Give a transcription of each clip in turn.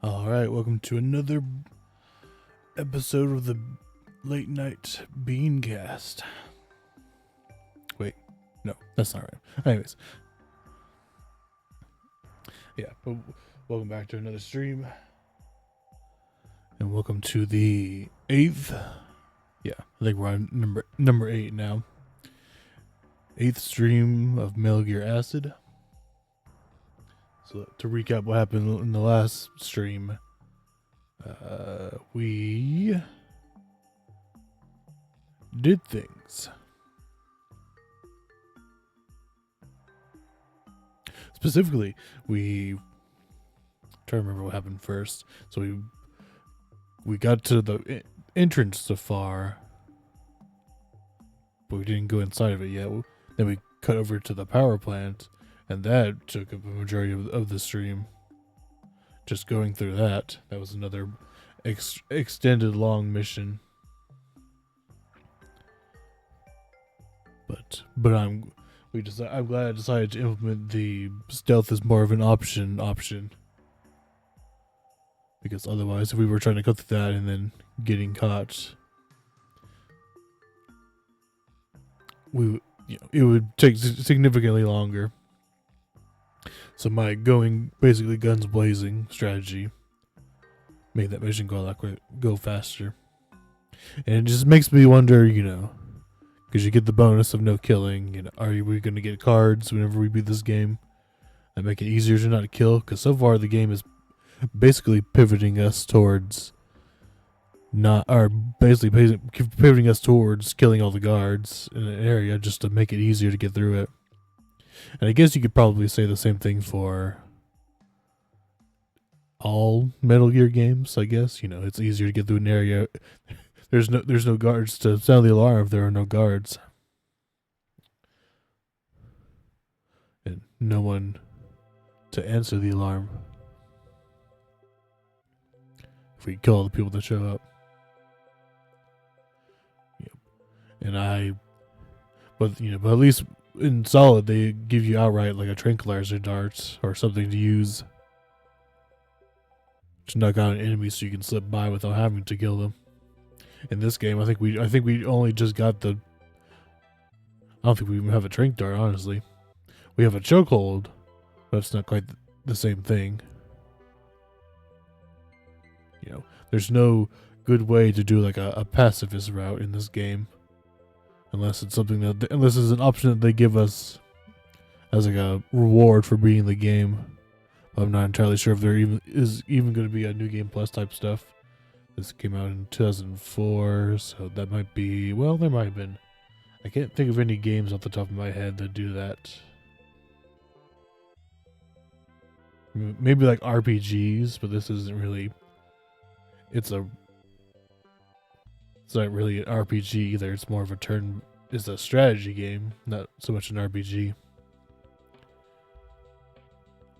All right, welcome to another episode of the Late Night Beancast. Wait, no, that's not right. Anyways, welcome back to another stream, and welcome to the 8th. Yeah, I think we're on number 8 now. 8th stream of Metal Gear Acid. So to recap what happened in the last stream, we did things. Specifically, we try to remember what happened first. So we got to the entrance to Far, but we didn't go inside of it yet. Then we cut over to the power plant, and that took up a majority of the stream. Just going through that was another extended long mission. But I'm glad I decided to implement the stealth as more of an option. Because otherwise, if we were trying to go through that and then getting caught, it would take significantly longer. So my going basically guns blazing strategy made that mission go faster. And it just makes me wonder, because you get the bonus of no killing, are we going to get cards whenever we beat this game that make it easier to not kill? Because so far the game is basically pivoting us towards pivoting us towards killing all the guards in an area just to make it easier to get through it. And I guess you could probably say the same thing for all Metal Gear games, I guess. It's easier to get through an area. There's no guards to sound the alarm if there are no guards. And no one to answer the alarm if we kill all the people that show up. Yep. But at least in Solid, they give you outright like a tranquilizer dart or something to use to knock out an enemy so you can slip by without having to kill them. In this game, I think we only just got I don't think we even have a trank dart, honestly. We have a chokehold, but it's not quite the same thing. There's no good way to do like a pacifist route in this game. Unless it's an option that they give us as like a reward for beating the game. I'm not entirely sure if there is even going to be a New Game Plus type stuff. This came out in 2004, so that might be, there might have been. I can't think of any games off the top of my head that do that. Maybe like RPGs, but this isn't really. It's not really an RPG either. It's more of it's a strategy game, not so much an RPG.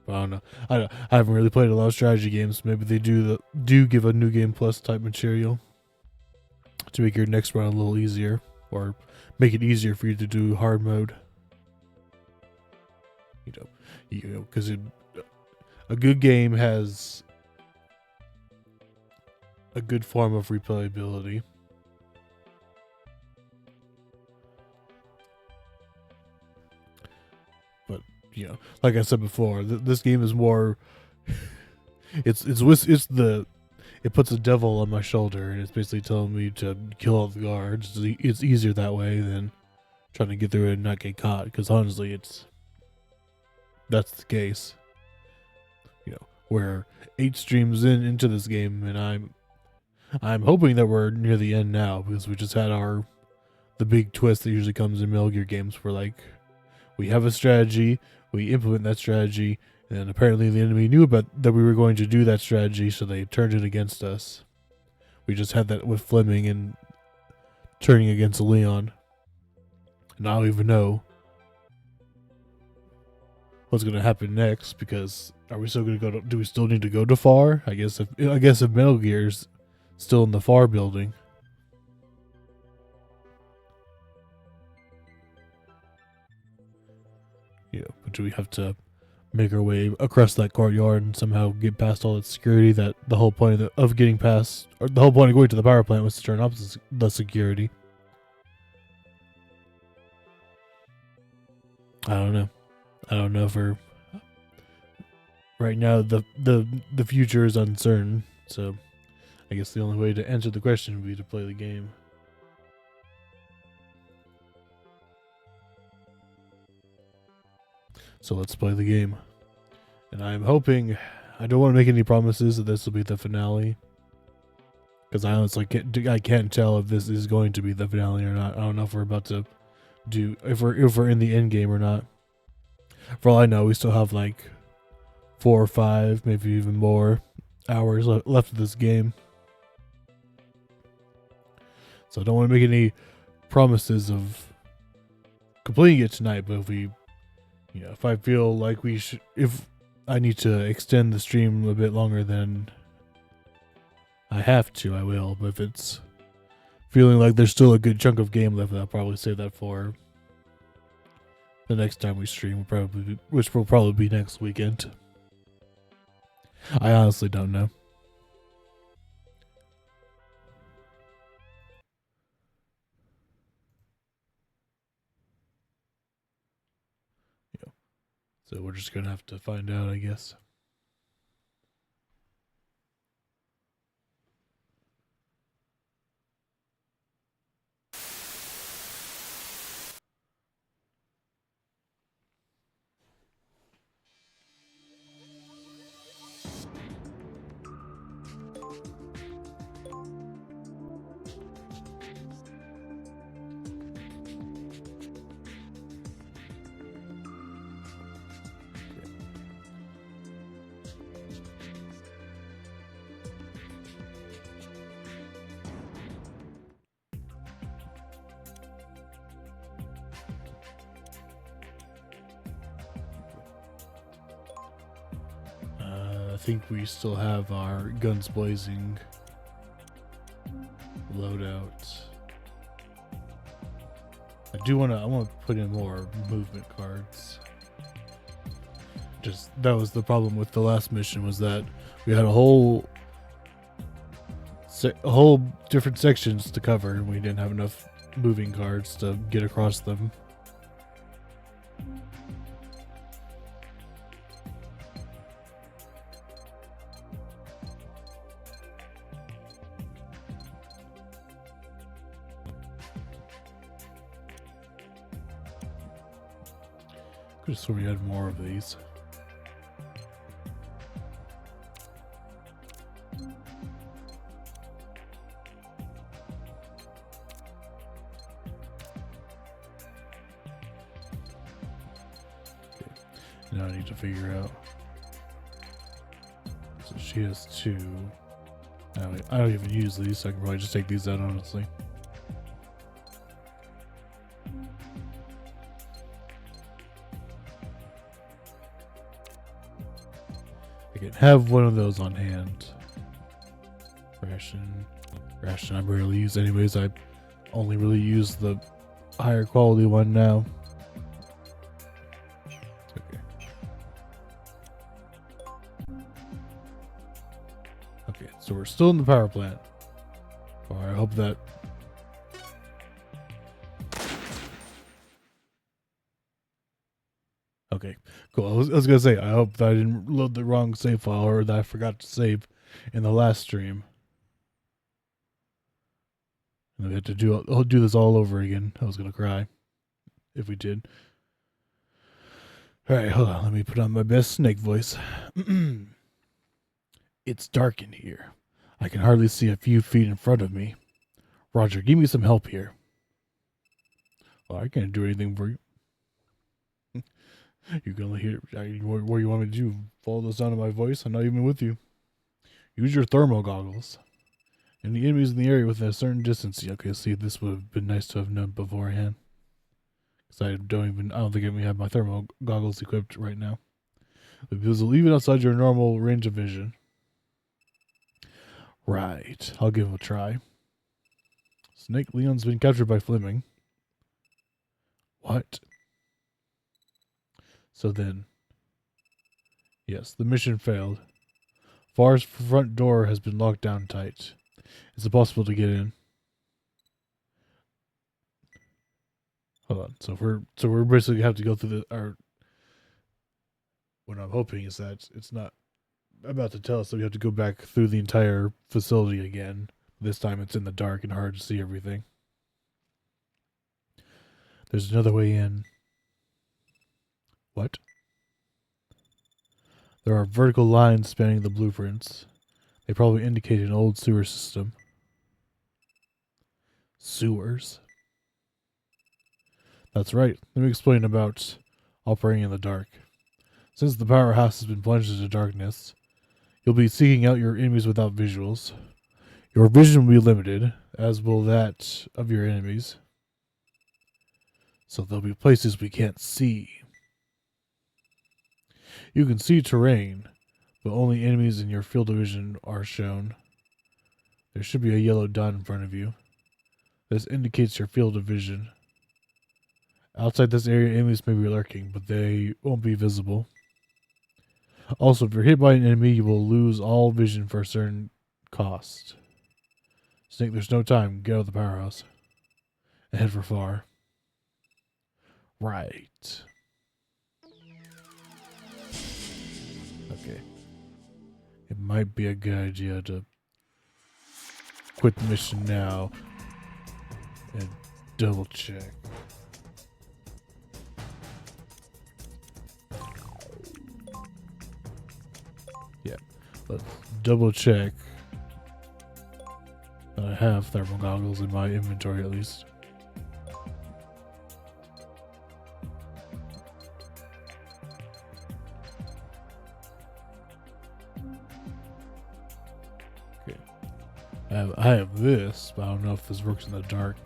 But I don't know. I haven't really played a lot of strategy games. Maybe they do give a New Game Plus type material to make your next run a little easier, or make it easier for you to do hard mode. Because a good game has a good form of replayability. But like I said before, this game is more. It puts a devil on my shoulder, and it's basically telling me to kill all the guards. It's easier that way than trying to get through it and not get caught. Because honestly, that's the case. We're 8 streams into this game, and I'm hoping that we're near the end now, because we just had the big twist that usually comes in Metal Gear games, where we have a strategy, we implement that strategy, and apparently the enemy knew that we were going to do that strategy, so they turned it against us. We just had that with Fleming and turning against Leon. And I don't even know what's going to happen next, because are we still going to do we still need to go to Far? I guess if Metal Gear's still in the Far building. But do we have to make our way across that courtyard and somehow get past all its security. That the whole point of getting past, or the whole point of going to the power plant was to turn off the security. I don't know. I don't know for right now. The future is uncertain. So I guess the only way to answer the question would be to play the game. So let's play the game. And I'm hoping, I don't want to make any promises that this will be the finale, because I honestly can't tell if this is going to be the finale or not. I don't know if we're about to do, if we're in the end game or not. For all I know, we still have like 4 or 5, maybe even more hours left of this game. So I don't want to make any promises of completing it tonight, but if we, if I feel like we should, if I need to extend the stream a bit longer than I have to, I will. But if it's feeling like there's still a good chunk of game left, I'll probably save that for the next time we stream, which will probably be next weekend. I honestly don't know. So we're just gonna have to find out, I guess. I think we still have our guns blazing loadout. I want to put in more movement cards. Just, that was the problem with the last mission, was that we had a whole different sections to cover, and we didn't have enough moving cards to get across them. Just so we had more of these. Now I need to figure out. So she has 2. I don't even use these, so I can probably just take these out, honestly. I can have one of those on hand. Ration I rarely use anyways. I only really use the higher quality one now. Okay, so we're still in the power plant. Or I hope that... Okay, cool. I was gonna say, I hope that I didn't load the wrong save file, or that I forgot to save in the last stream. And we had to I'll do this all over again. I was gonna cry if we did. Alright, hold on. Let me put on my best snake voice. It's dark in here. I can hardly see a few feet in front of me. Roger, give me some help here. Well, I can't do anything for you. You can only hear what you want me to do. Follow the sound of my voice. I'm not even with you. Use your thermal goggles. Any enemies in the area within a certain distance. Okay, see, this would have been nice to have known beforehand. Because I don't think I even have my thermal goggles equipped right now. Because leave it outside your normal range of vision. Right, I'll give it a try. Snake Leon's been captured by Fleming. What? So then, Yes, the mission failed. Far's front door has been locked down tight. It's impossible to get in. Hold on. So we're basically have to go through what I'm hoping is that it's not about to tell us that we have to go back through the entire facility again. This time it's in the dark and hard to see everything. There's another way in. What? There are vertical lines spanning the blueprints. They probably indicate an old sewer system. Sewers? That's right. Let me explain about operating in the dark. Since the powerhouse has been plunged into darkness, you'll be seeking out your enemies without visuals. Your vision will be limited, as will that of your enemies. So there'll be places we can't see. You can see terrain, but only enemies in your field of vision are shown. There should be a yellow dot in front of you. This indicates your field of vision. Outside this area, enemies may be lurking, but they won't be visible. Also, if you're hit by an enemy, you will lose all vision for a certain cost. Snake, there's no time. Get out of the powerhouse. And head for far. Right. Okay. It might be a good idea to quit the mission now and double check. Yeah, let's double check that I have thermal goggles in my inventory at least. Okay, I have this, but I don't know if this works in the dark.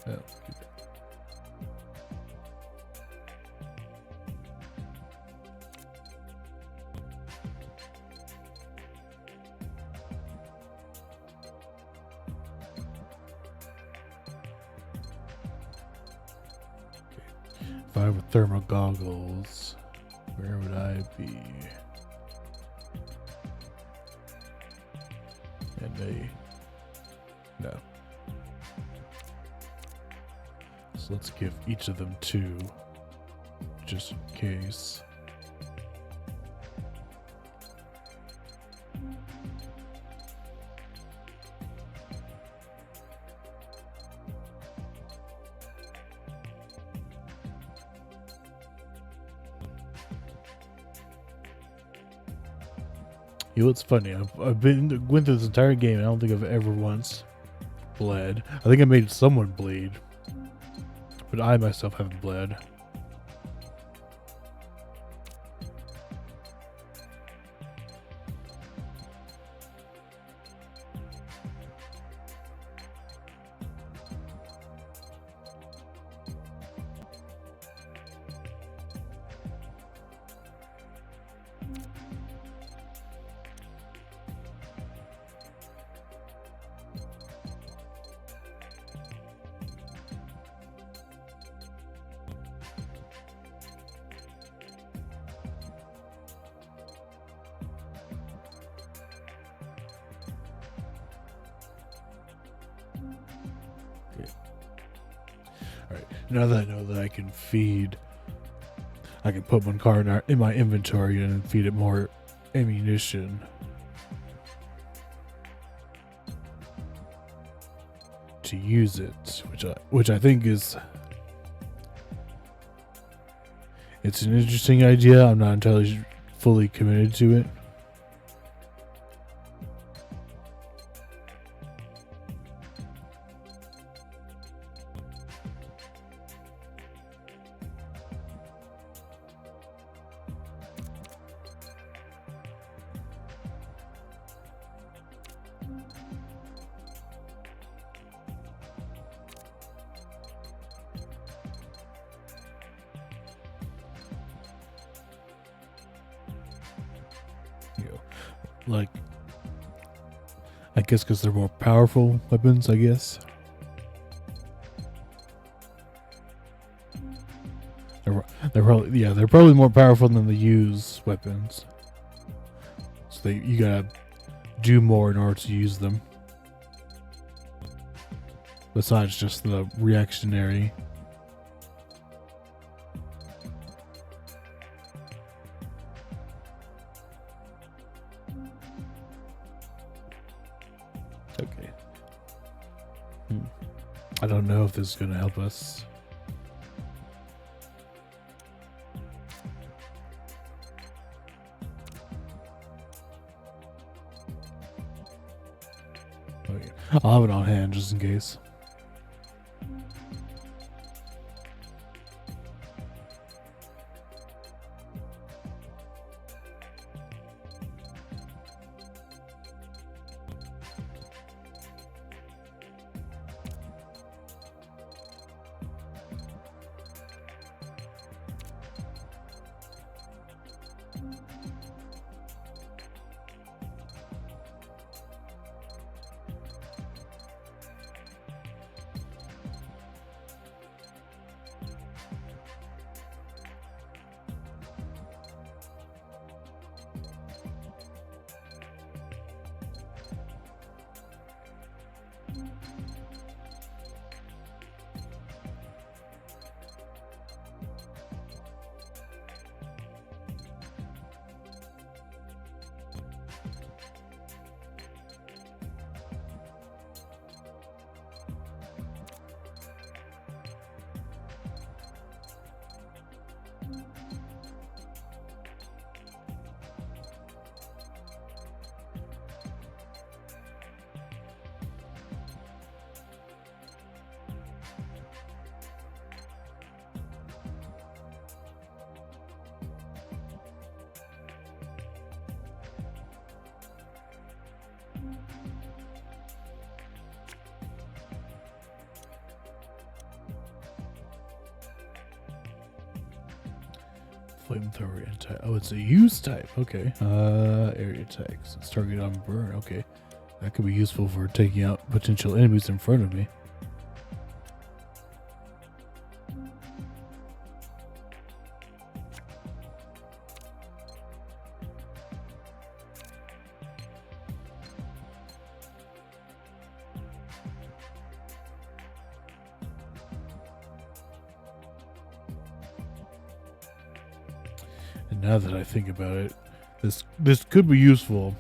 Oh. 5 with thermal goggles. Where would I be? And they... No. So let's give each of them 2, just in case. You know what's funny? I've went through this entire game and I don't think I've ever once bled. I think I made someone bleed, but I myself haven't bled. Alright, now that I know that I can put one card in my inventory and feed it more ammunition. To use it, which I think is... It's an interesting idea. I'm not entirely fully committed to it. like, I guess because they're more powerful weapons, I guess. They're probably more powerful than the use weapons. So you gotta do more in order to use them. Besides just the reactionary. Okay. I don't know if this is going to help us. Okay. I'll have it on hand just in case. Flamethrower anti. Oh, it's a use type. Okay. Area attacks. It's target on burn. Okay. That could be useful for taking out potential enemies in front of me. And now that I think about it, this could be useful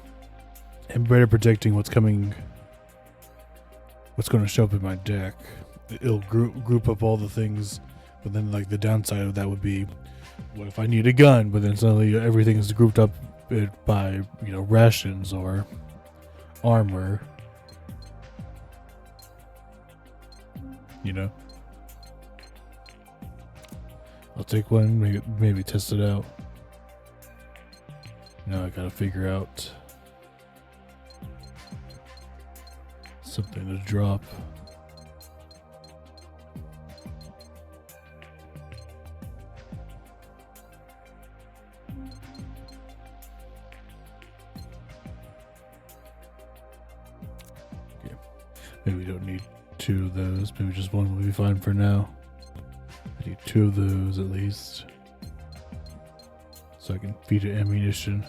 in better protecting what's going to show up in my deck. It'll group up all the things, but then like the downside of that would be, what if I need a gun, but then suddenly everything is grouped up by, rations or armor. I'll take one, maybe test it out. Now I gotta figure out something to drop. Okay. Maybe we don't need 2 of those. Maybe just 1 will be fine for now. I need 2 of those at least, so I can feed it ammunition.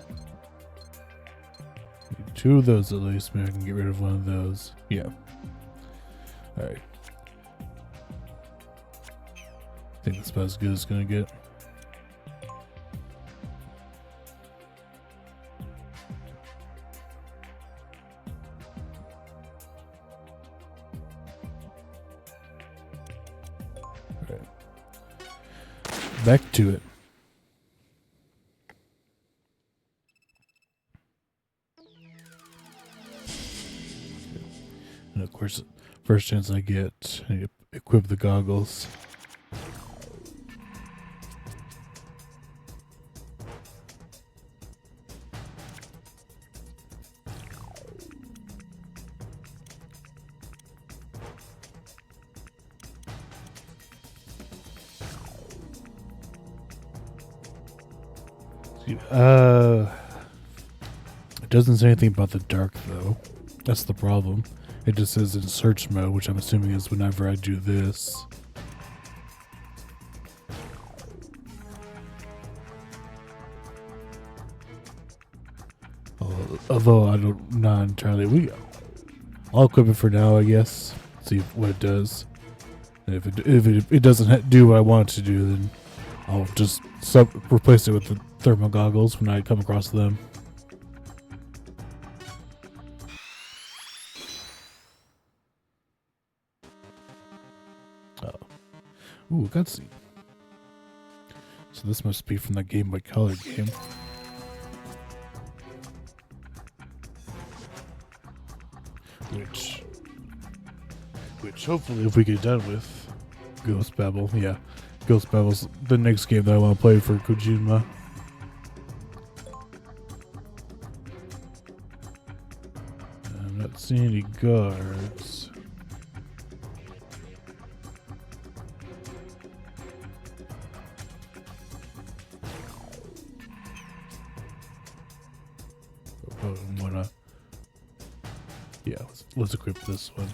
Need 2 of those at least. Maybe I can get rid of 1 of those. Yeah. Alright. I think that's about as good as it's gonna get. Alright. Back to it. And of course, first chance I get, I need to equip the goggles. It doesn't say anything about the dark, though. That's the problem. It just says in search mode, which I'm assuming is whenever I do this. Although I don't, not entirely. I'll equip it for now, I guess. See what it does. And if it doesn't do what I want it to do, then I'll just replace it with the thermal goggles when I come across them. Oh. Ooh, cutscene. So this must be from the Game Boy Color game. Which hopefully if we get done with Ghost Babel, yeah. Ghost Babel's the next game that I want to play for KoJUNEma. I'm not seeing any guards. Oh, I'm gonna... Yeah, let's equip this one.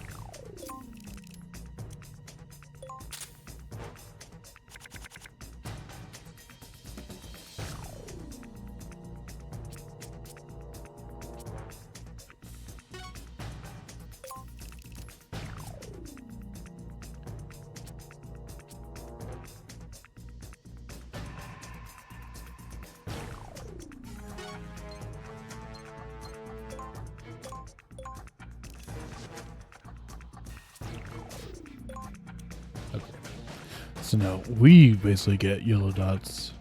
So now we basically get yellow dots.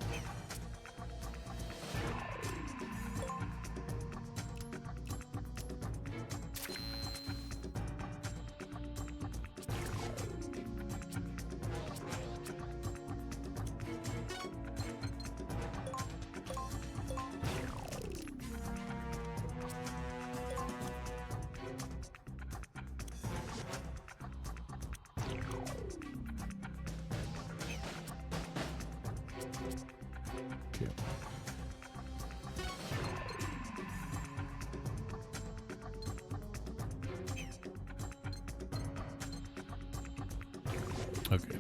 Okay.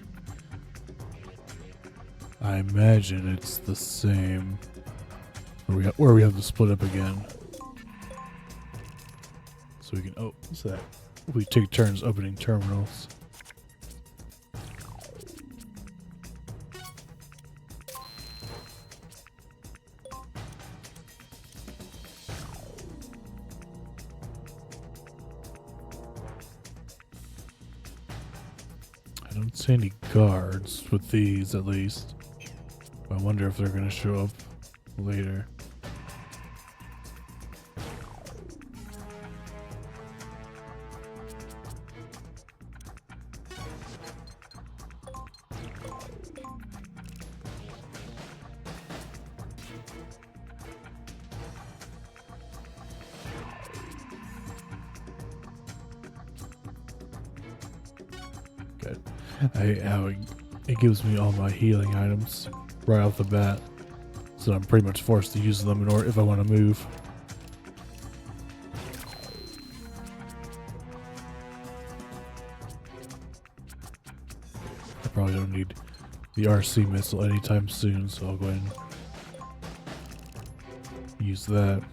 I imagine it's the same. Where we have to split up again. So we can... Oh, what's that? We take turns opening terminals. I don't see any guards with these, at least. I wonder if they're going to show up later. Good. It gives me all my healing items right off the bat, so I'm pretty much forced to use them in order if I want to move. I probably don't need the RC missile anytime soon, so I'll go ahead and use that.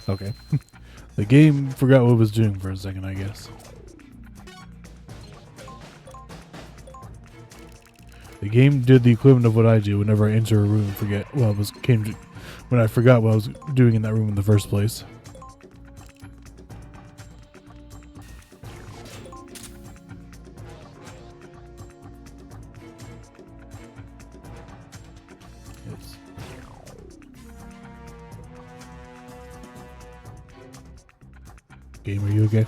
Okay. The game forgot what it was doing for a second, I guess. The game did the equivalent of what I do whenever I enter a room and forget when I forgot what I was doing in that room in the first place. Yes. Game, are you okay?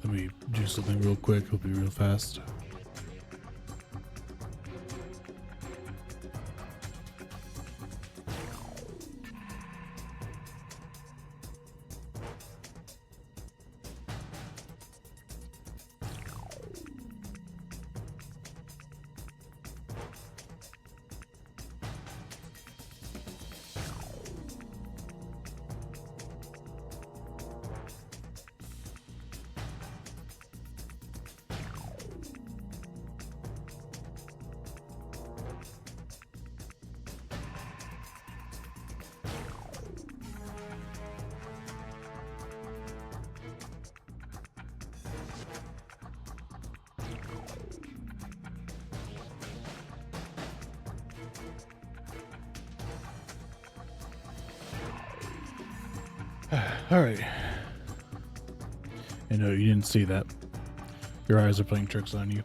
Let me do something real quick. It'll be real fast. Alright. I know you didn't see that. Your eyes are playing tricks on you.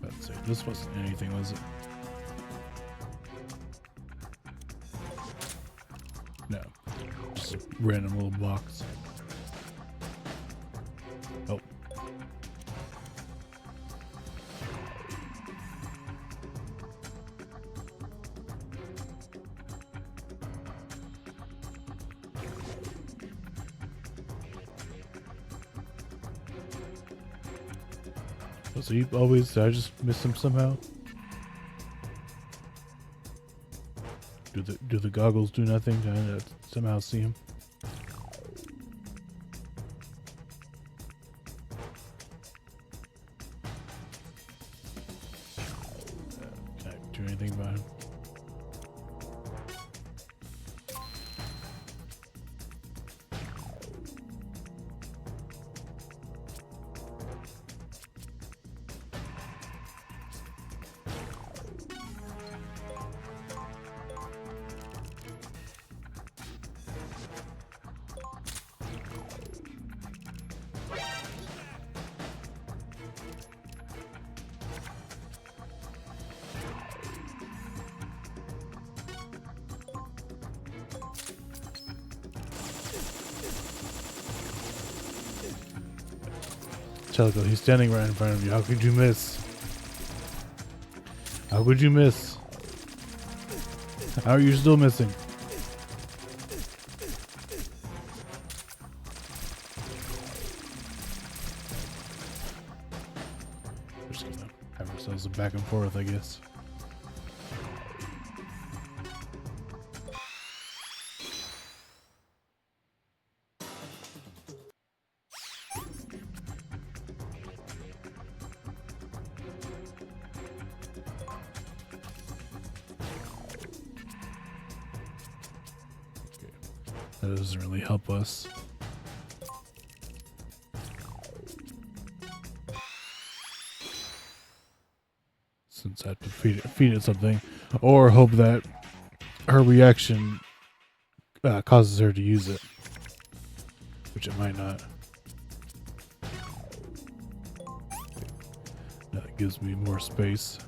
Let's see. This wasn't anything, was it? No. Just a random little box. Oh. So you always, did I just miss him somehow? Do the goggles do nothing? Did I somehow see him? Can I do anything about him? Teleco, he's standing right in front of you. How could you miss? How could you miss? How are you still missing? We're just gonna have ourselves a back and forth, I guess. That doesn't really help us. Since I have to feed it something, or hope that her reaction causes her to use it, which it might not. That gives me more space.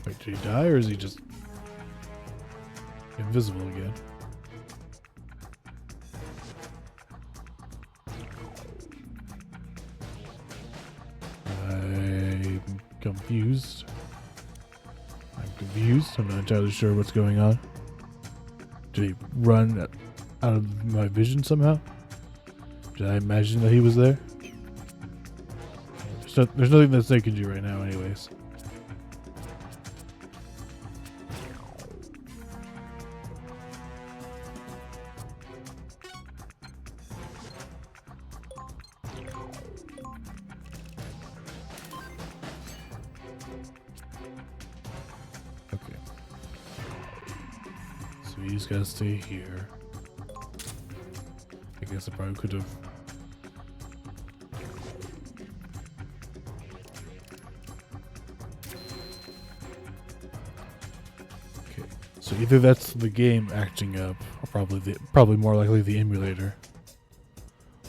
Wait, did he die, or is he just invisible again? I'm confused. I'm not entirely sure what's going on. Did he run out of my vision somehow? Did I imagine that he was there? There's nothing that Snake can do right now anyways. So he's gotta stay here. I guess I probably could have. Okay, so either that's the game acting up, or probably more likely the emulator,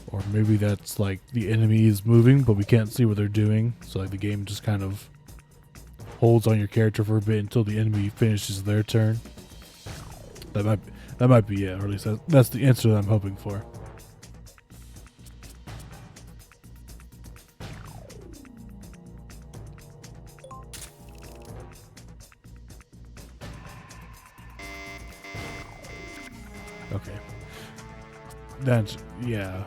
or maybe that's like the enemy is moving, but we can't see what they're doing. So like the game just kind of holds on your character for a bit until the enemy finishes their turn. That might be it, or at least that's the answer that I'm hoping for. Okay. That's yeah.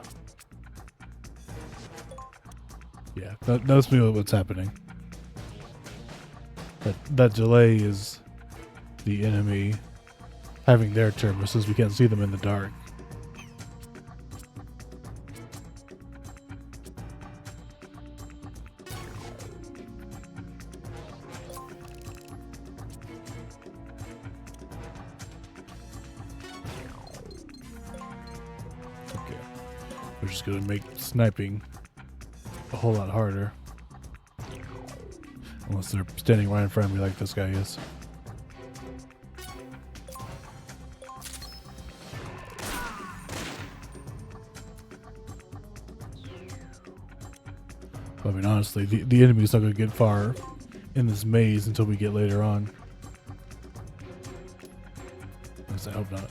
Yeah, that's me what's happening. That delay is the enemy having their turn, but since we can't see them in the dark. Okay. We're just gonna make sniping a whole lot harder. Unless they're standing right in front of me like this guy is. I mean, honestly, the enemy's not going to get far in this maze until we get later on. At least I hope not.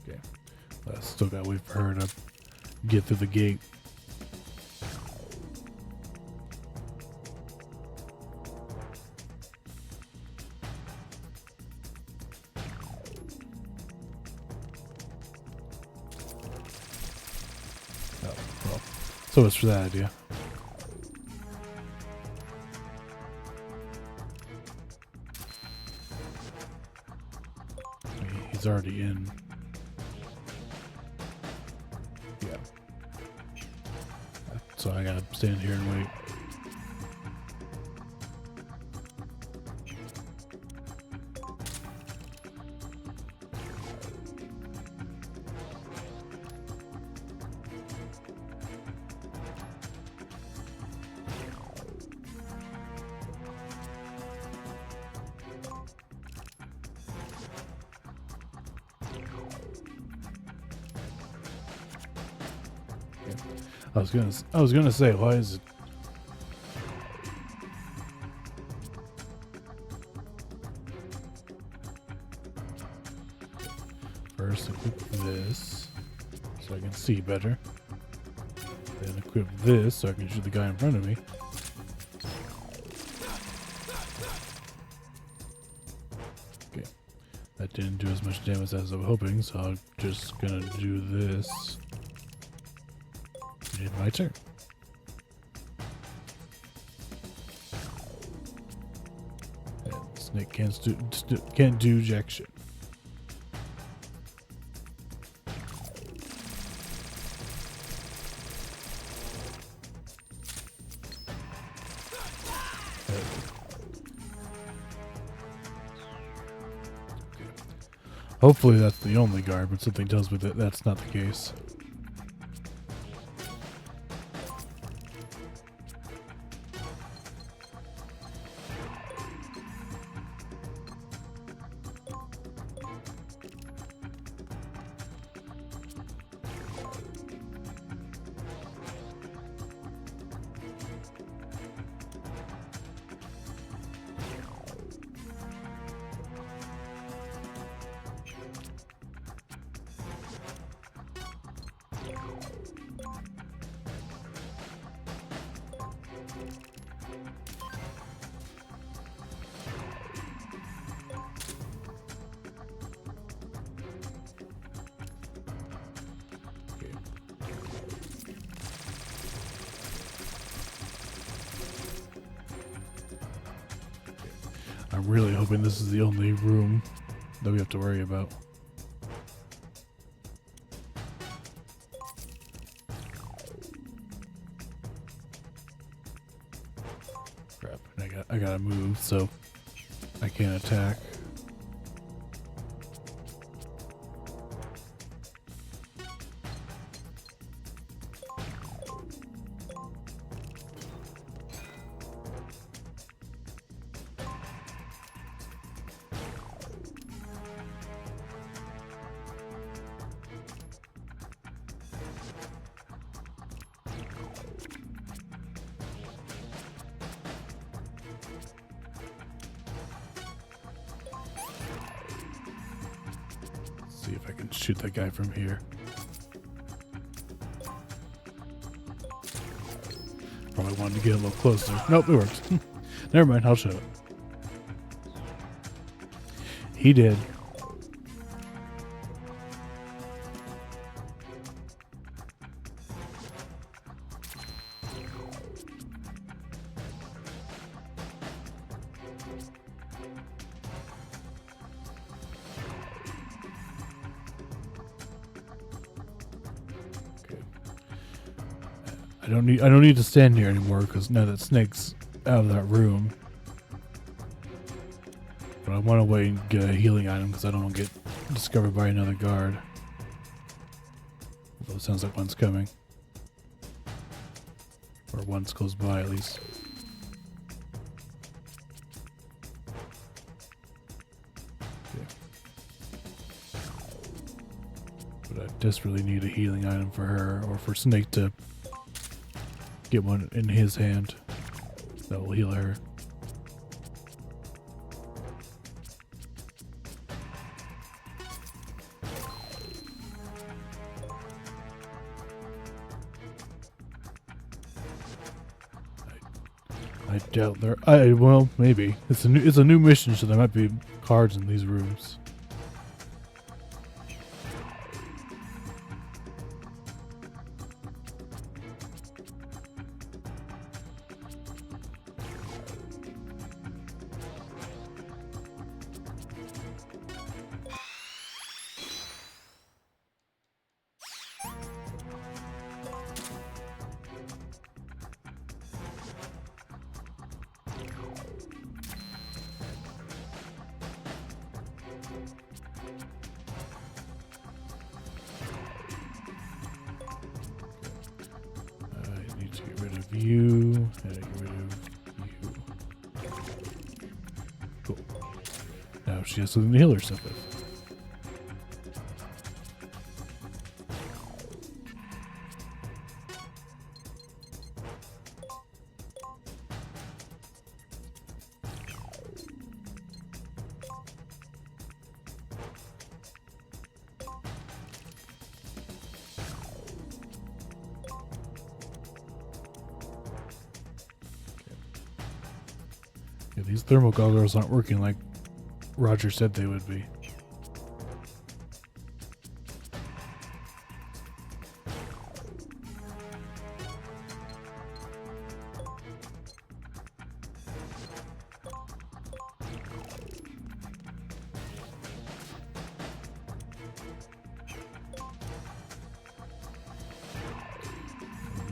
Okay. Still got to wait for her to get through the gate. Oh, well. So it's for that idea. He's already in. Yeah. So I gotta stand here and wait. I was gonna say, why is it? First equip this so I can see better. Then equip this so I can shoot the guy in front of me. Okay. That didn't do as much damage as I was hoping, so I'm just gonna do this. In my turn. And Snake can't do jack shit. Hopefully that's the only guard, but something tells me that that's not the case. I'm really hoping this is the only room that we have to worry about. Crap. I gotta move, so I can't attack. See if I can shoot that guy from here. Probably wanted to get a little closer. Nope, it worked. Never mind, I'll show it. He did. I don't need to stand here anymore because now that Snake's out of that room. But I want to wait and get a healing item because I don't want to get discovered by another guard. Although it sounds like one's coming. Or one's close by at least. Okay. But I desperately need a healing item for her or for Snake to get one in his hand that will heal her. I doubt there. Well, maybe it's a new mission, so there might be cards in these rooms. You and get rid of you. Cool. Now she has something to heal herself with. Yeah, these thermal goggles aren't working like Roger said they would be.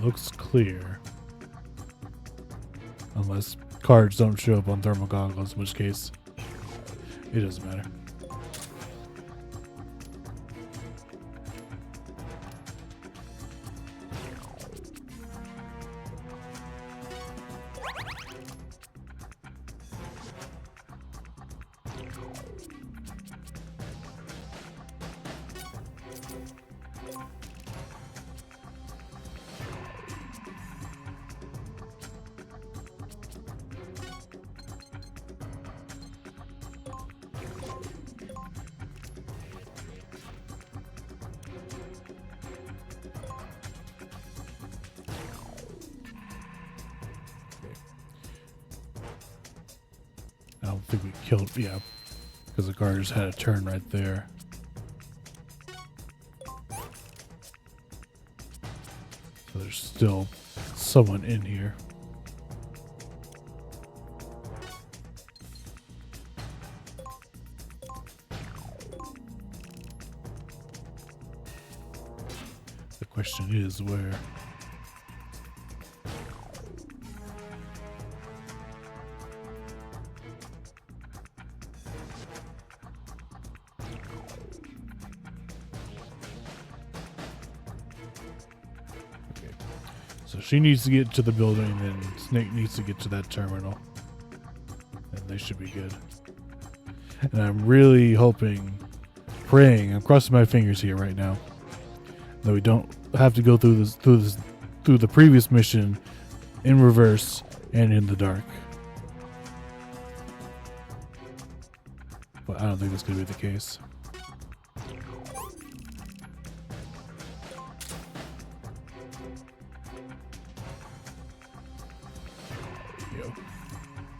Looks clear. Unless cards don't show up on thermal goggles, in which case it doesn't matter. I don't think we killed, yeah, because the guard just had a turn right there. So there's still someone in here. The question is where? So she needs to get to the building, and Snake needs to get to that terminal. And they should be good. And I'm really hoping, praying, I'm crossing my fingers here right now, that we don't have to go through the previous mission in reverse and in the dark. But I don't think that's going to be the case.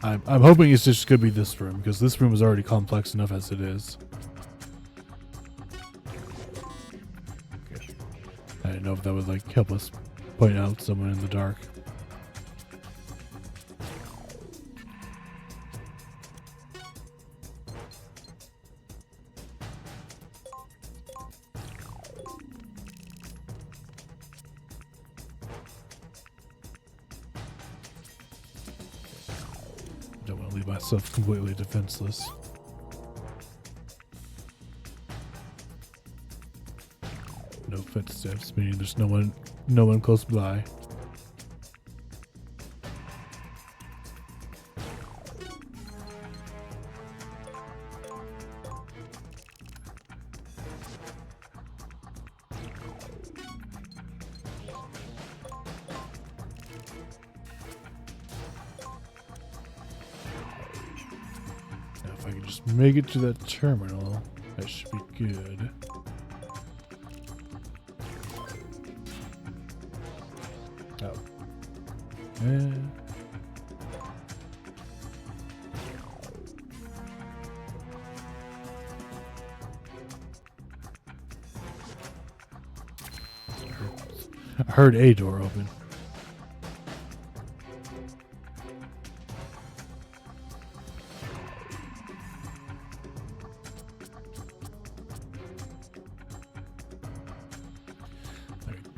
I'm hoping it's just going to be this room, because this room is already complex enough as it is. Okay. I didn't know if that would like help us point out someone in the dark. Don't want to leave myself completely defenseless. No footsteps, meaning there's no one close by. If I can just make it to that terminal, that should be good. Oh. I heard a door open.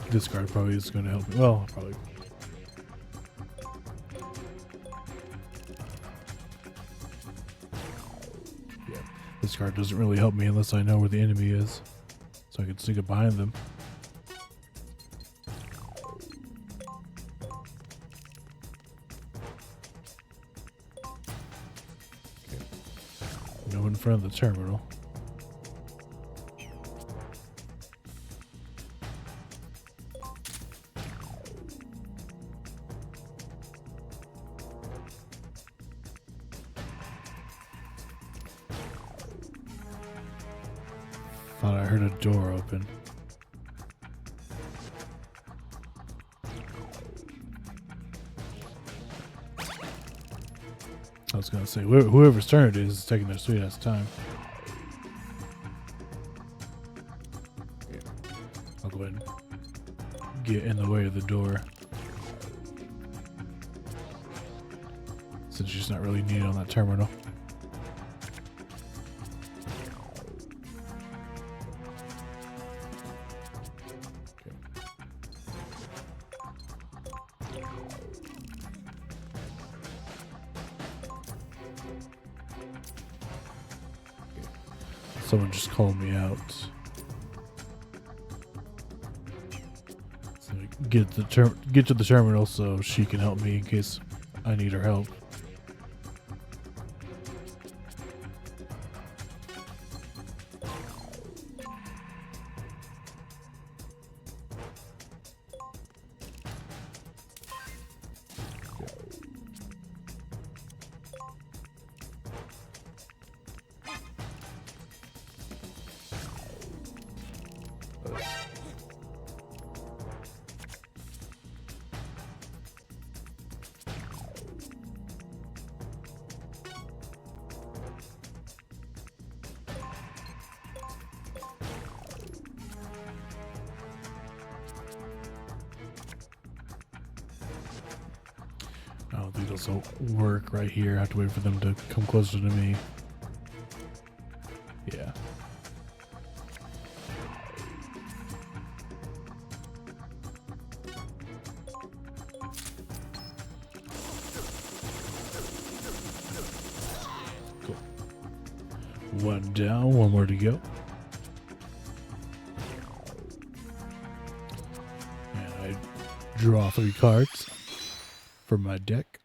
This card probably is going to help me. Well, probably. Yeah, this card doesn't really help me unless I know where the enemy is, so I can sneak up behind them. Okay. Go in front of the terminal. Thought I heard a door open. I was gonna say, whoever's turn it is taking their sweet ass time. Okay. I'll go ahead and get in the way of the door, since she's not really needed on that terminal. Someone just called me out. So get to the terminal so she can help me in case I need her help. I don't think this will work right here. I have to wait for them to come closer to me. Yeah. Cool. One down, one more to go. Draw 3 cards from my deck.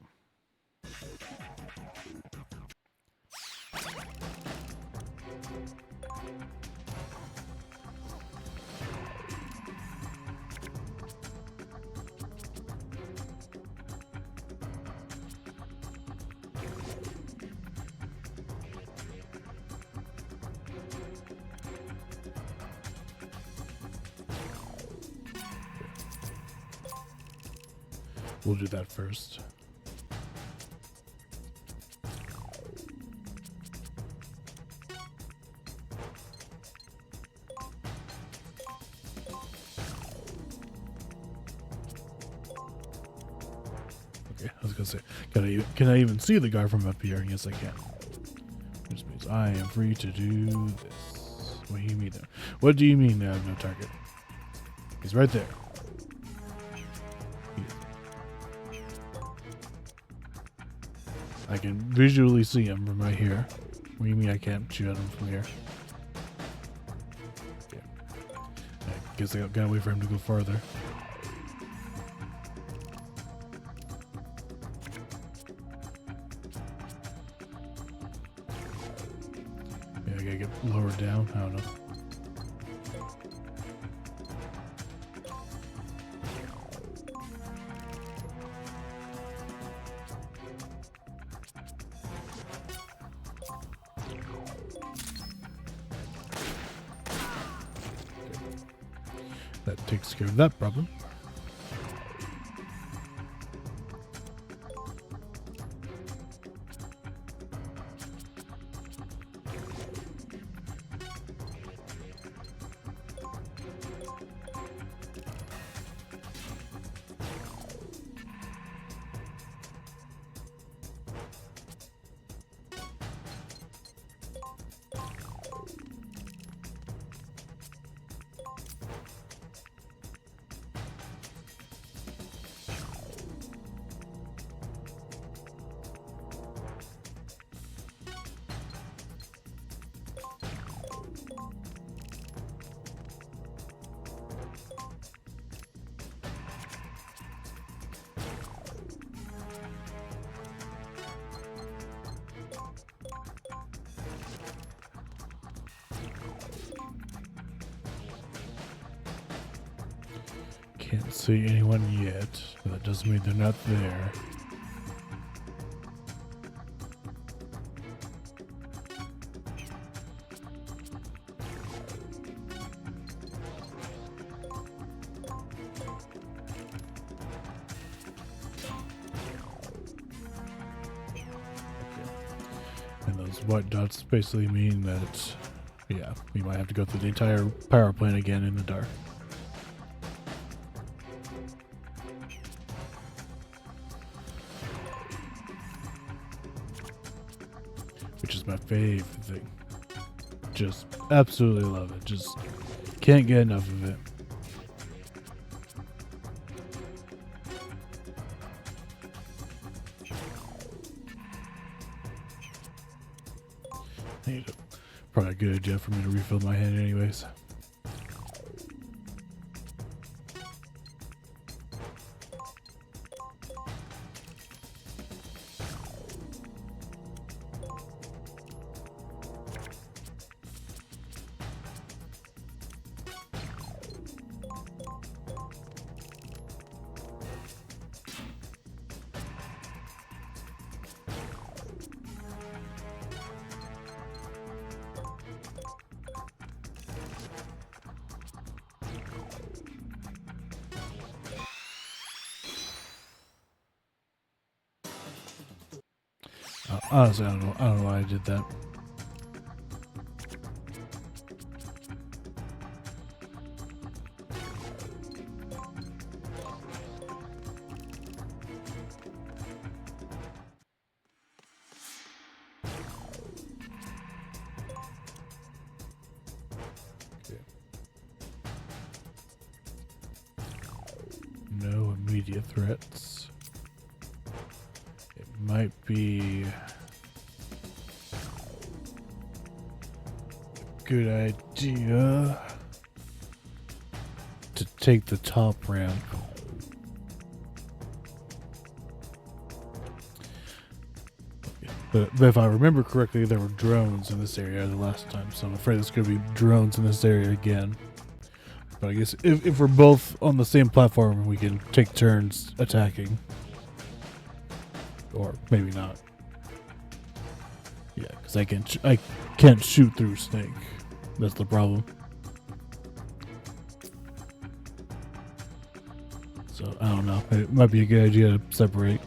We'll do that first. Okay, I was gonna say, can I even see the guy from up here? Yes, I can. Which means I am free to do this. What do you mean? What do you mean I have no target? He's right there. I can visually see him from right here. What do you mean I can't shoot at him from here? Okay. I guess I gotta wait for him to go farther. Yeah, I gotta get lower down. I don't know. That takes care of that problem. Can't see anyone yet, but that doesn't mean they're not there. And those white dots basically mean that, yeah, we might have to go through the entire power plant again in the dark. Which is my favorite thing. Just absolutely love it. Just can't get enough of it. Probably a good idea for me to refill my hand anyways. Honestly, I don't know why I did that. Okay. No immediate threats. It might be good idea to take the top ramp But if I remember correctly, there were drones in this area the last time, so I'm afraid there's going to be drones in this area again. But I guess if we're both on the same platform, we can take turns attacking. Or maybe not. Yeah, because I can't shoot through Snake. That's the problem. So, I don't know. It might be a good idea to separate.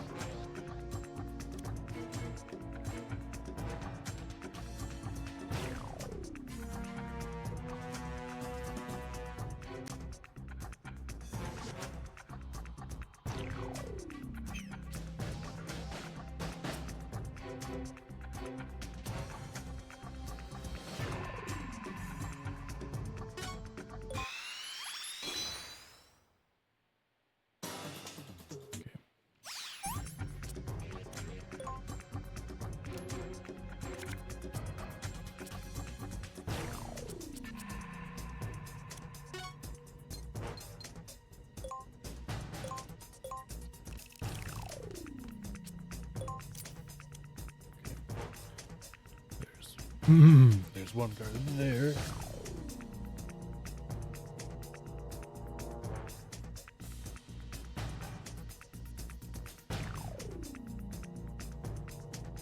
There's one card there.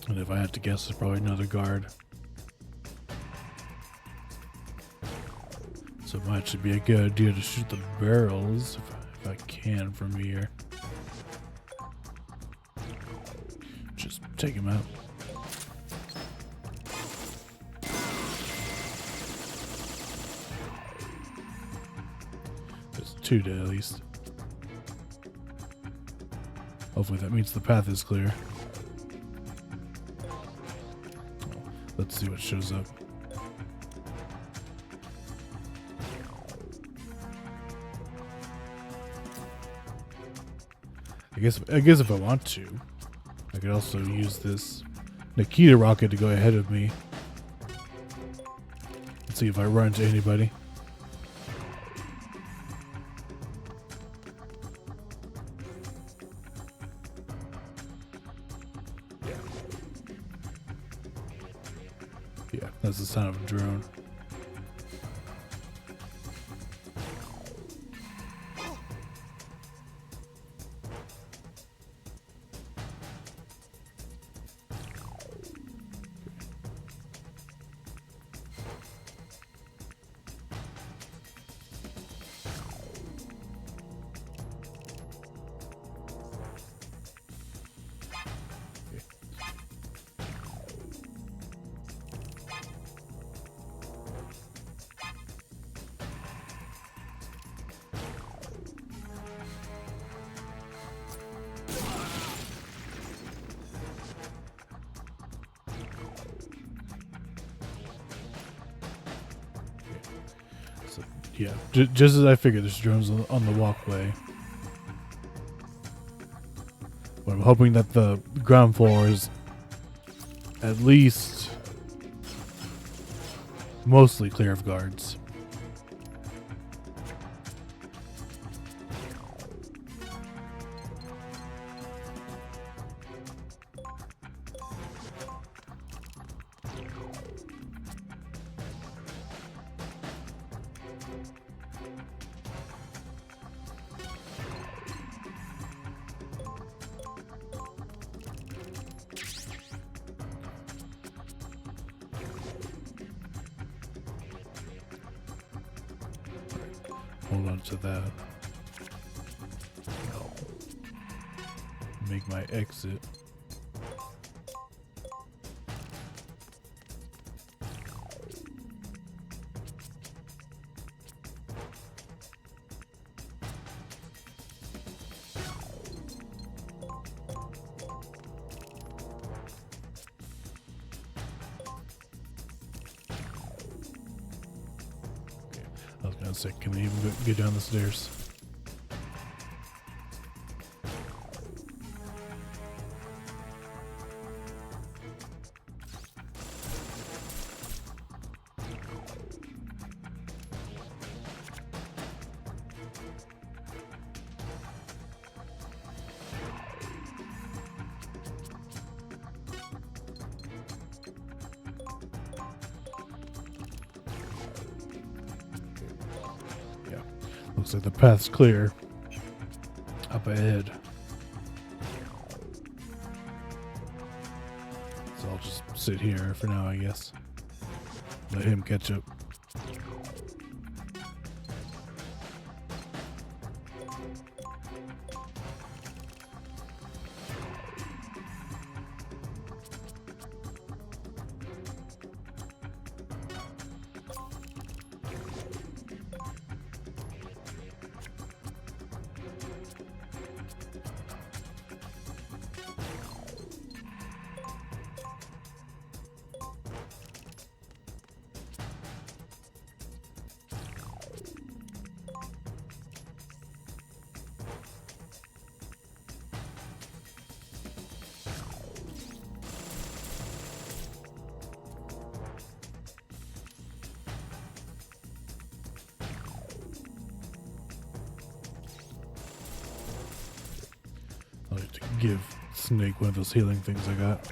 And if I had to guess, it's probably another guard. So it might actually be a good idea to shoot the barrels if I can from here. Just take him out. There's 2 dead at least. Hopefully that means the path is clear. Let's see what shows up. I guess if I want to, I could also use this Nikita rocket to go ahead of me. Let's see if I run into anybody. Yeah, that's the sound of a drone. So, yeah, just as I figured, there's drones on the walkway. But I'm hoping that the ground floor is at least mostly clear of guards. Hold on to that. Make my exit. I was gonna say, can they even get down the stairs? Looks like the path's clear. Up ahead. So I'll just sit here for now, I guess. Let him catch up. I'll have to give Snake one of those healing things I got.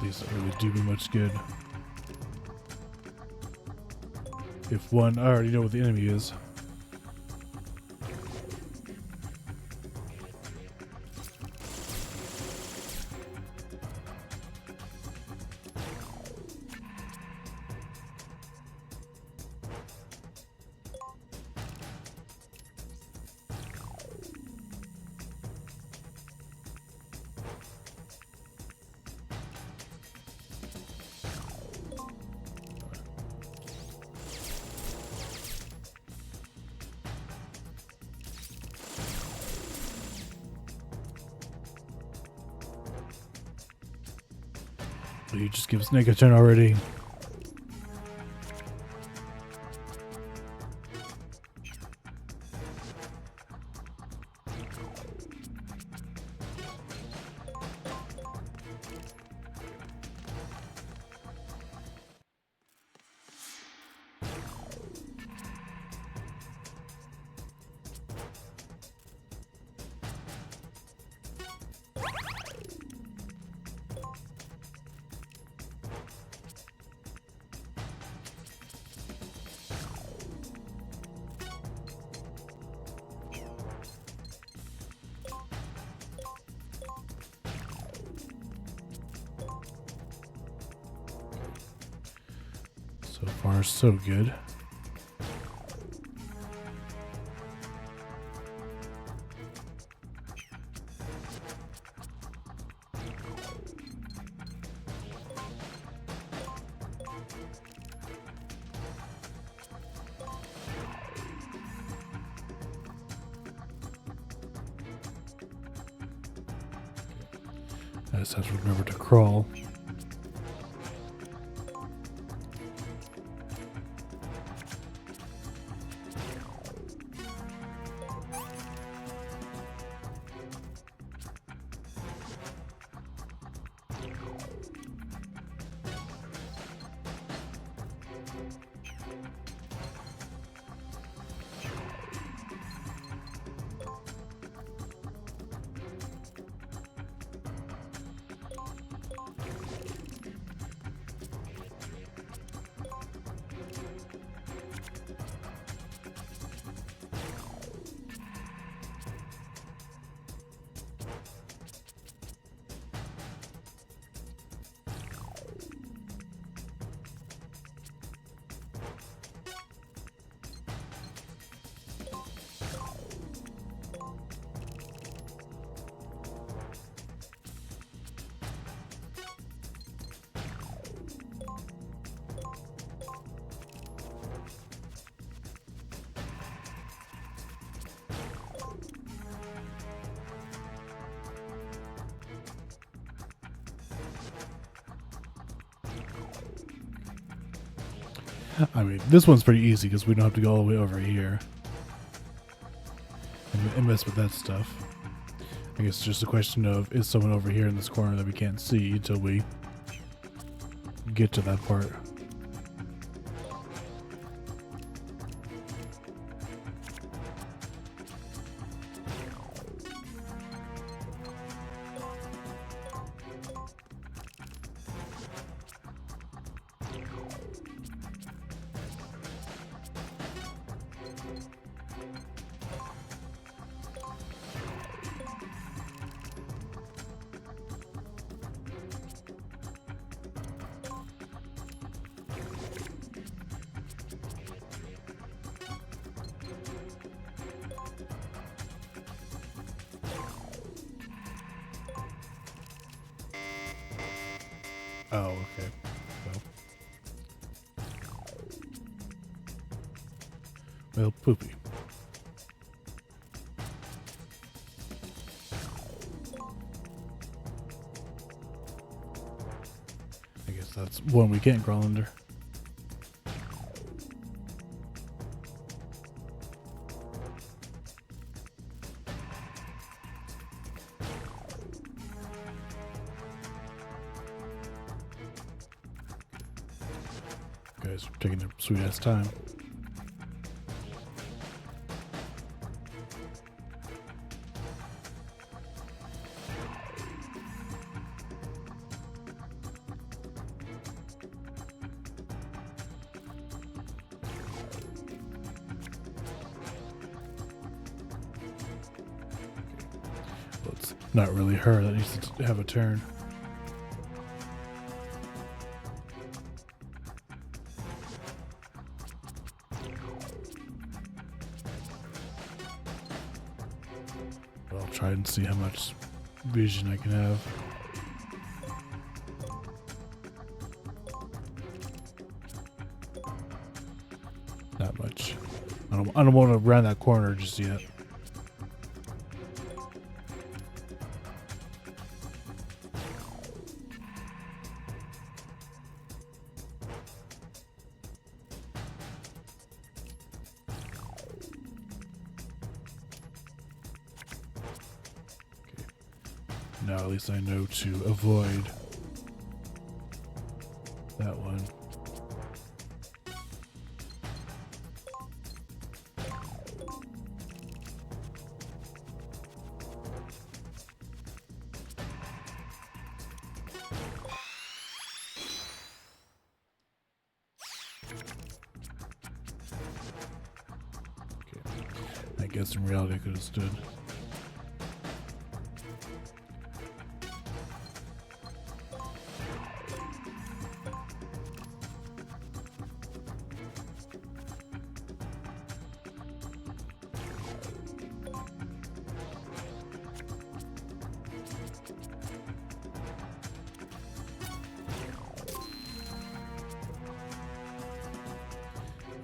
These don't really do me much good. If one, I already know what the enemy is. You just give Snake a turn already. So far, so good. I just have to remember to crawl. I mean, this one's pretty easy because we don't have to go all the way over here and mess with that stuff. I guess it's just a question of, is someone over here in this corner that we can't see until we get to that part. Oh, okay. Well, poopy. I guess that's one we can't crawl under. Guys are taking their sweet ass time. Well, it's not really her that needs to have a turn. I'll try and see how much vision I can have. Not much. I don't want to round that corner just yet. Now at least I know to avoid that one. Okay. I guess in reality I could have stood.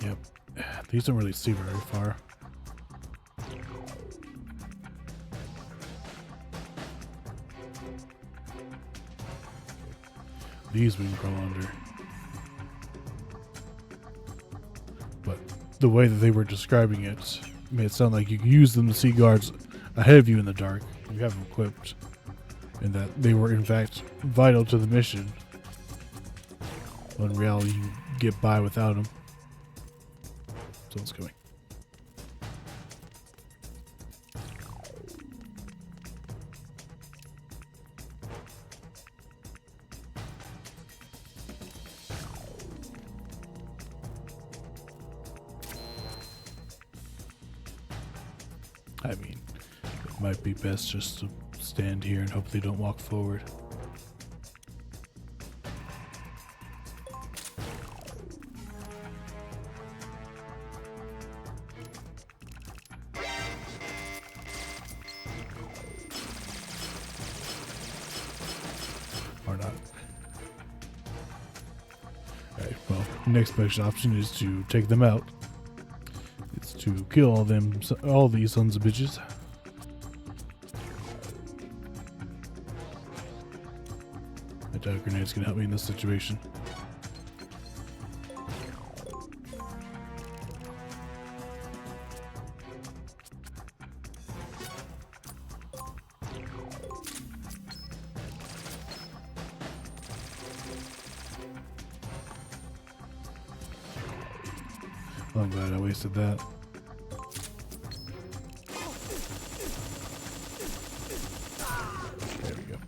Yep, these don't really see very far. These we can crawl under. But the way that they were describing it made it sound like you can use them to see guards ahead of you in the dark. You have them equipped. And that they were in fact vital to the mission. When in reality you get by without them. Someone's coming. I mean, it might be best just to stand here and hope they don't walk forward. Or not. Alright, well, next best option is to take them out. It's to kill all these sons of bitches. I doubt a grenade's gonna help me in this situation. I'm glad I wasted that. There we go.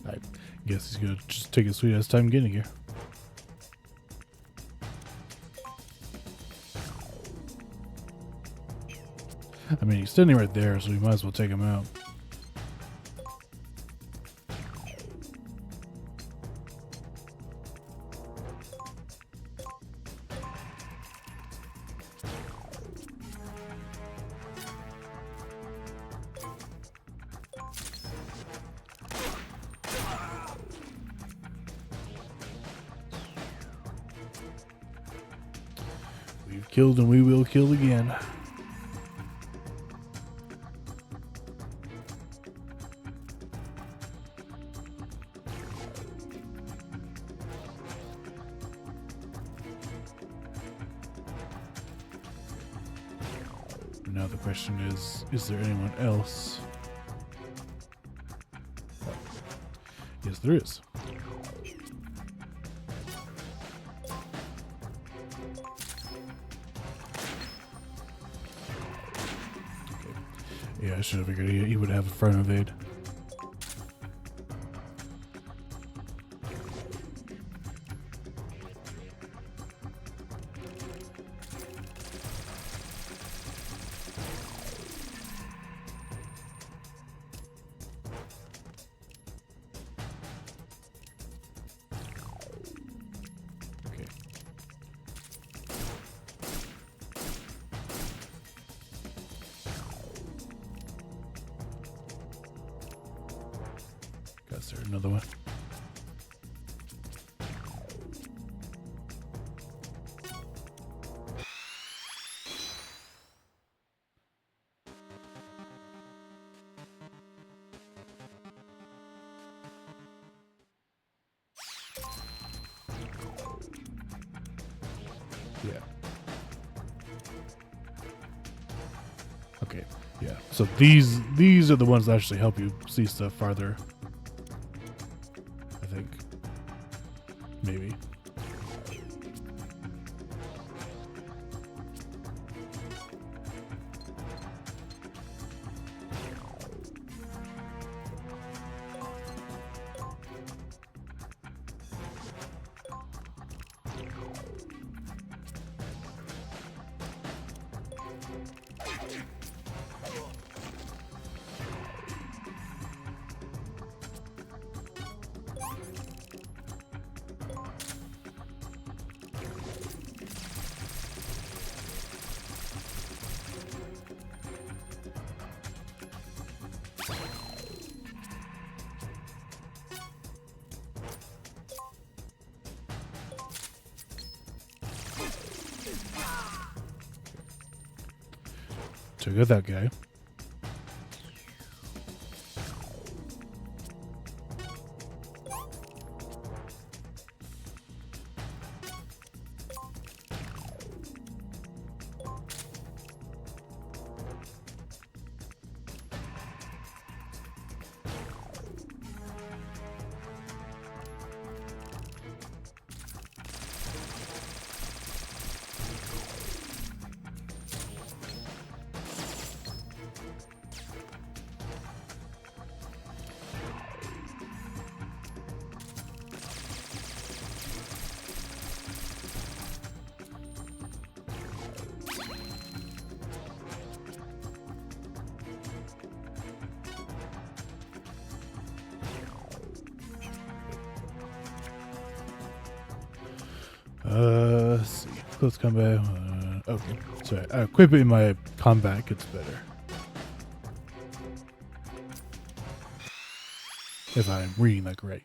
I guess he's gonna just take his sweet ass time getting here. I mean, he's standing right there, so we might as well take him out. We've killed and we will kill again. Now the question is there anyone else? Oh. Yes, there is. Okay. Yeah, I should have figured he would have a front evade. Is there another one? Yeah. Okay. Yeah. So these are the ones that actually help you see stuff farther. I think. Maybe. Took out that guy. Let's see. Close combat. Okay. Sorry. Equipping my combat gets better. If I'm reading that right.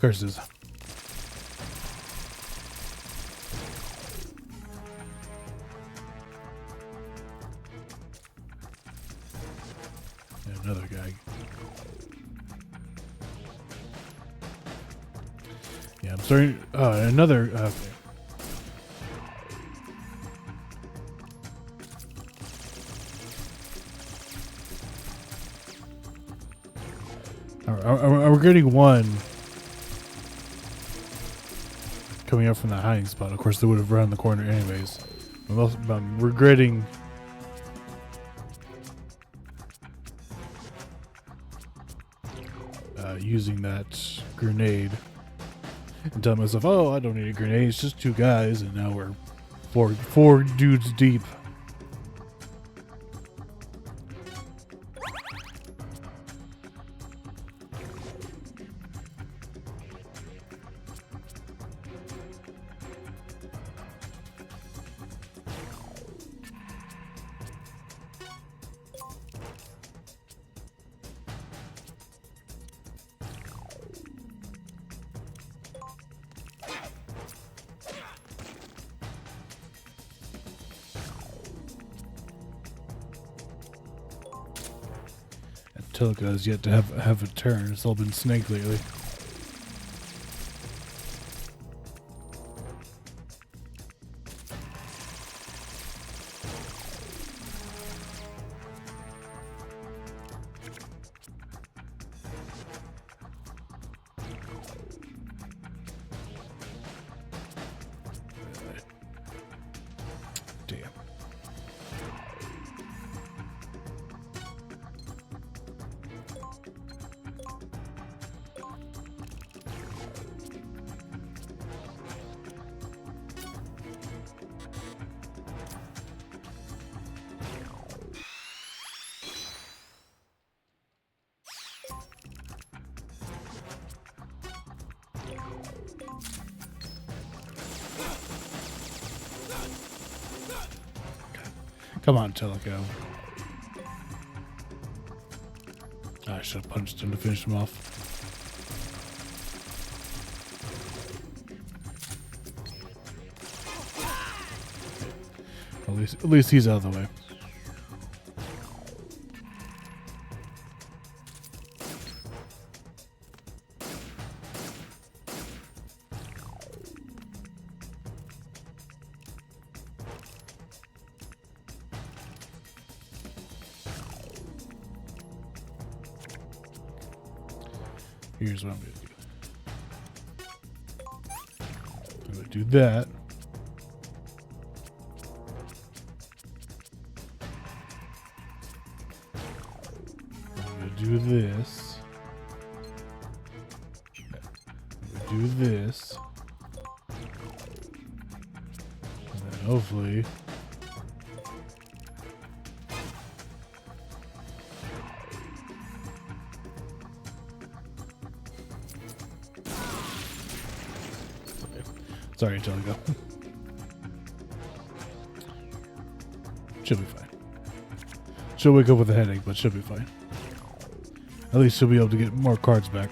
Curses. And another guy. Yeah, I'm starting. Another. Okay. We're getting one coming up from that hiding spot. Of course, they would have run the corner anyways. I'm regretting using that grenade and telling myself, "Oh, I don't need a grenade. It's just two guys," and now we're four dudes deep. Tilka has yet to have a turn. It's all been Snake lately. Damn. Come on, Teleco. I should have punched him to finish him off. At least he's out of the way. Here's what I'm going to do. I'm going to do that. I'm going to do this. I'm going to do this. And then hopefully... Sorry, Angelica. She'll be fine. She'll wake up with a headache, but she'll be fine. At least she'll be able to get more cards back.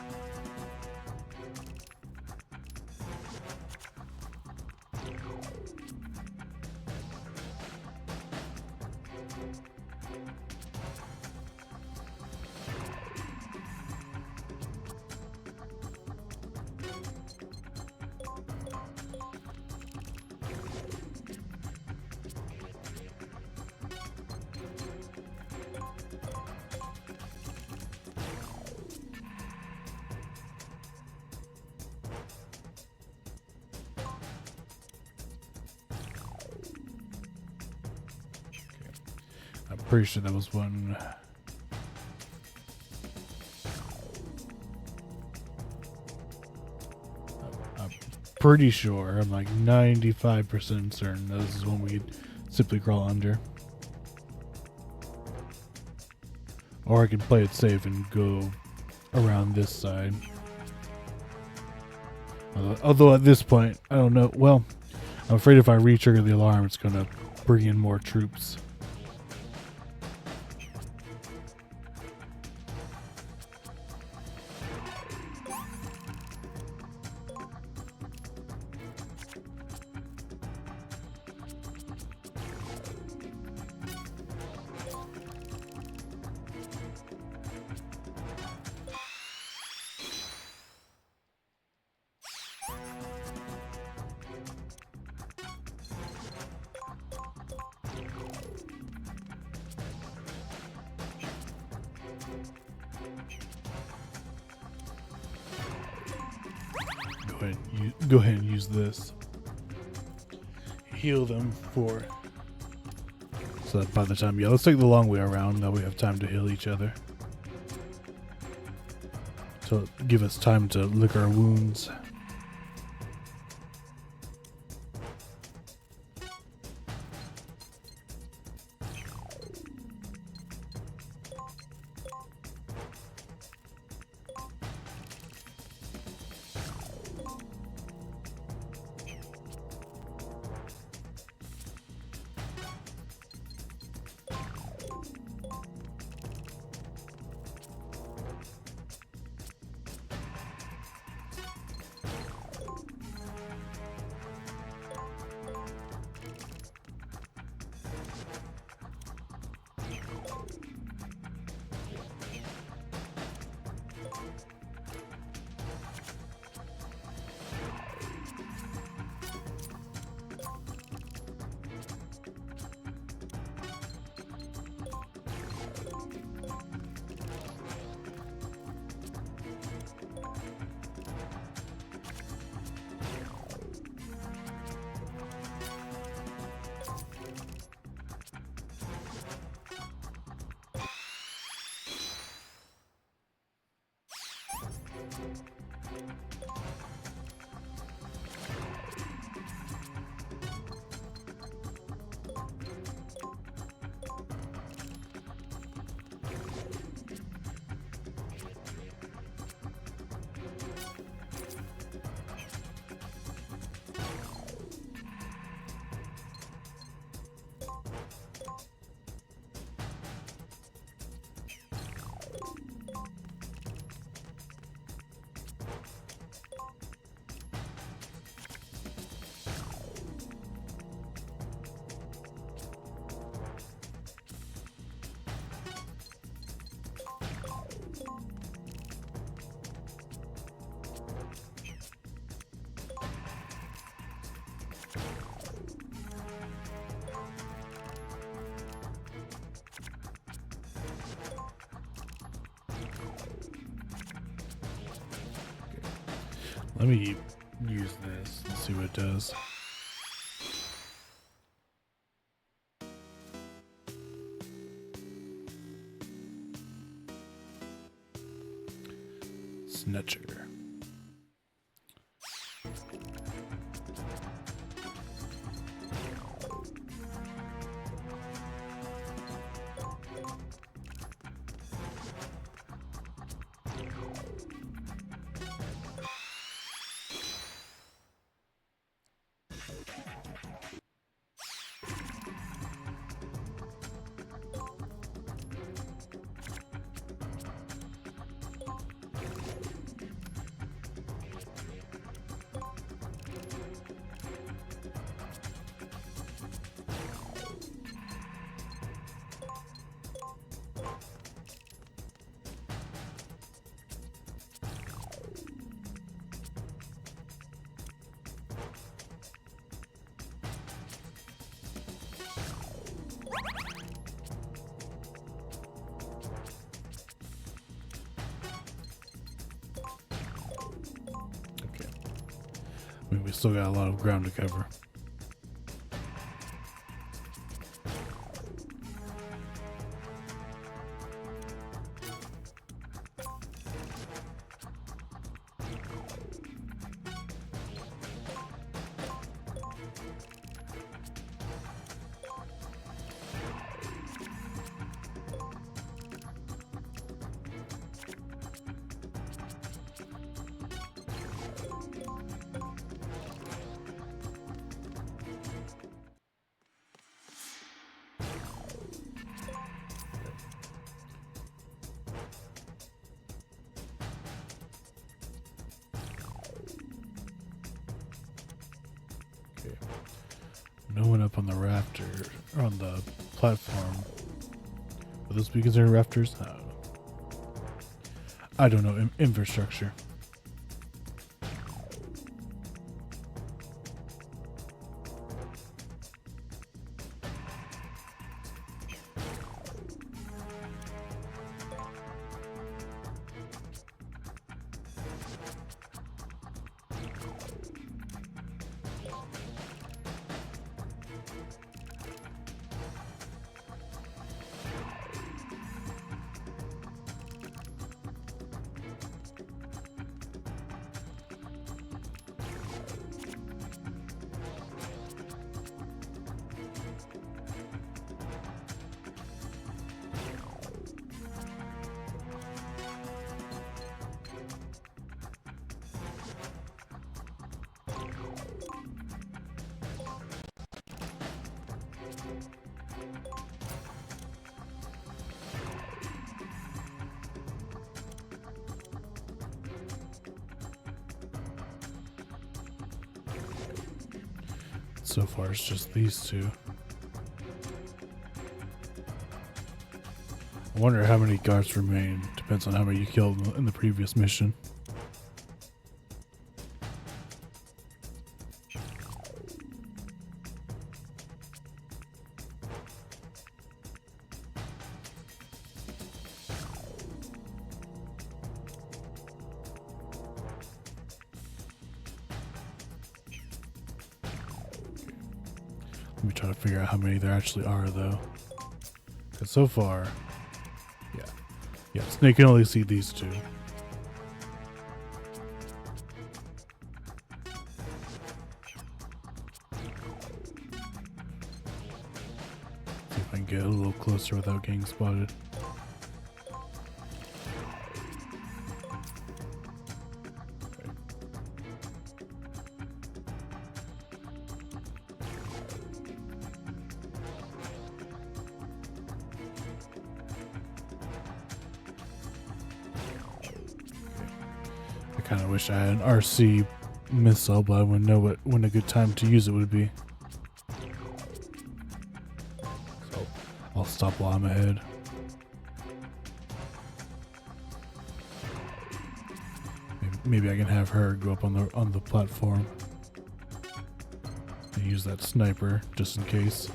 I'm pretty sure that was one. I'm pretty sure. I'm like 95% certain this is one we could simply crawl under. Or I can play it safe and go around this side. Although at this point, I don't know. Well, I'm afraid if I re-trigger the alarm, it's going to bring in more troops. go ahead and use this. Heal them for. So that by the time, let's take the long way around. Now we have time to heal each other. So give us time to lick our wounds. Let me use this and see what it does. Snatcher. I mean, we still got a lot of ground to cover. No one up on the rafter, or on the platform. Will those be considered rafters? I don't know. Infrastructure. So far, it's just these two. I wonder how many guards remain. Depends on how many you killed in the previous mission. Let me try to figure out how many there actually are, though. Because so far, yeah, Snake can only see these two. See if I can get a little closer without getting spotted. I kind of wish I had an RC missile, but I wouldn't know when a good time to use it would be. So I'll stop while I'm ahead. Maybe I can have her go up on the platform and use that sniper just in case.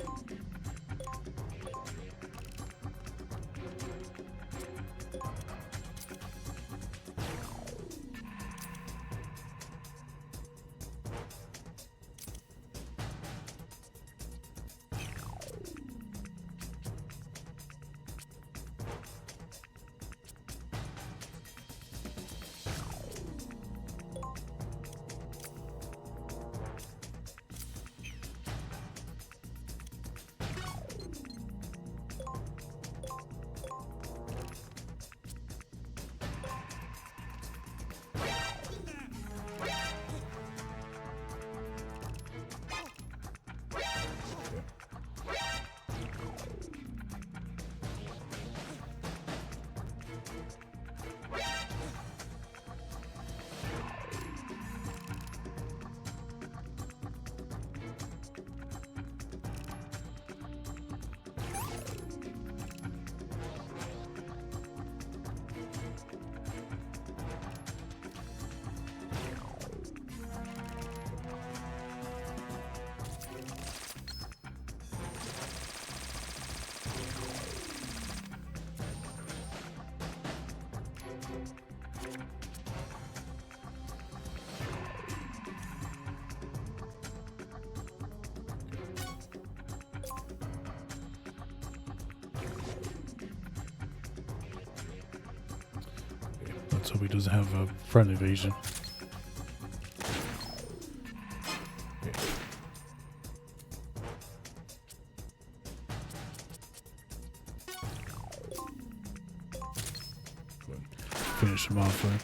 Let's hope he doesn't have a front evasion. Okay. Finish him off there.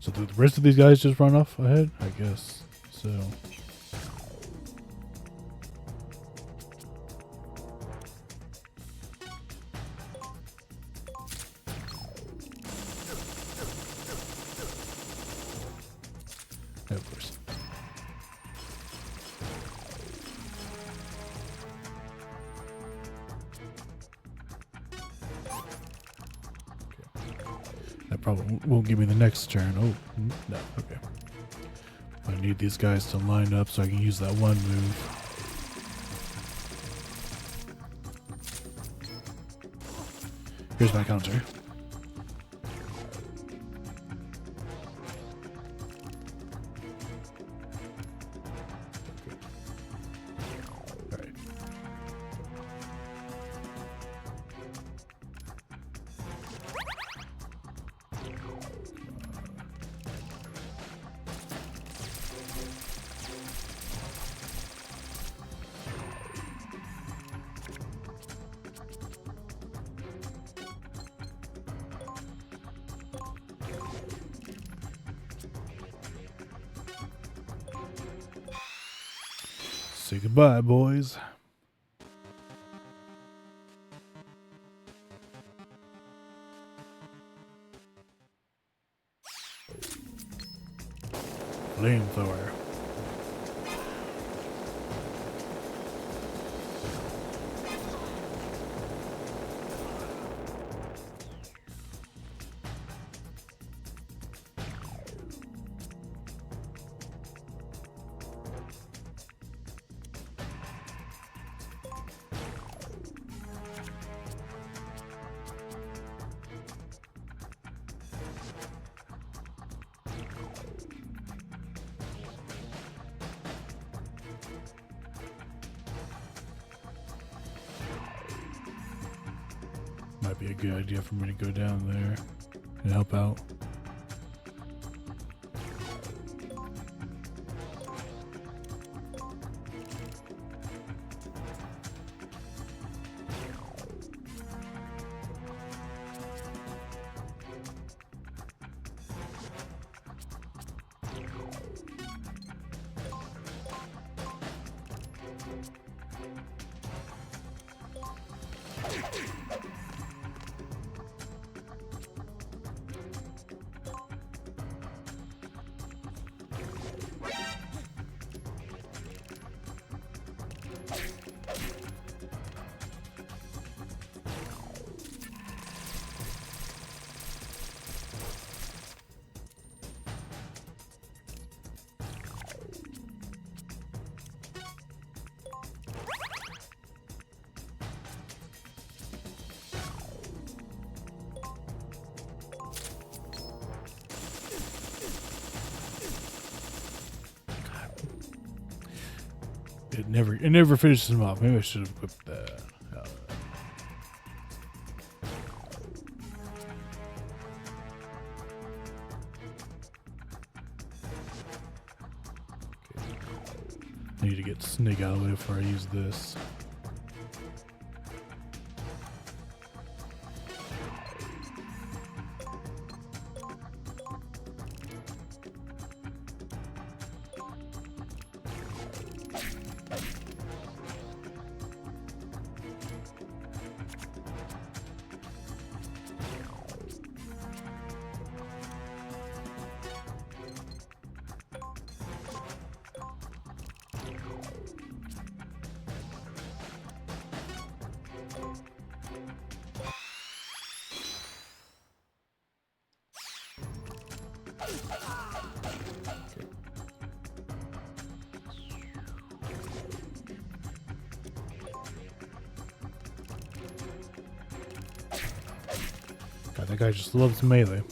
So the rest of these guys just run off ahead? I guess so. Of course. That probably won't give me the next turn. Oh, no. Okay. I need these guys to line up so I can use that one move. Here's my counter. Alright. Say goodbye, boys. Flamethrower. Might be a good idea for me to go down there and help out. It never finishes him off. Maybe I should have equipped that. Okay. I need to get Snake out of the way before I use this. God, that guy just loves melee.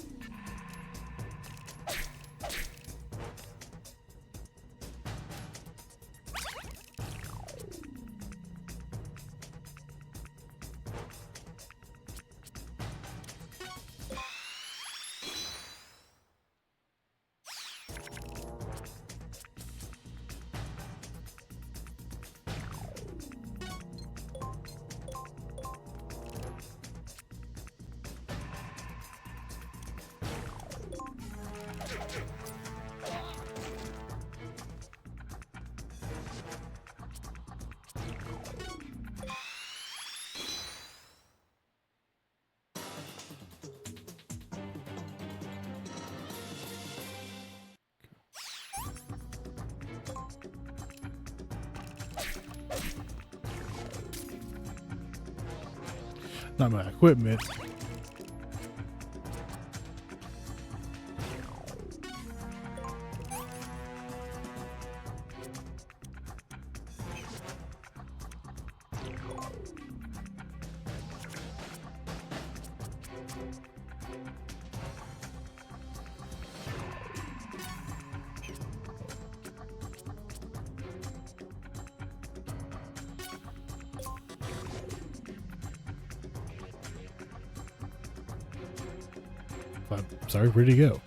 Not my equipment. I'm sorry, where'd he go? What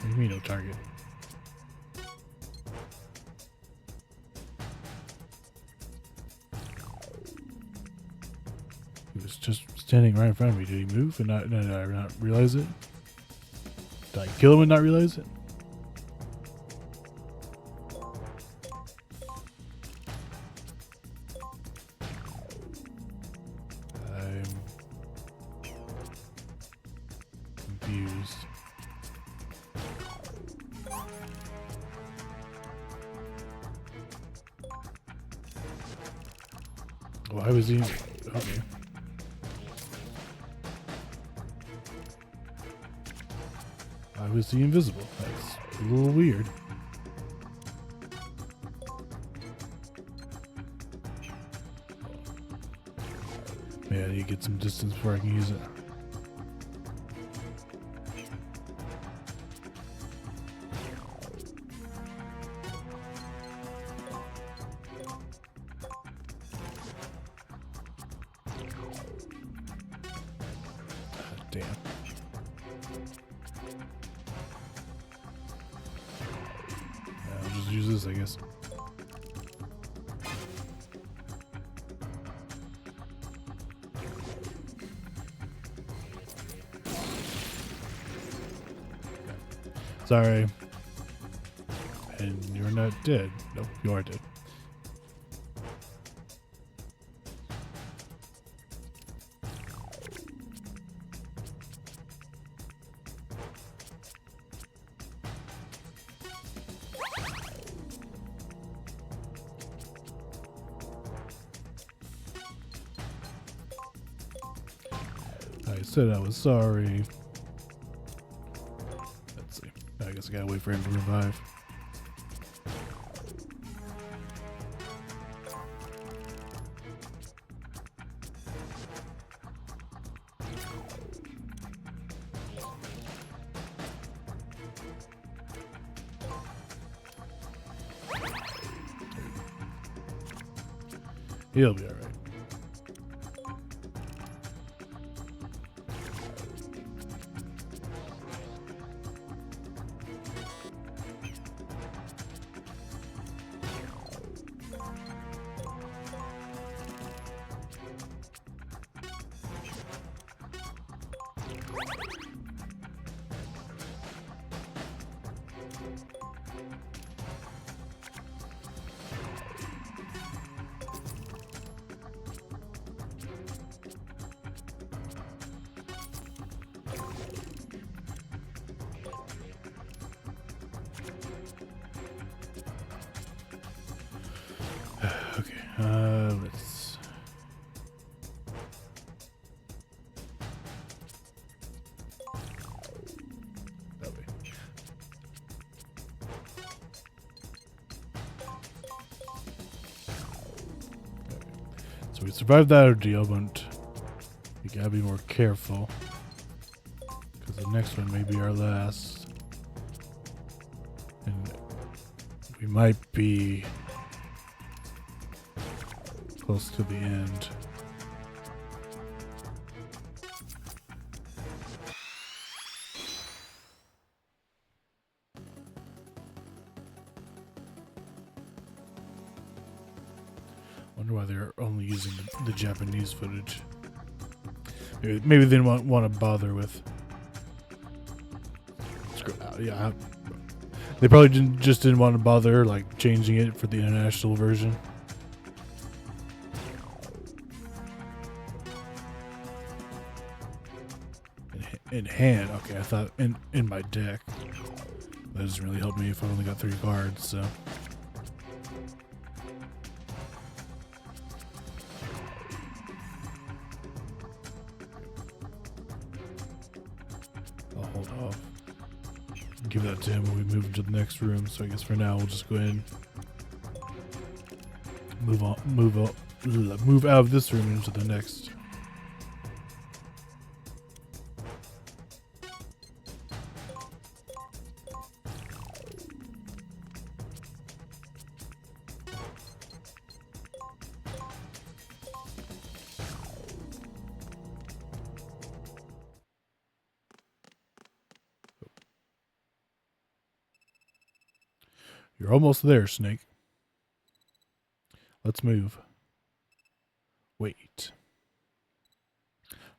do you mean no target? He was just standing right in front of me. Did he move and not realize it? Did I kill him and not realize it? I'm confused. Why was he? Okay. Why was he invisible? That's a little weird. Yeah, I need to get some distance before I can use it. Damn. I'll just use this, I guess. Sorry. And you're not dead. Nope, you are dead. I said I was sorry. Let's see. I guess I gotta wait for him to revive. He'll be alright. Okay, let's... That way. So we survived that ordeal, but we gotta be more careful. Because the next one may be our last. And we might be close to the end. Wonder why they're only using the Japanese footage. Maybe they didn't want to bother with. Yeah, they probably just didn't want to bother like changing it for the international version. In hand, okay. I thought in my deck. That doesn't really help me if I only got 3 cards. So. Give that to him when we move into the next room. So I guess for now we'll just go ahead and move out of this room into the next. You're almost there, Snake. Let's move. Wait.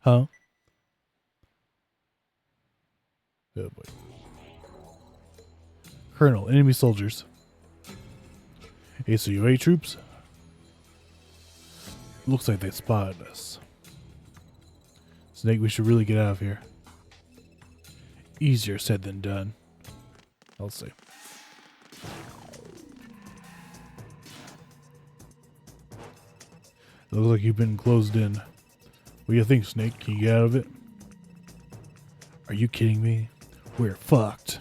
Huh? Oh boy. Colonel, enemy soldiers. ACUA troops. Looks like they spotted us. Snake, we should really get out of here. Easier said than done. I'll say. It looks like you've been closed in. What do you think, Snake? Can you get out of it? Are you kidding me? We're fucked.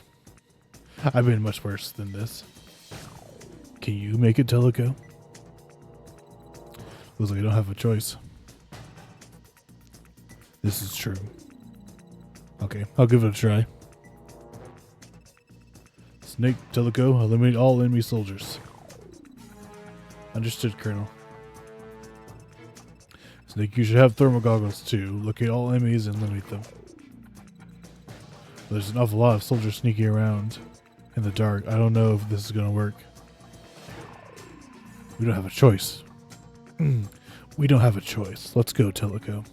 I've been much worse than this. Can you make it, Teleco? Looks like I don't have a choice. This is true. Okay, I'll give it a try. Snake, Teleco, eliminate all enemy soldiers. Understood, Colonel. Snake, you should have thermal goggles too. Locate all enemies and eliminate them. There's an awful lot of soldiers sneaking around in the dark. I don't know if this is going to work. We don't have a choice. We don't have a choice. Let's go, Teleco.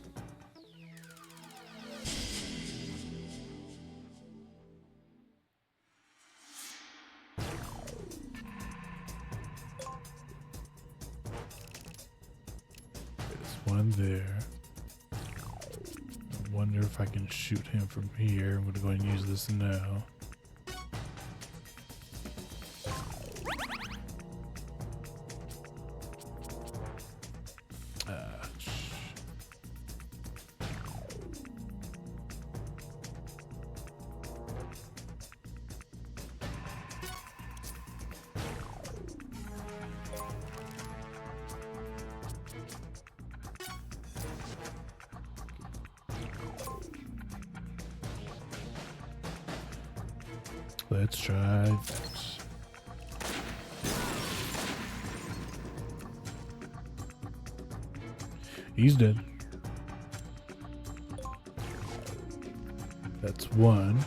One there. I wonder if I can shoot him from here. I'm going to go ahead and use this now. Let's try this. He's dead. That's one.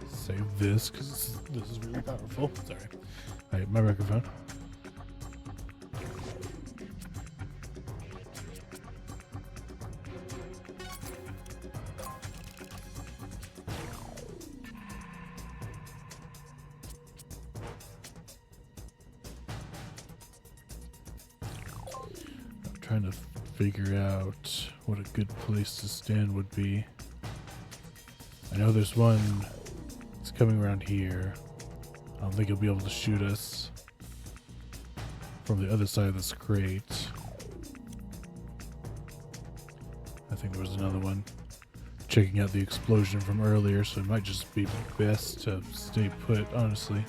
Save this because this is really powerful. Sorry. Alright, my microphone. I'm trying to figure out what a good place to stand would be. I know there's one coming around here. I don't think he'll be able to shoot us from the other side of this crate. I think there was another one checking out the explosion from earlier, so it might just be best to stay put, honestly.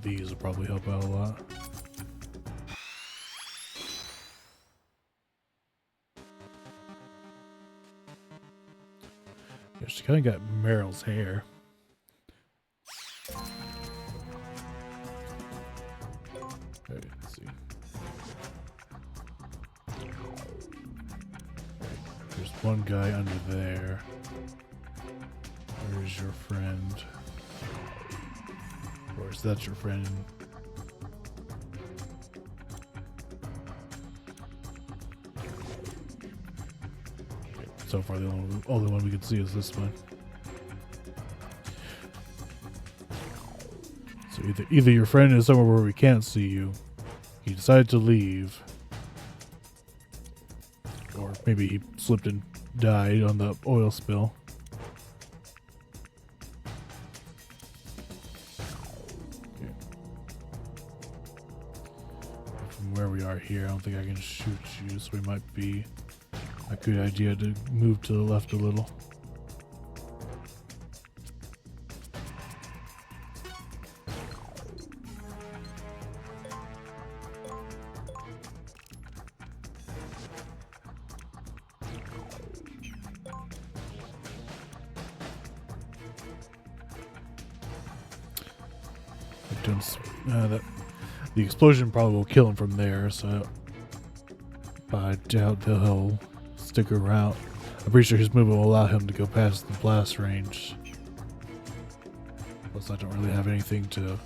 These will probably help out a lot. Yeah, she kind of got Meryl's hair. Okay, let's see. There's one guy under there. Where's your friend? Or is that your friend? So far, the only one we can see is this one. So either your friend is somewhere where we can't see you, he decided to leave, or maybe he slipped and died on the oil spill. Okay. From where we are here, I don't think I can shoot you, so we might be a good idea to move to the left a little. The explosion probably will kill him from there, so I doubt that he'll stick around. I'm pretty sure his movement will allow him to go past the blast range. Plus, I don't really have anything to...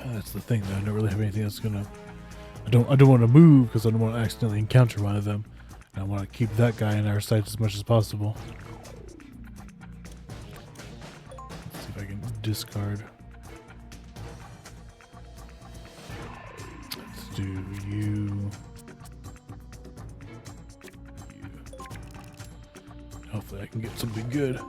That's the thing, though. I don't really have anything that's gonna... I don't want to move because I don't want to accidentally encounter one of them. And I want to keep that guy in our sights as much as possible. Let's see if I can discard. Let's do you. Hopefully I can get something good.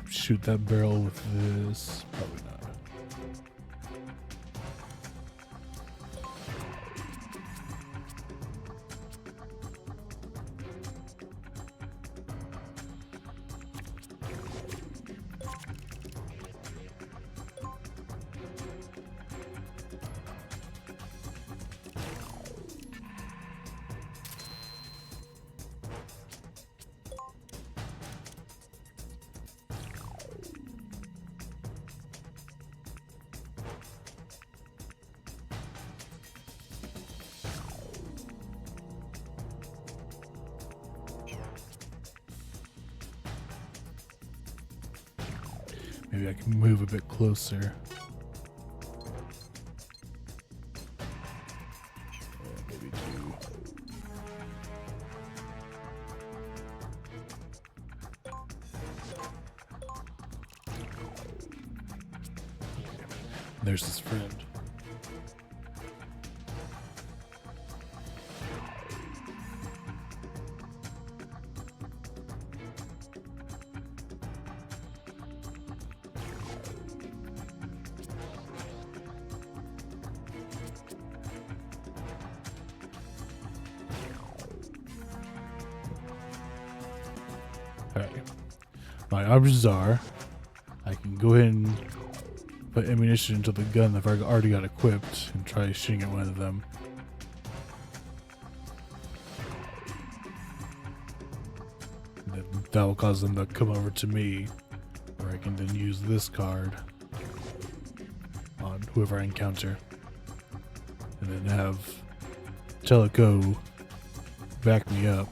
Shoot that barrel with this? Probably not. Maybe I can move a bit closer. Maybe do. There's his friend. Alright. My options are I can go ahead and put ammunition into the gun that I've already got equipped and try shooting at one of them. And then that will cause them to come over to me, or I can then use this card on whoever I encounter. And then have Teleco back me up.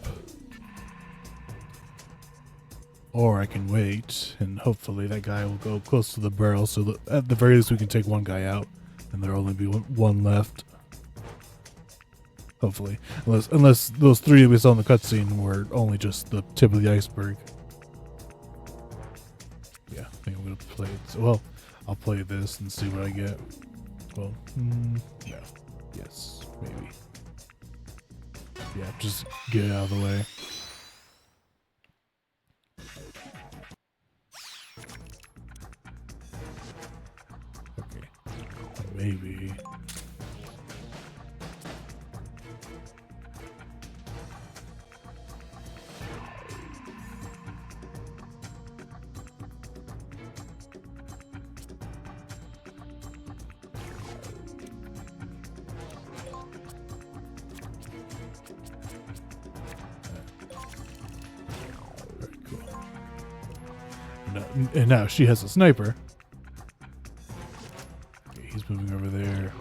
Or I can wait, and hopefully that guy will go close to the barrel, so that at the very least we can take one guy out, and there'll only be one left. Hopefully, unless those 3 that we saw in the cutscene were only just the tip of the iceberg. Yeah, I think I'm gonna play it. Well, I'll play this and see what I get. Well, yeah, yes, maybe. Yeah, just get it out of the way. Okay, maybe. And now she has a sniper. Okay, he's moving over there.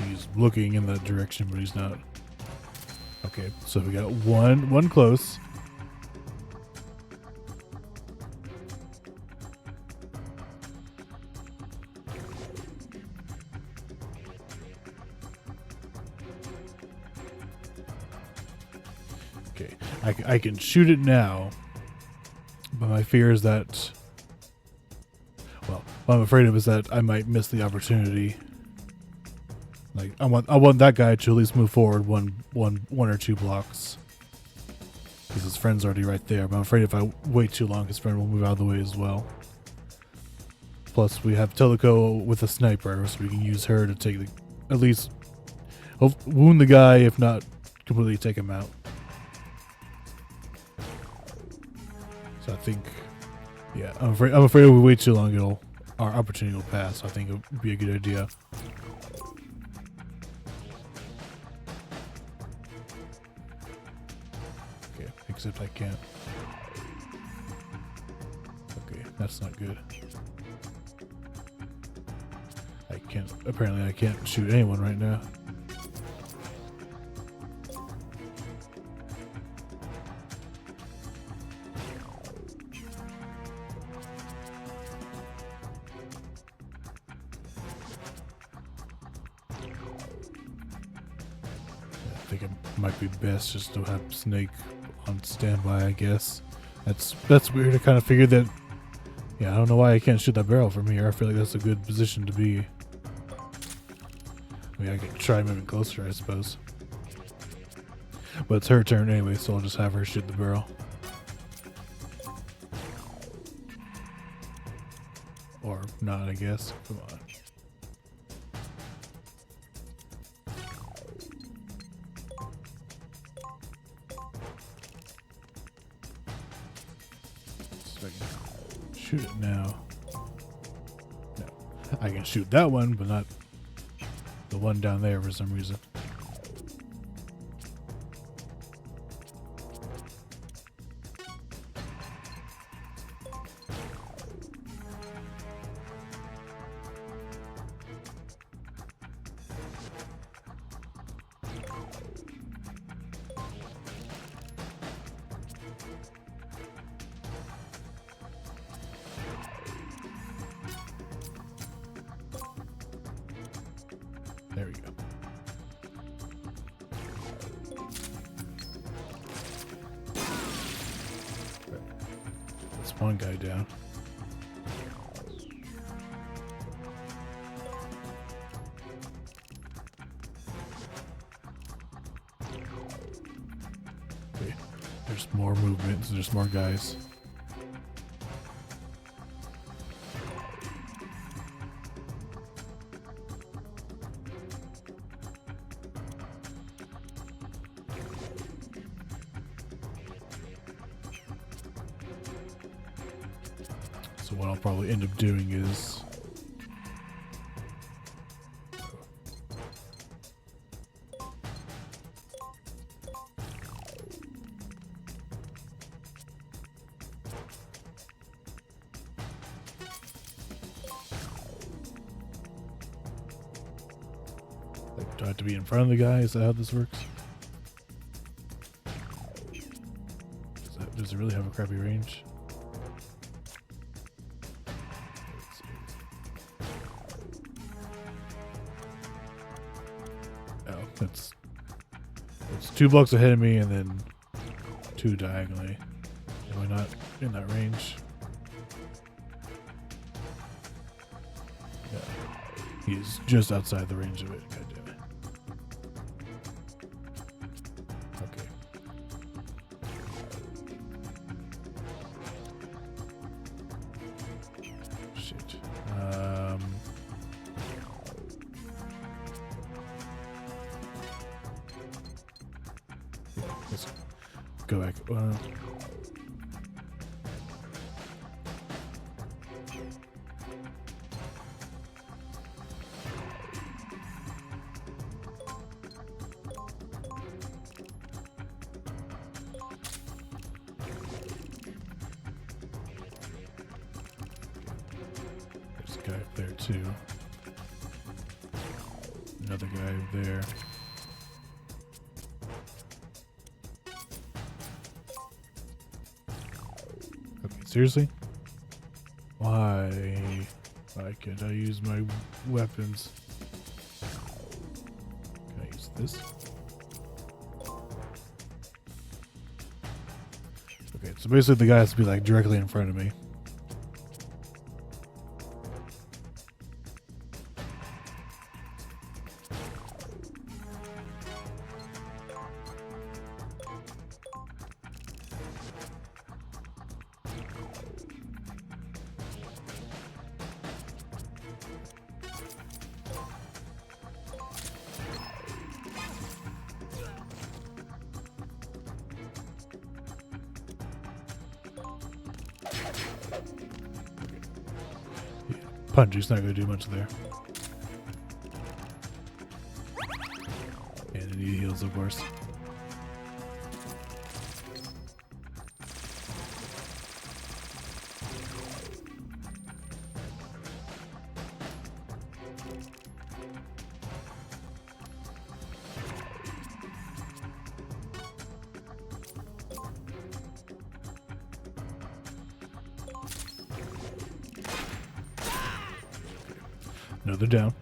He's looking in that direction, but he's not. Okay, so we got one close. Okay, I can shoot it now. But my fear is that, well, what I'm afraid of is that I might miss the opportunity. Like I want that guy to at least move forward one or 2 blocks, because his friend's already right there. But I'm afraid if I wait too long, his friend will move out of the way as well. Plus, we have Teleco with a sniper, so we can use her to take at least wound the guy, if not completely take him out. So I think, yeah, I'm afraid if we wait too long, our opportunity will pass. So I think it would be a good idea. Okay, except I can't. Okay, that's not good. Apparently I can't shoot anyone right now. I think it might be best just to have Snake on standby, I guess. That's weird. I kind of figured that. Yeah, I don't know why I can't shoot that barrel from here. I feel like that's a good position to be. I mean, I could try moving closer, I suppose. But it's her turn anyway, so I'll just have her shoot the barrel. Or not, I guess. Come on. So I can shoot it now. No. I can shoot that one, but not the one down there for some reason. There we go. That's one guy down. Okay. There's more movement, so there's more guys. So what I'll probably end up doing is do I have to be in front of the guy? Is that how this works? Does it really have a crappy range? Oh, it's 2 blocks ahead of me and then 2 diagonally. Am I not in that range? Yeah. He's just outside the range of it. God damn it. Okay. Shit. Let's go back. There's a guy up there too. Another guy over there. Okay, seriously? Why can't I use my weapons? Can I use this? Okay, so basically the guy has to be like directly in front of me. Punch, not going to do much there. And then he heals, of course. No, they're down.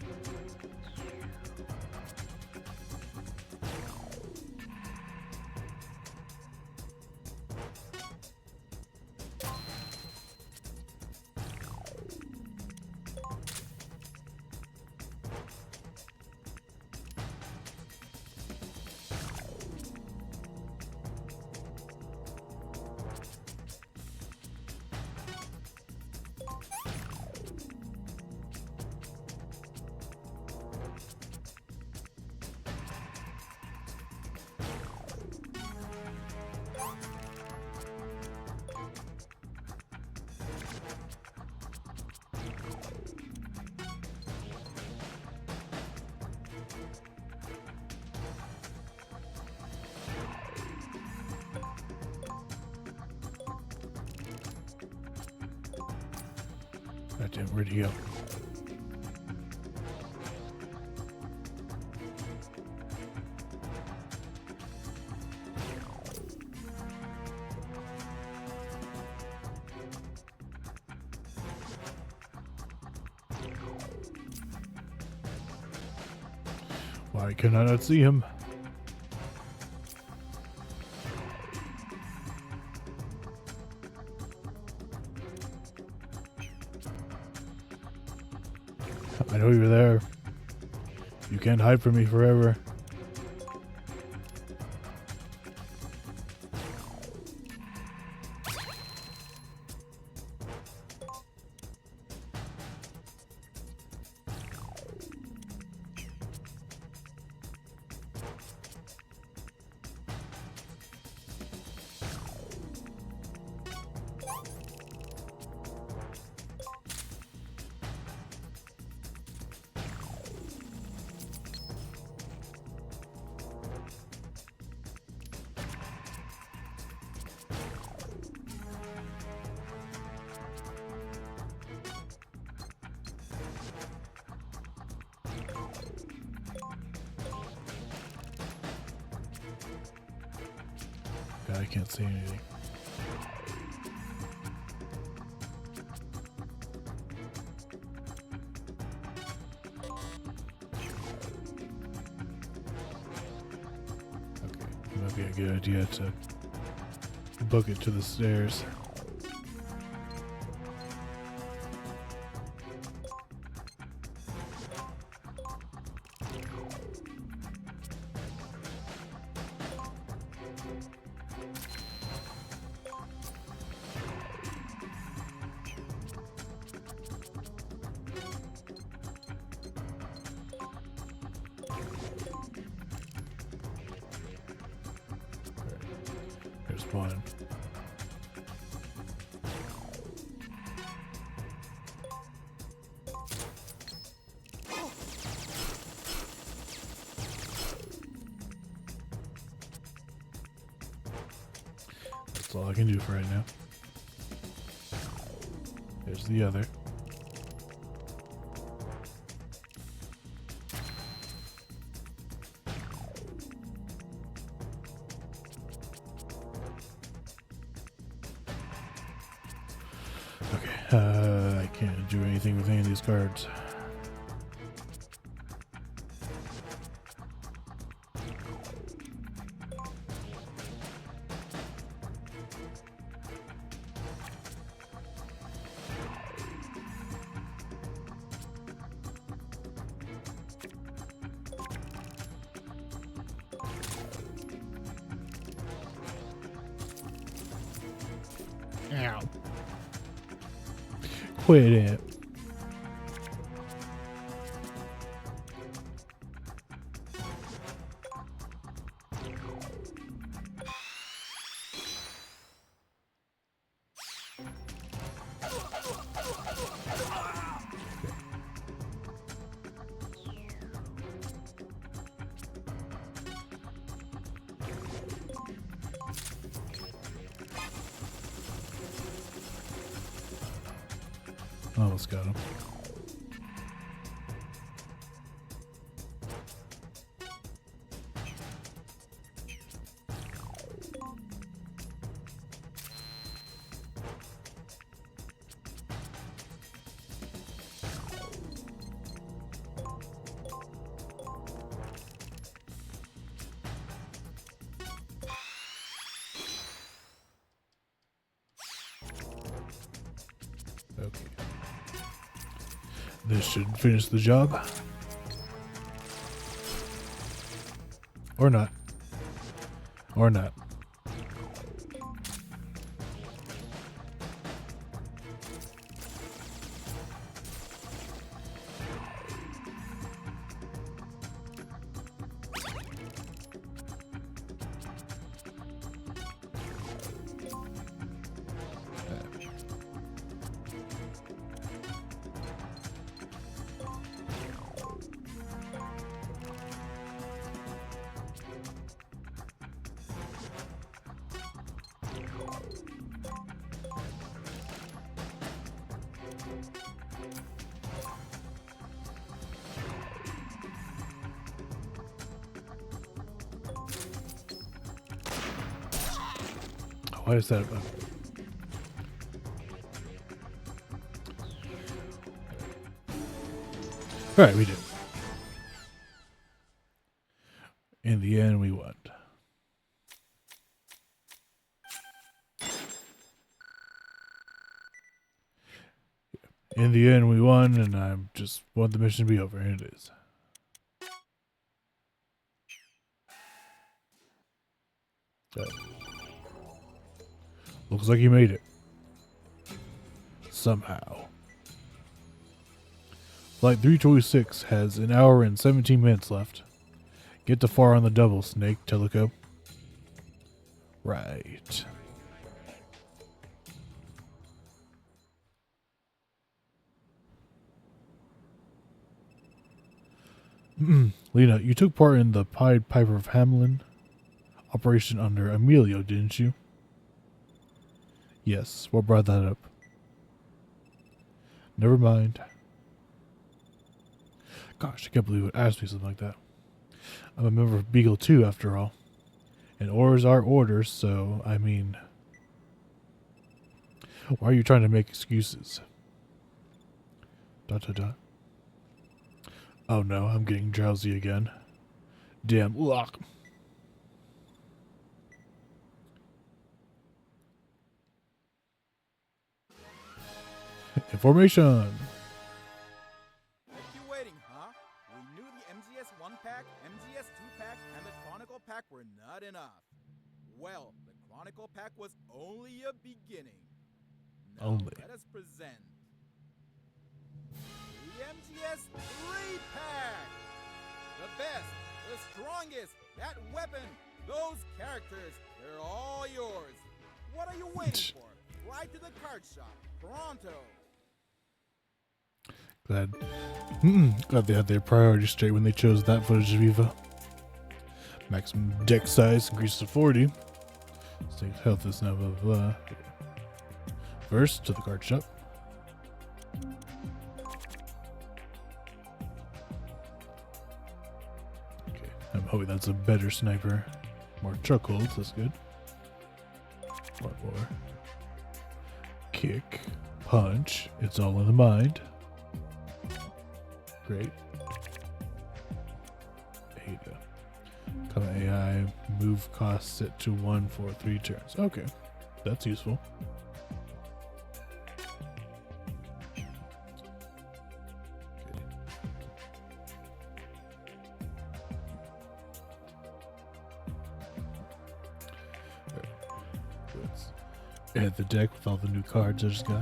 God damn, where'd he go? Why can I not see him? I know you're there. You can't hide from me forever. God, I can't see anything. Might be a good idea to book it to the stairs. There's one. That's all I can do for right now. There's the other. Okay, I can't do anything with any of these cards. Ow. Quit it. Almost got him. Okay. This should finish the job. Or not. Or not. Why is that? Alright, we did. In the end, we won. In the end, we won, and I just want the mission to be over, and it is. Looks like you made it. Somehow. Flight 326 has an hour and 17 minutes left. Get to far on the double, Snake, Teleco. Right. Lena, you took part in the Pied Piper of Hamelin operation under Emilio, didn't you? Yes, what brought that up? Never mind. Gosh, I can't believe it would ask me something like that. I'm a member of Beagle 2, after all. And orders are orders, so, I mean... Why are you trying to make excuses? ... Oh no, I'm getting drowsy again. Damn, lock. In formation. Kept you waiting, huh? We knew the MGS 1-pack, MGS 2-pack, and the Chronicle pack were not enough. Well, the Chronicle pack was only a beginning. Now let us present the MGS 3-pack. The best, the strongest, that weapon, those characters, they're all yours. What are you waiting for? Fly to the card shop, pronto. Glad they had their priorities straight when they chose that footage of Eva. Maximum deck size increases to 40. State health is now blah blah blah. First to the card shop. Okay, I'm hoping that's a better sniper. More chuckles, that's good. One more. Kick, punch, it's all in the mind. Great. Ada. Come AI, move cost set to 1 for 3 turns. Okay, that's useful. Let's add the deck with all the new cards I just got.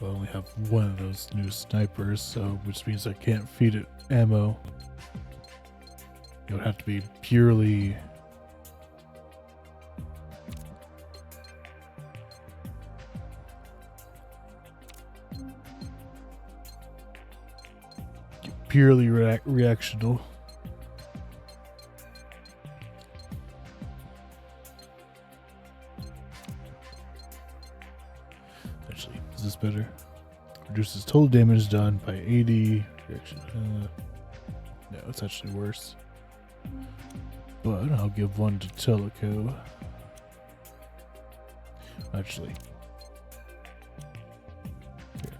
I only have one of those new snipers, so which means I can't feed it ammo. It would have to be purely reactional. Actually, is this better? Reduces total damage done by 80. Reaction. No, it's actually worse. But I'll give one to Teleco. Actually, here.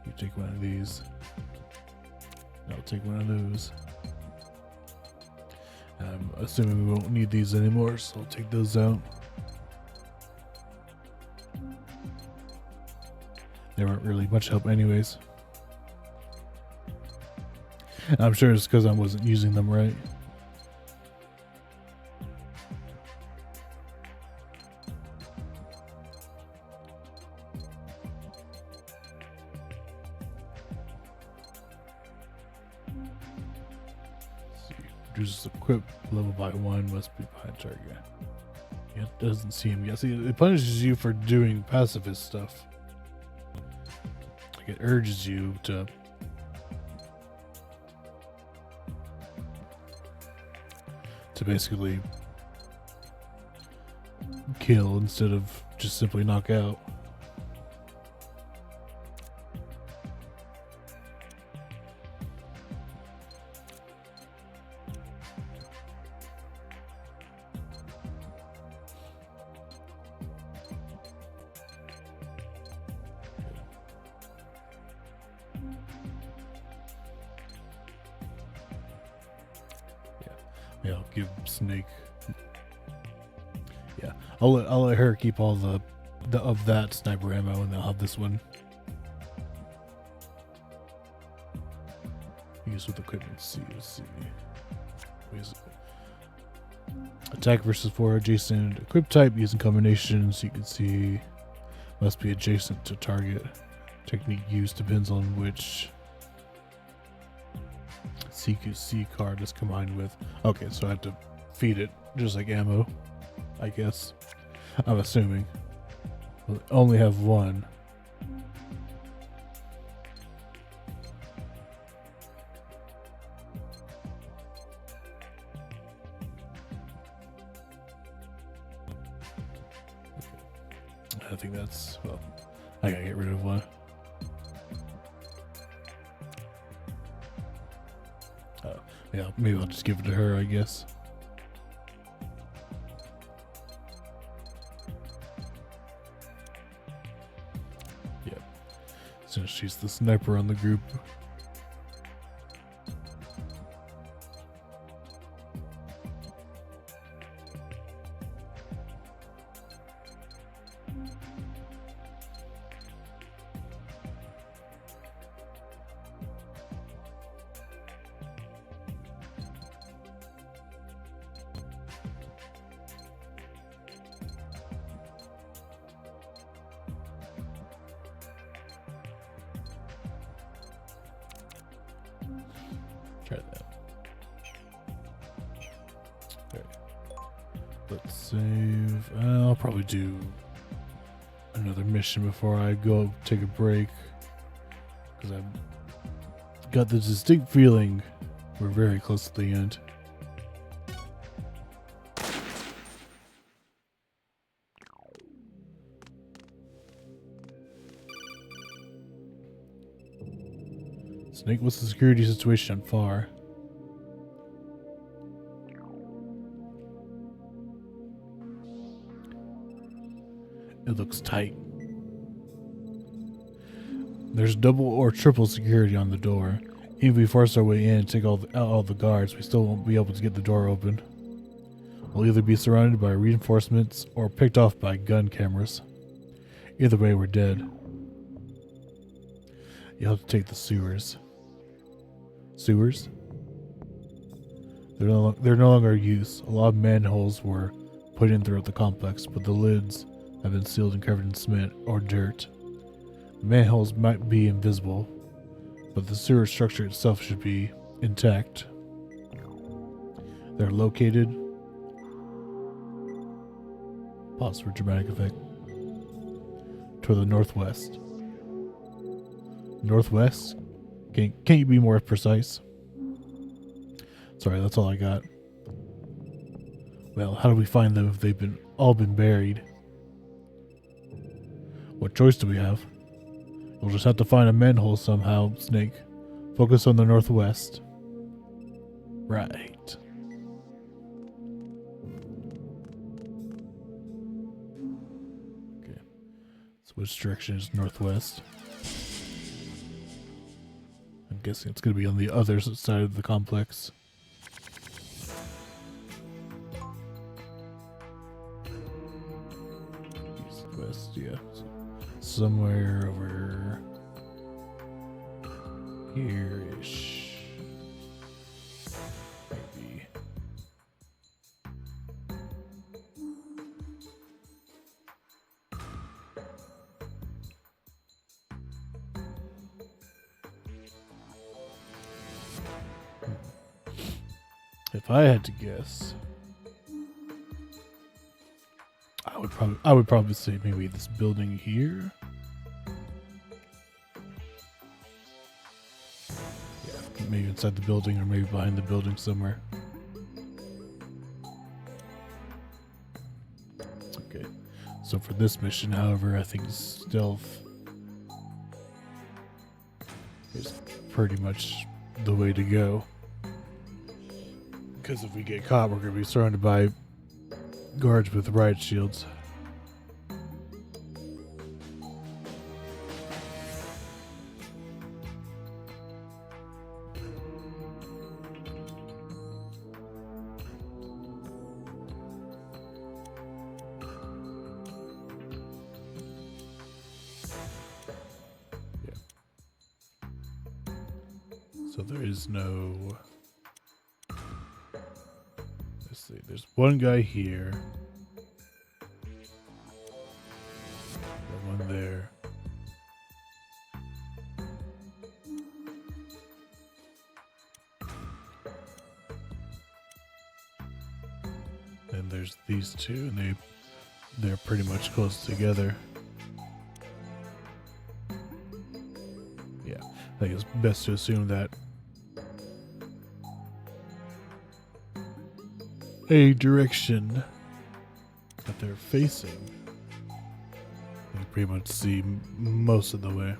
You take one of these. I'll take one of those. I'm assuming we won't need these anymore, so I'll take those out. They weren't really much help anyways. I'm sure it's because I wasn't using them right. Reduces equip level by 1, must be behind target. Yeah, it doesn't seem. Yeah, see, it punishes you for doing pacifist stuff. Like it urges you to basically kill instead of just simply knock out. Yeah, I'll give Snake. Yeah, I'll let her keep all the of that sniper ammo, and I'll have this one. Use with equipment. C. Attack versus 4 adjacent equip type using combinations. You can see must be adjacent to target. Technique used depends on which CQC card is combined with. Okay, so I have to feed it just like ammo, I guess. I'm assuming. We'll only have one. I think that's, well, I gotta get rid of one. Yeah, maybe I'll just give it to her, I guess. Yeah, since she's the sniper on the group. Try that. Okay. Let's save. I'll probably do another mission before I go take a break. Because I've got the distinct feeling we're very close to the end. Snake, what's the security situation on far? It looks tight. There's double or triple security on the door. Even if we force our way in and take out all the guards, we still won't be able to get the door open. We'll either be surrounded by reinforcements or picked off by gun cameras. Either way, we're dead. You'll have to take the sewers. Sewers? They're no longer in use. A lot of manholes were put in throughout the complex, but the lids have been sealed and covered in cement or dirt. The manholes might be invisible, but the sewer structure itself should be intact. They're located. Pause for dramatic effect. Toward the northwest. Northwest? Can't you be more precise? Sorry, that's all I got. Well, how do we find them if they've all been buried? What choice do we have? We'll just have to find a manhole somehow, Snake. Focus on the northwest. Right. Okay. So which direction is northwest? I'm guessing it's going to be on the other side of the complex. East, west, yeah. So somewhere over here-ish. Maybe. If I had to guess, I would probably say maybe this building here. Yeah, maybe inside the building or maybe behind the building somewhere. Okay. So for this mission, however, I think stealth is pretty much the way to go. Because if we get caught, we're going to be surrounded by guards with riot shields. Yeah. So there is no... Let's see, there's one guy here. Got one there. And there's these two, and they're pretty much close together. Yeah, I think it's best to assume that a direction that they're facing, you can pretty much see most of the way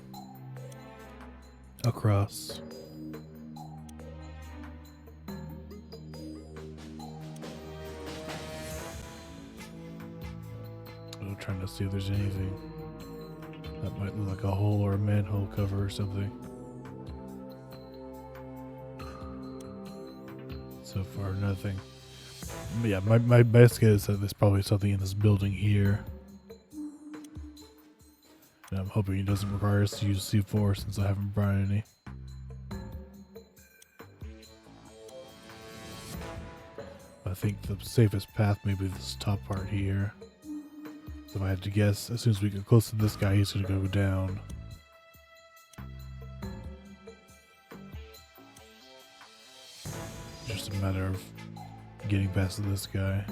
I'm trying to see if there's anything that might look like a hole or a manhole cover or something. So far, nothing. But yeah, my best guess is that there's probably something in this building here. And I'm hoping it doesn't require us to use C4 since I haven't brought any. I think the safest path may be this top part here. So if I had to guess, as soon as we get close to this guy, he's going to go down. Just a matter of getting past this guy.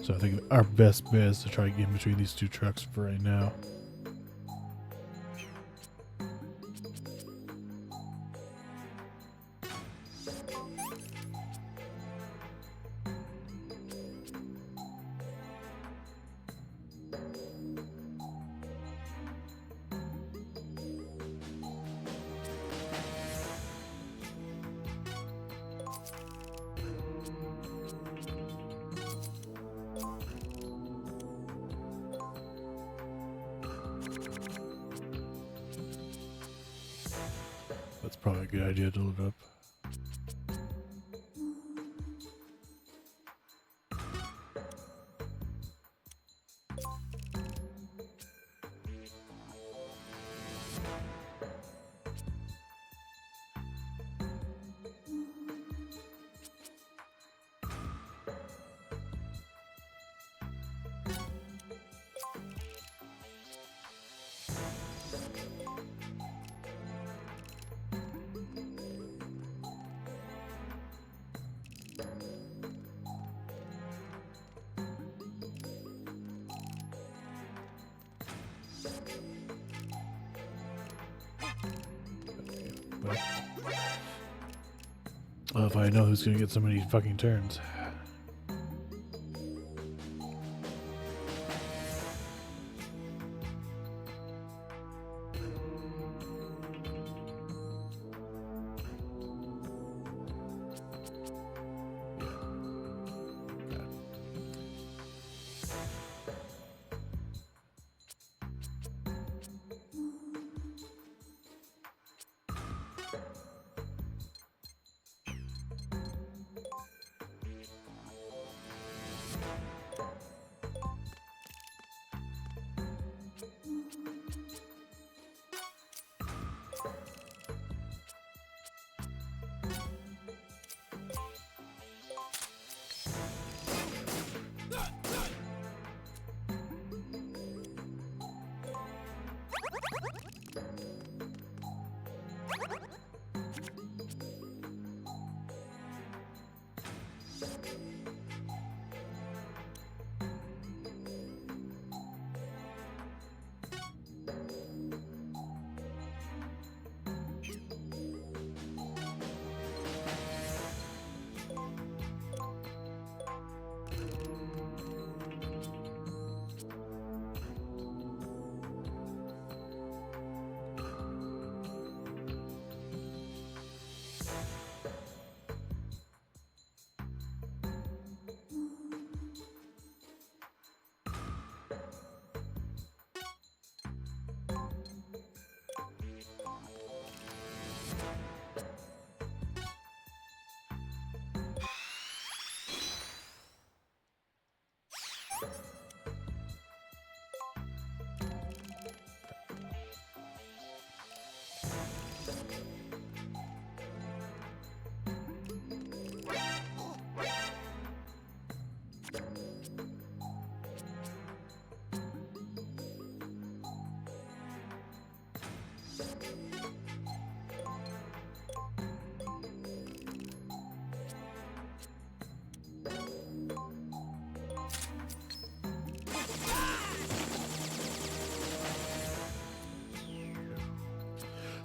So I think our best bet is to try to get in between these two trucks for right now. That's probably a good idea to load up. Well, if I know who's gonna get so many fucking turns.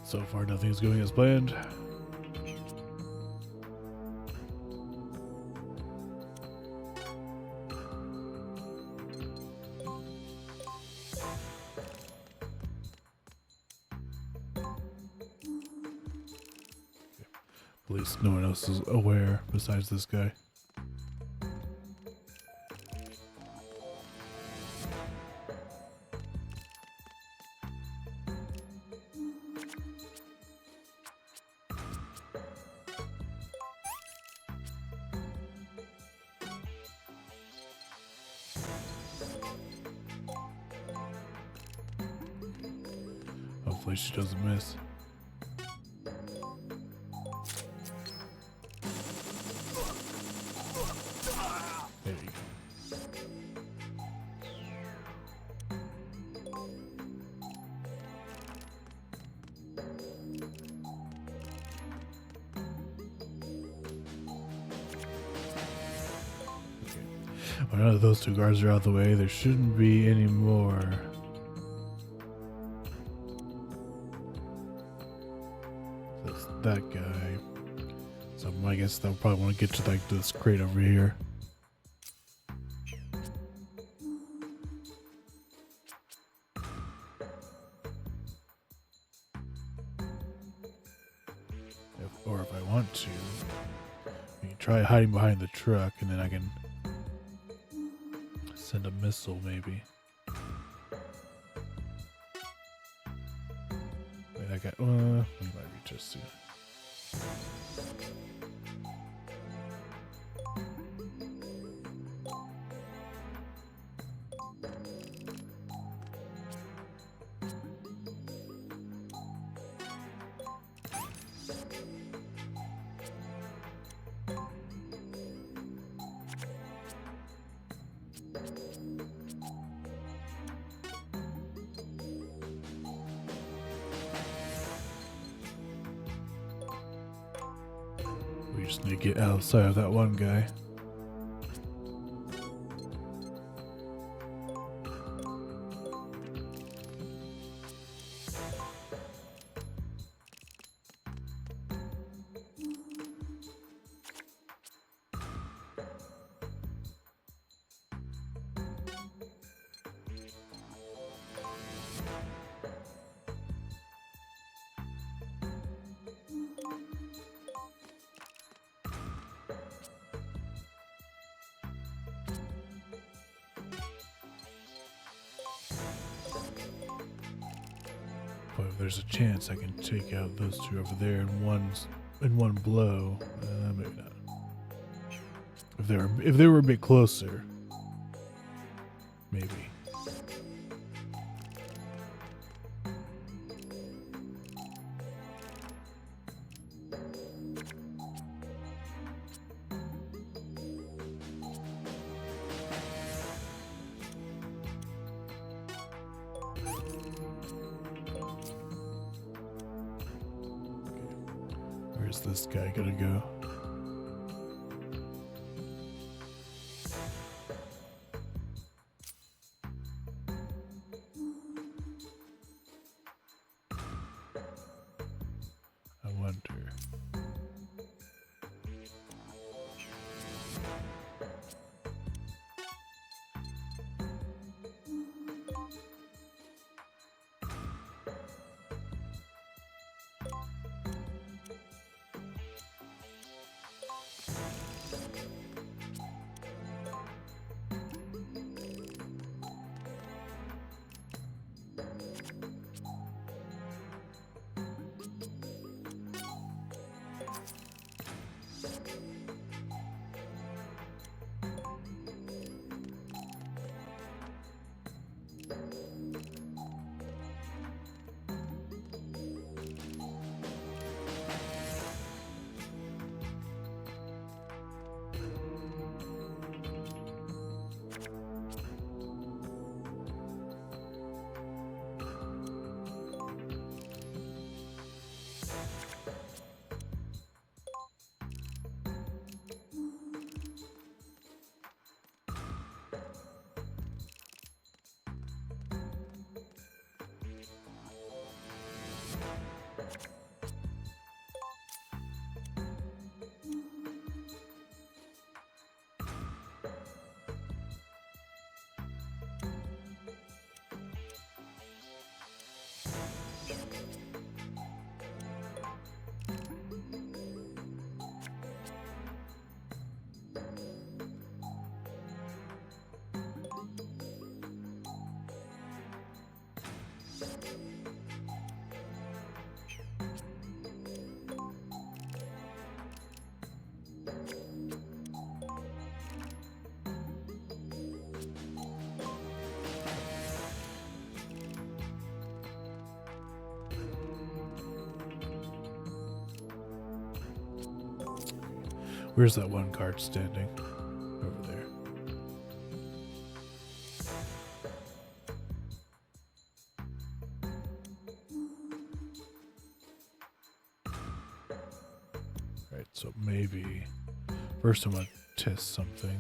So far, nothing's going as planned. At least no one else is aware besides this guy. Hopefully she doesn't miss. There you go. Well, now that those two guards are out of the way, there shouldn't be any more. That's that guy. So I guess they'll probably want to get to like this crate over here. Or if I want to, we can try hiding behind the truck, and then I can send a missile, maybe. Wait, that guy. We might reach us soon. We just need to get outside of that one guy. But if there's a chance I can take out those two over there in one blow, maybe not. If they were a bit closer, maybe. Where's this guy gonna go? I wonder. Where's that one guard standing? Over there. Right, so maybe first I'm gonna test something.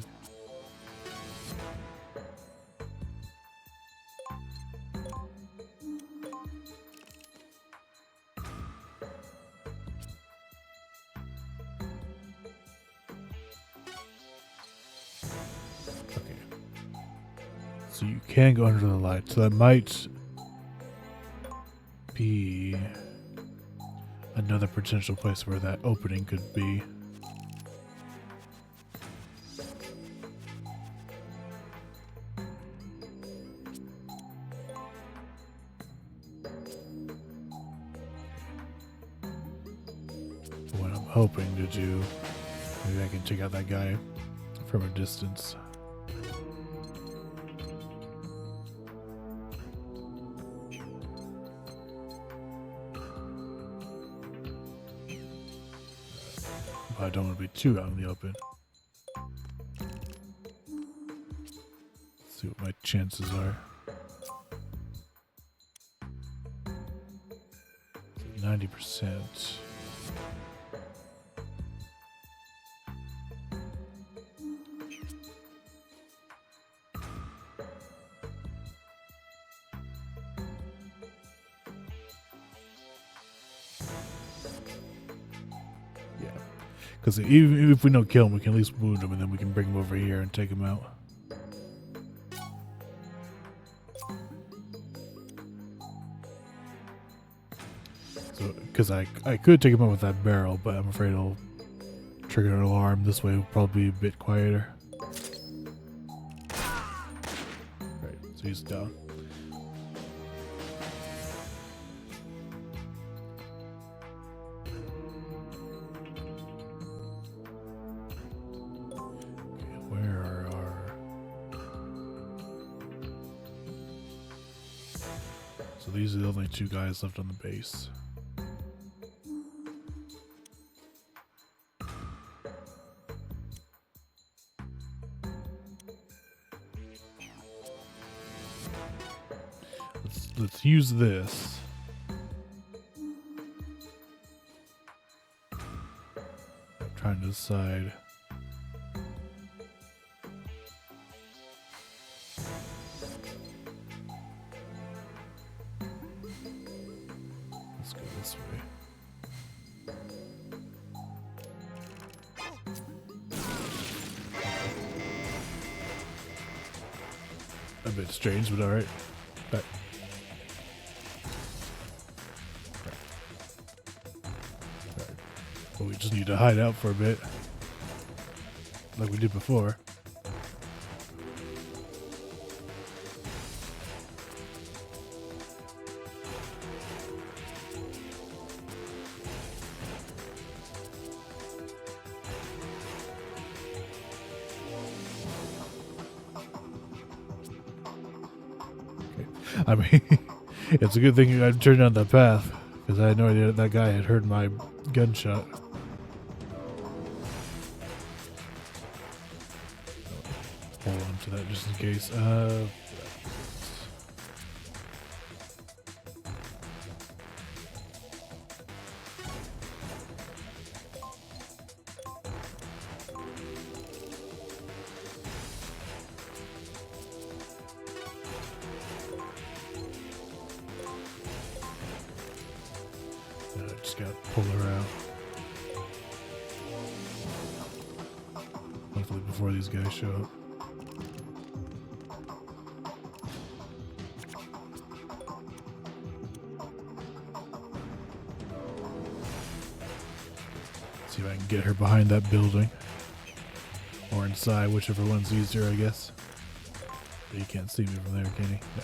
So you can go under the light. So that might be another potential place where that opening could be. What I'm hoping to do, maybe I can check out that guy from a distance. I don't want to be too out in the open. Let's see what my chances are. 90%. Because even if we don't kill him, we can at least wound him, and then we can bring him over here and take him out. So, because I could take him out with that barrel, but I'm afraid it'll trigger an alarm. This way, it'll probably be a bit quieter. Right, so he's down. So these are the only two guys left on the base. Let's use this. I'm trying to decide. Let's go this way. A bit strange, but alright. But we just need to hide out for a bit, like we did before. I mean, it's a good thing I turned down that path, because I had no idea that guy had heard my gunshot. Hold on to that just in case. Just gotta pull her out. Hopefully before these guys show up. See if I can get her behind that building. Or inside, whichever one's easier, I guess. But you can't see me from there, can you? No.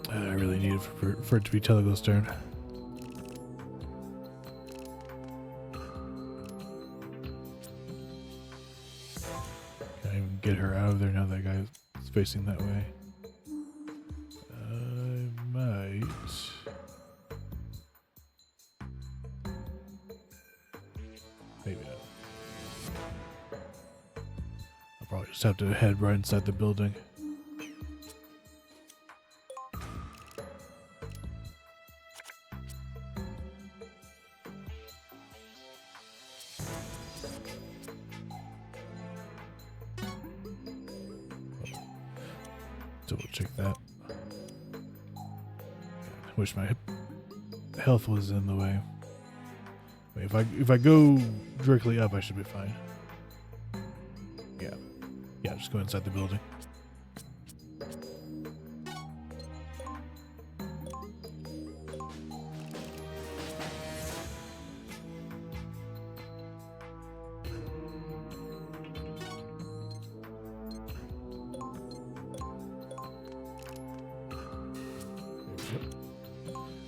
I really need it for it to be Telego's turn. Can't even get her out of there now that guy is facing that way. I might. Maybe not. I'll probably just have to head right inside the building. Double check that. I wish my health was in the way. Wait, if I go directly up, I should be fine. Yeah, just go inside the building.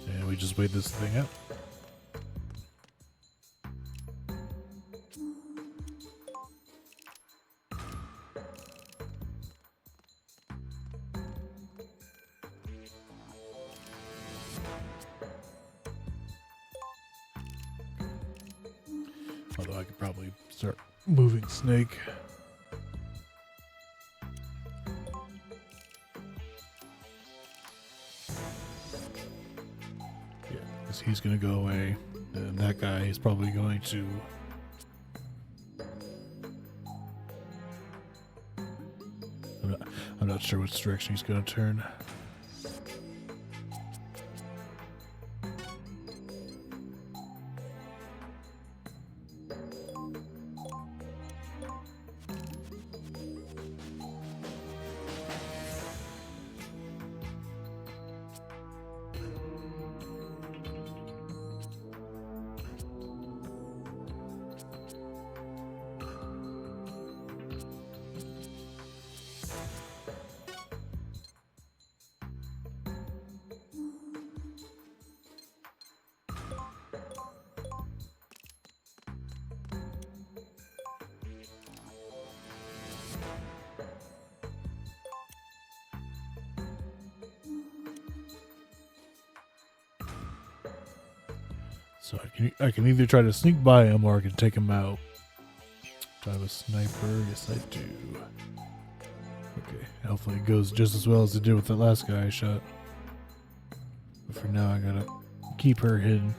And we just wait this thing out. Although I could probably start moving Snake. Yeah, because he's going to go away. And that guy is probably going to... I'm not sure which direction he's going to turn. So I can either try to sneak by him or I can take him out. Do I have a sniper? Yes, I do. Okay, hopefully it goes just as well as it did with the last guy I shot. But for now, I gotta keep her hidden.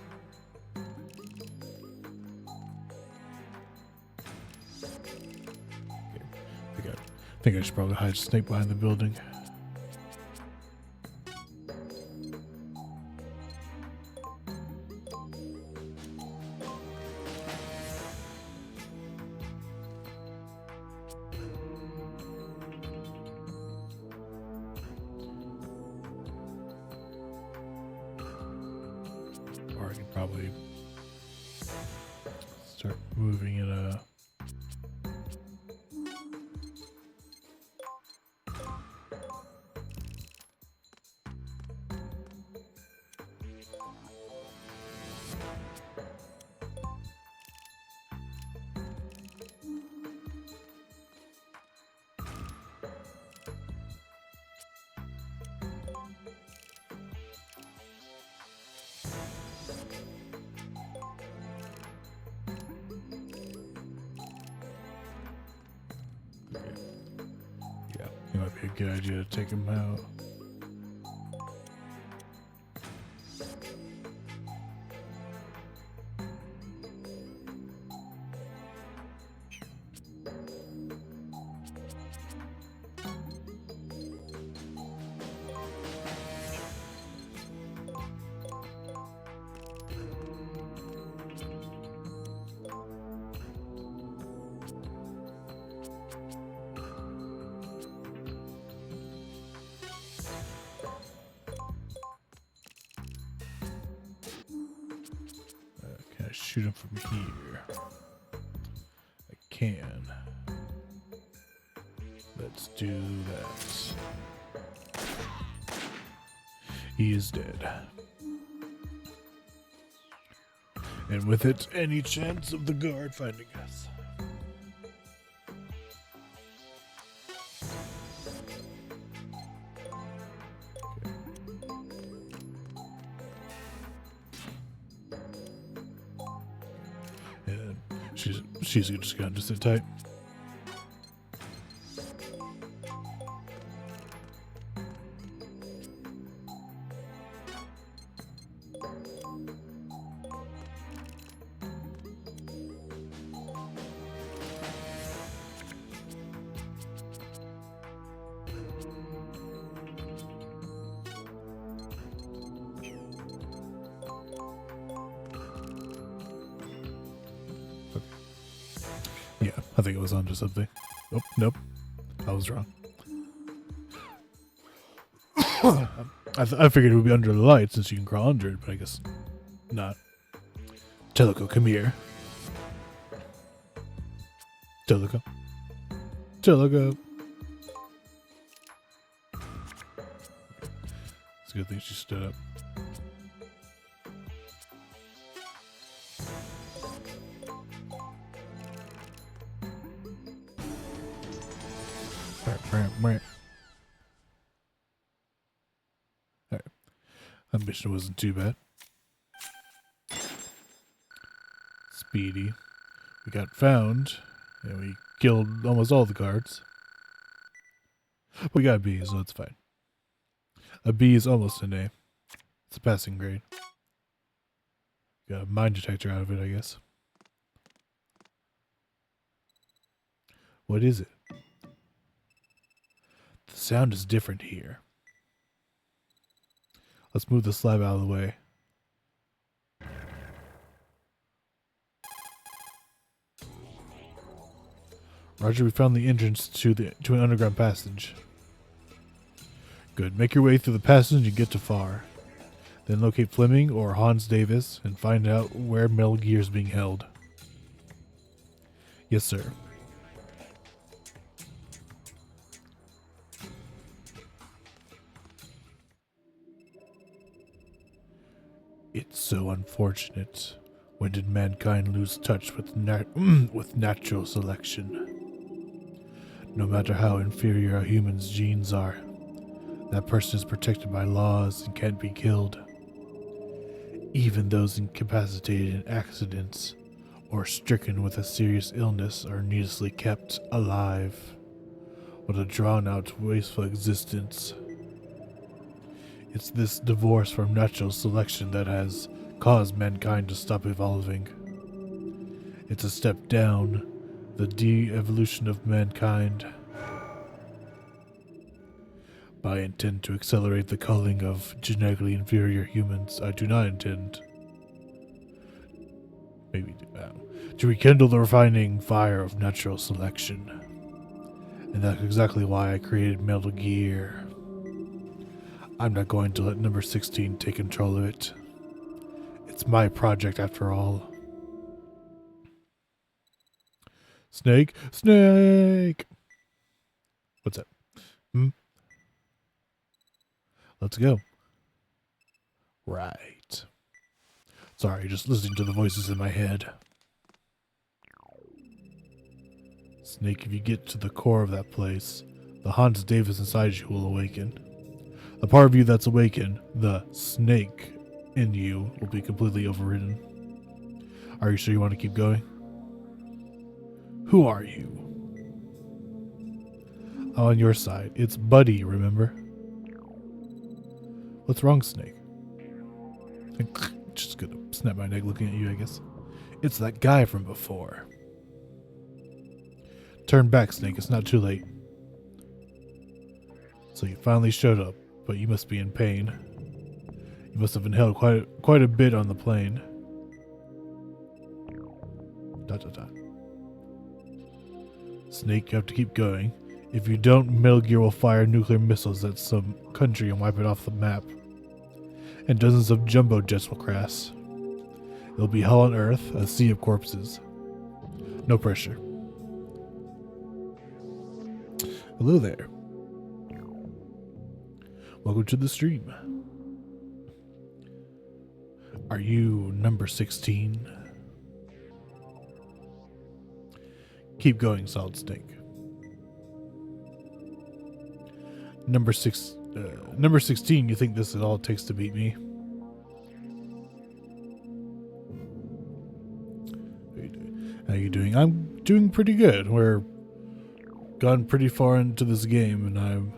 Okay, I think I should probably hide Snake behind the building. Or I can probably start moving in a... Yeah, it might be a good idea to take him out. Can I shoot him from here? I can. Let's do that. He is dead. And with it, any chance of the guard finding us. And she's just gonna sit tight. Yeah, I think it was onto something. Oh, nope. I was wrong. I figured it would be under the light since you can crawl under it, but I guess not. Teleco, come here. Teleco. Teleco. It's a good thing she stood up. Alright. That mission wasn't too bad. Speedy. We got found, and we killed almost all the guards. We got a B, so it's fine. A B is almost an A. It's a passing grade. Got a mine detector out of it, I guess. What is it? The sound is different here. Let's move the slab out of the way. Roger, we found the entrance to an underground passage. Good. Make your way through the passage and get to Far. Then locate Fleming or Hans Davis and find out where Metal Gear is being held. Yes, sir. It's so unfortunate. When did mankind lose touch with natural selection? No matter how inferior a human's genes are, that person is protected by laws and can't be killed. Even those incapacitated in accidents or stricken with a serious illness are needlessly kept alive. What a drawn-out, wasteful existence. It's this divorce from natural selection that has caused mankind to stop evolving. It's a step down, the de-evolution of mankind. But I intend to accelerate the culling of genetically inferior humans. I do not intend to rekindle the refining fire of natural selection. And that's exactly why I created Metal Gear. I'm not going to let number 16 take control of it. It's my project after all. Snake? Snake! What's that? Let's go. Right. Sorry, just listening to the voices in my head. Snake, if you get to the core of that place, the Hans Davis inside you will awaken. The part of you that's awakened, the snake in you, will be completely overridden. Are you sure you want to keep going? Who are you? I'm on your side. It's Buddy, remember? What's wrong, Snake? Just gonna snap my neck looking at you, I guess. It's that guy from before. Turn back, Snake. It's not too late. So you finally showed up, but you must be in pain. You must have inhaled quite a bit on the plane. ... Snake, you have to keep going. If you don't, Metal Gear will fire nuclear missiles at some country and wipe it off the map. And dozens of jumbo jets will crash. It'll be hell on Earth, a sea of corpses. No pressure. Hello there. Welcome to the stream. Are you number 16? Keep going, Solid Snake. Number 16, you think this is all it takes to beat me? How you doing? I'm doing pretty good. We're gone pretty far into this game, and I'm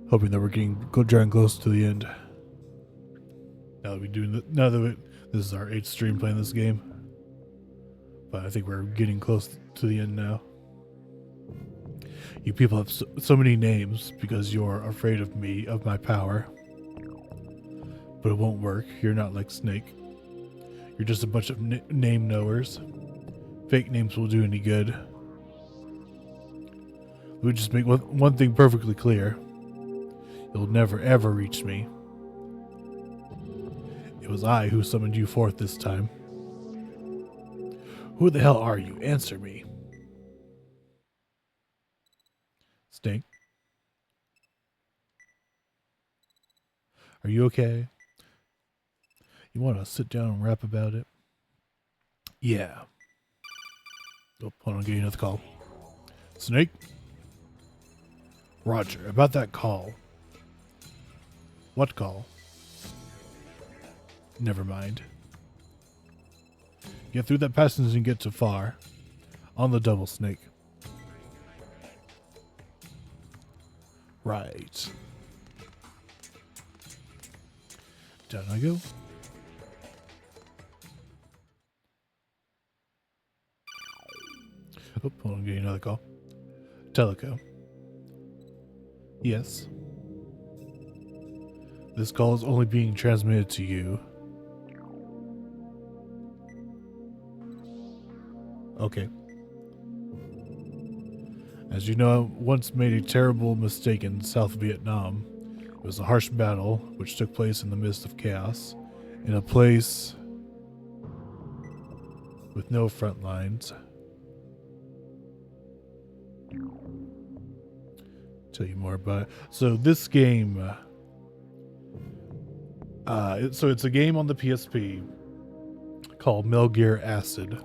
hoping that we're drawing close to the end. Now that this is our 8th stream playing this game, but I think we're getting close to the end now. You people have so many names because you're afraid of me, of my power. But it won't work. You're not like Snake. You're just a bunch of name knowers. Fake names will do any good. We just make one thing perfectly clear. You'll never ever reach me. It was I who summoned you forth this time. Who the hell are you? Answer me. Snake? Are you okay? You want to sit down and rap about it? Yeah. Oh, hold on, getting another call. Snake? Roger, about that call. What call? Never mind. Get through that passage and get to far. On the double, Snake. Right. Down I go. Oh, hold on, getting another call. Teleco. Yes. This call is only being transmitted to you. Okay. As you know, I once made a terrible mistake in South Vietnam. It was a harsh battle which took place in the midst of chaos, in a place with no front lines. Tell you more about it. So this game, it's a game on the PSP called Metal Gear Acid.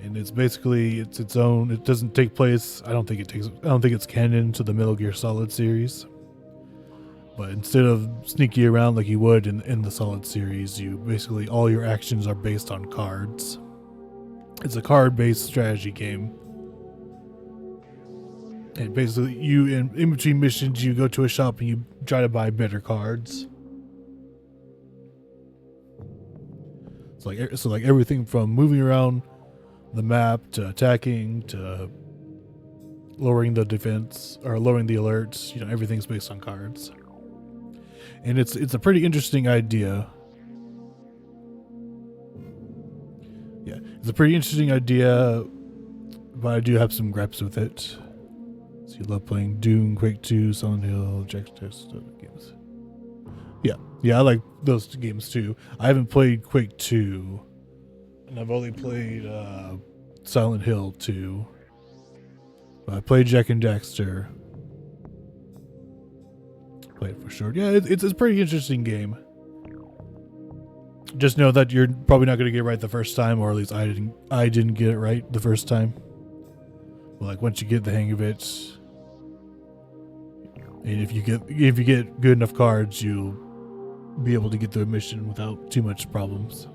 And it's basically its own. It doesn't take place. I don't think it's canon to the Metal Gear Solid series. But instead of sneaking around like you would in the Solid series, you basically all your actions are based on cards. It's a card-based strategy game. And basically, you in between missions, you go to a shop and you try to buy better cards. So like everything from moving around the map to attacking to lowering the defense or lowering the alerts, everything's based on cards. And it's a pretty interesting idea. Yeah, it's a pretty interesting idea, but I do have some gripes with it. So you love playing Doom, Quake 2, Silent Hill, Jack's Test games. Yeah, I like those games too. I haven't played Quake 2. And I've only played Silent Hill 2. But I played Jack and Daxter. Played it for sure. Yeah, it's a pretty interesting game. Just know that you're probably not going to get it right the first time, or at least I didn't get it right the first time. But like once you get the hang of it, and if you get good enough cards, you'll be able to get through a mission without too much problems.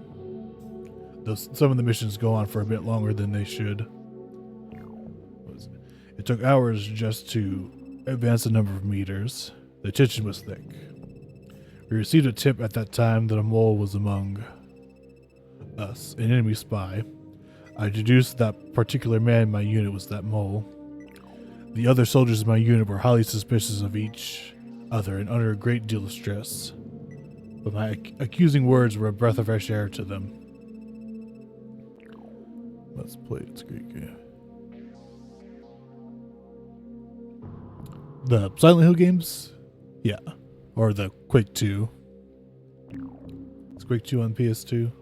Some of the missions go on for a bit longer than they should. It took hours just to advance a number of meters. The tension was thick. We received a tip at that time that a mole was among us, an enemy spy. I deduced that particular man in my unit was that mole. The other soldiers in my unit were highly suspicious of each other and under a great deal of stress. But my accusing words were a breath of fresh air to them. Let's play it. It's a great game. The Silent Hill games? Yeah. Or the Quake 2. It's Quake 2 on PS2.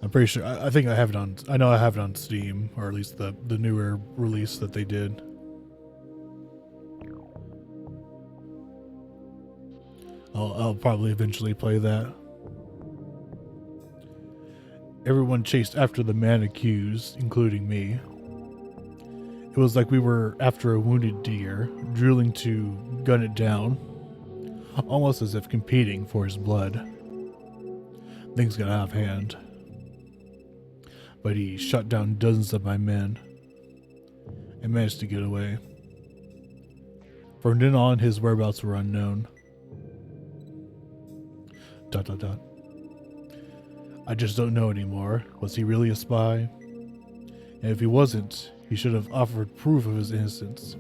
I'm pretty sure. I think I have it on. I know I have it on Steam, or at least the newer release that they did. I'll probably eventually play that. Everyone chased after the man accused, including me. It was like we were after a wounded deer, drilling to gun it down, almost as if competing for his blood. Things got out of hand, but he shot down dozens of my men and managed to get away. From then on, his whereabouts were unknown. ... I just don't know anymore. Was he really a spy? And if he wasn't, he should have offered proof of his innocence.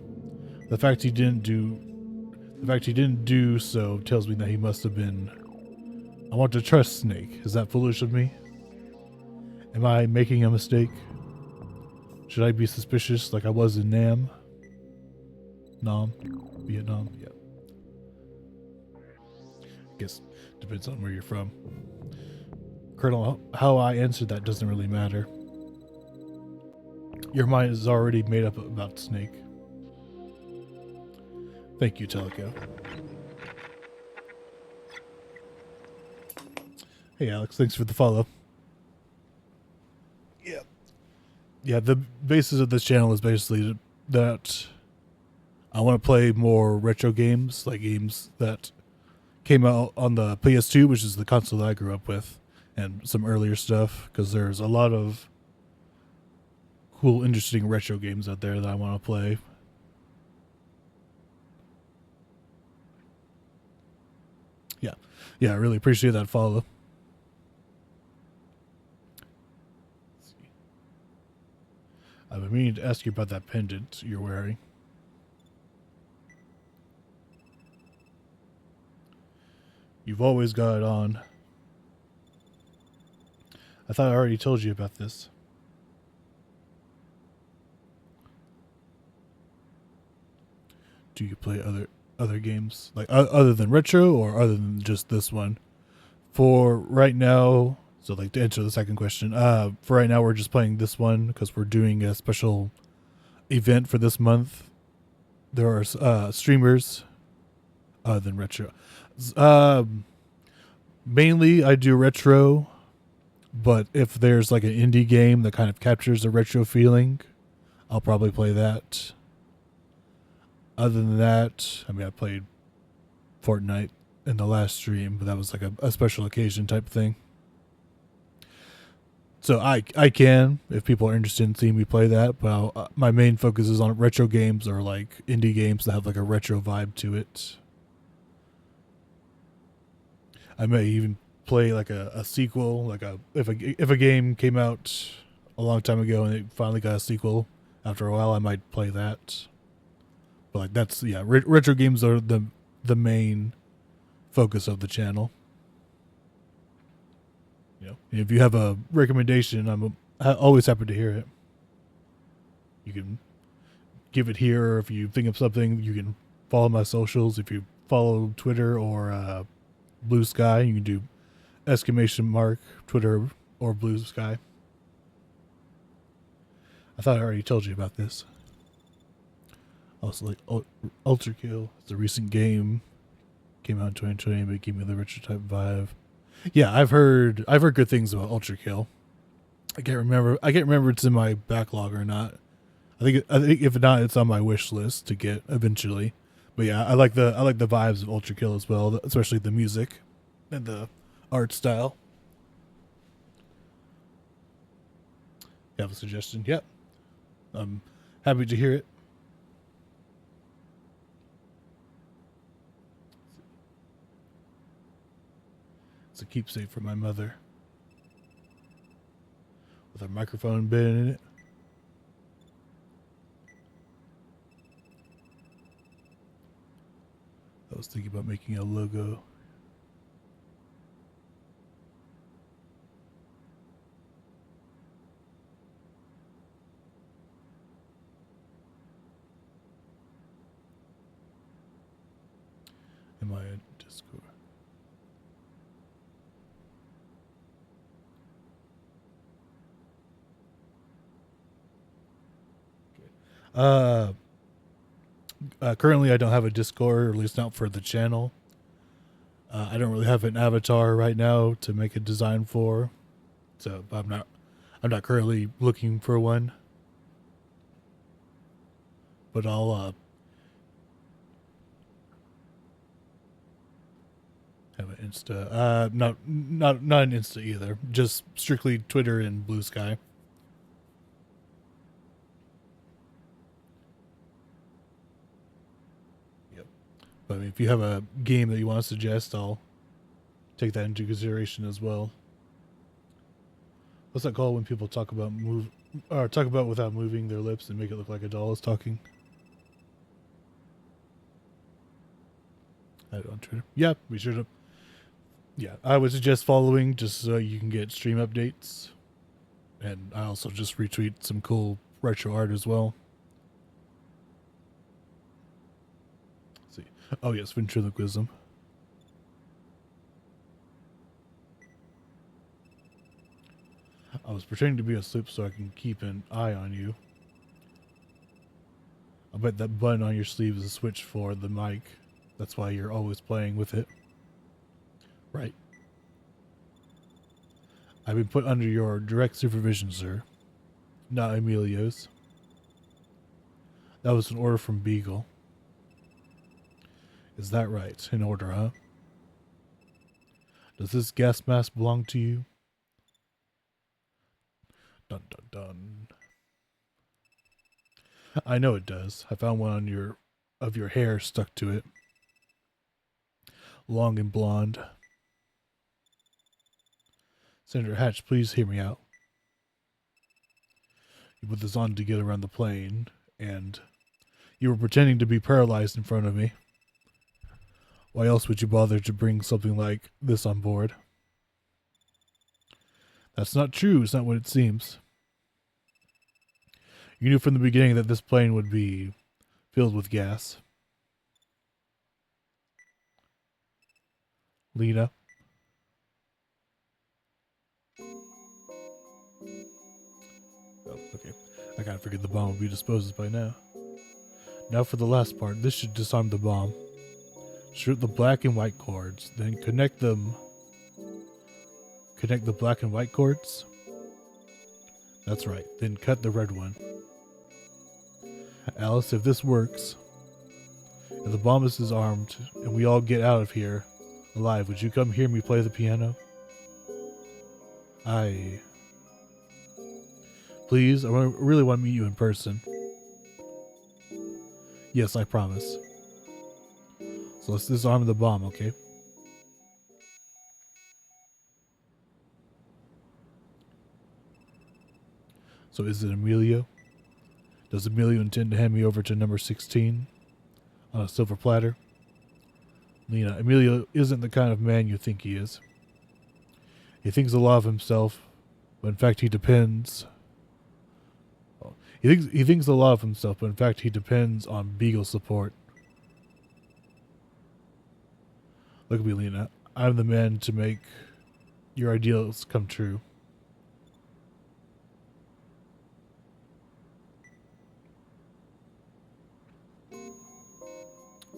The fact he didn't do so tells me that he must have been... I want to trust Snake. Is that foolish of me? Am I making a mistake? Should I be suspicious like I was in Vietnam? Yeah. Guess depends on where you're from. Colonel, how I answered that doesn't really matter. Your mind is already made up about Snake. Thank you, Teleco. Hey, Alex, thanks for the follow. Yeah, the basis of this channel is basically that I want to play more retro games, like games that came out on the PS2, which is the console that I grew up with, and some earlier stuff, because there's a lot of cool, interesting retro games out there that I want to play. Yeah, I really appreciate that follow. I've been meaning to ask you about that pendant you're wearing. You've always got it on. I thought I already told you about this. Do you play other games, like other than retro, or other than just this one? For right now, so like to answer the second question, for right now we're just playing this one because we're doing a special event for this month. There are streamers other than retro. Mainly I do retro, but if there's like an indie game that kind of captures a retro feeling, I'll probably play that. Other than that, I mean, I played Fortnite in the last stream, but that was like a special occasion type thing. So I can, if people are interested in seeing me play that, but my main focus is on retro games or like indie games that have like a retro vibe to it. I may even play like a sequel, like if a game came out a long time ago and it finally got a sequel after a while, I might play that. But like that's retro games are the main focus of the channel. You know, if you have a recommendation, I'm always happy to hear it. You can give it here, or if you think of something, you can follow my socials. If you follow Twitter or Blue Sky, you can do !, Twitter or Blue Sky. I thought I already told you about this. Also, like Ultra Kill, it's a recent game, came out in 2020, but it gave me the retro type vibe. Yeah, I've heard good things about Ultra Kill. I can't remember if it's in my backlog or not. I think if not, it's on my wish list to get eventually. But yeah, I like the vibes of Ultra Kill as well, especially the music and the art style. You have a suggestion? Yep. I'm happy to hear it. It's a keepsake for my mother, with a microphone embedded in it. I was thinking about making a logo. Am I in Discord? Currently I don't have a Discord, or at least not for the channel. I don't really have an avatar right now to make a design for, so I'm not currently looking for one. But I'll have an Insta. Not an Insta either. Just strictly Twitter and Blue Sky. Yep. But I mean, if you have a game that you want to suggest, I'll take that into consideration as well. What's that called when people talk about talk about without moving their lips and make it look like a doll is talking? I don't on Twitter. Yeah, we should have. Yeah, I would suggest following just so you can get stream updates. And I also just retweet some cool retro art as well. Let's see. Oh yes, ventriloquism. I was pretending to be asleep so I can keep an eye on you. I bet that button on your sleeve is a switch for the mic. That's why you're always playing with it. Right. I've been put under your direct supervision, sir. Not Emilio's. That was an order from Beagle. Is that right? An order, huh? Does this gas mask belong to you? Dun dun dun. I know it does. I found one on your hair stuck to it. Long and blonde. Senator Hatch, please hear me out. You put this on to get around the plane, and you were pretending to be paralyzed in front of me. Why else would you bother to bring something like this on board? That's not true. It's not what it seems. You knew from the beginning that this plane would be filled with gas. Lena. Oh, okay. I kind of figured the bomb would be disposed by now. Now for the last part. This should disarm the bomb. Strip the black and white cords, then connect them. Connect the black and white cords? That's right. Then cut the red one. Alice, if this works, if the bomb is disarmed and we all get out of here alive, would you come hear me play the piano? Please, I really want to meet you in person. Yes, I promise. So let's disarm the bomb, okay? So is it Emilio? Does Emilio intend to hand me over to number 16 on a silver platter? Lena, Emilio isn't the kind of man you think he is. He thinks a lot of himself, but in fact he depends. He thinks a lot of himself, but in fact he depends on Beagle support. Look at me, Lena. I'm the man to make your ideals come true.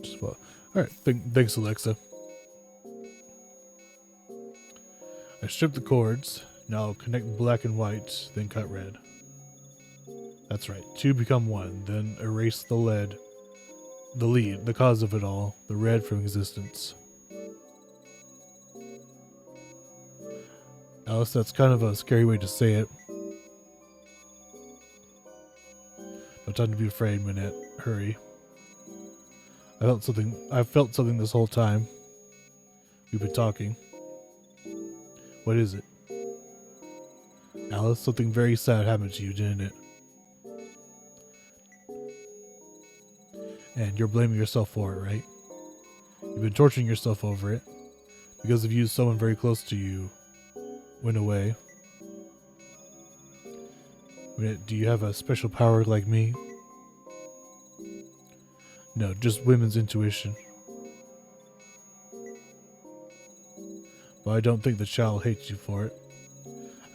Just well. Alright, thanks, Alexa. I stripped the cords. Now I'll connect black and white, then cut red. That's right. Two become one, then erase the lead. The lead, the cause of it all, the red from existence. Alice, that's kind of a scary way to say it. No time to be afraid, Minette. Hurry. I've felt something this whole time. We've been talking. What is it? Alice, something very sad happened to you, didn't it? And you're blaming yourself for it, right? You've been torturing yourself over it. Because of you, someone very close to you went away. Do you have a special power like me? No, just women's intuition. But I don't think the child hates you for it.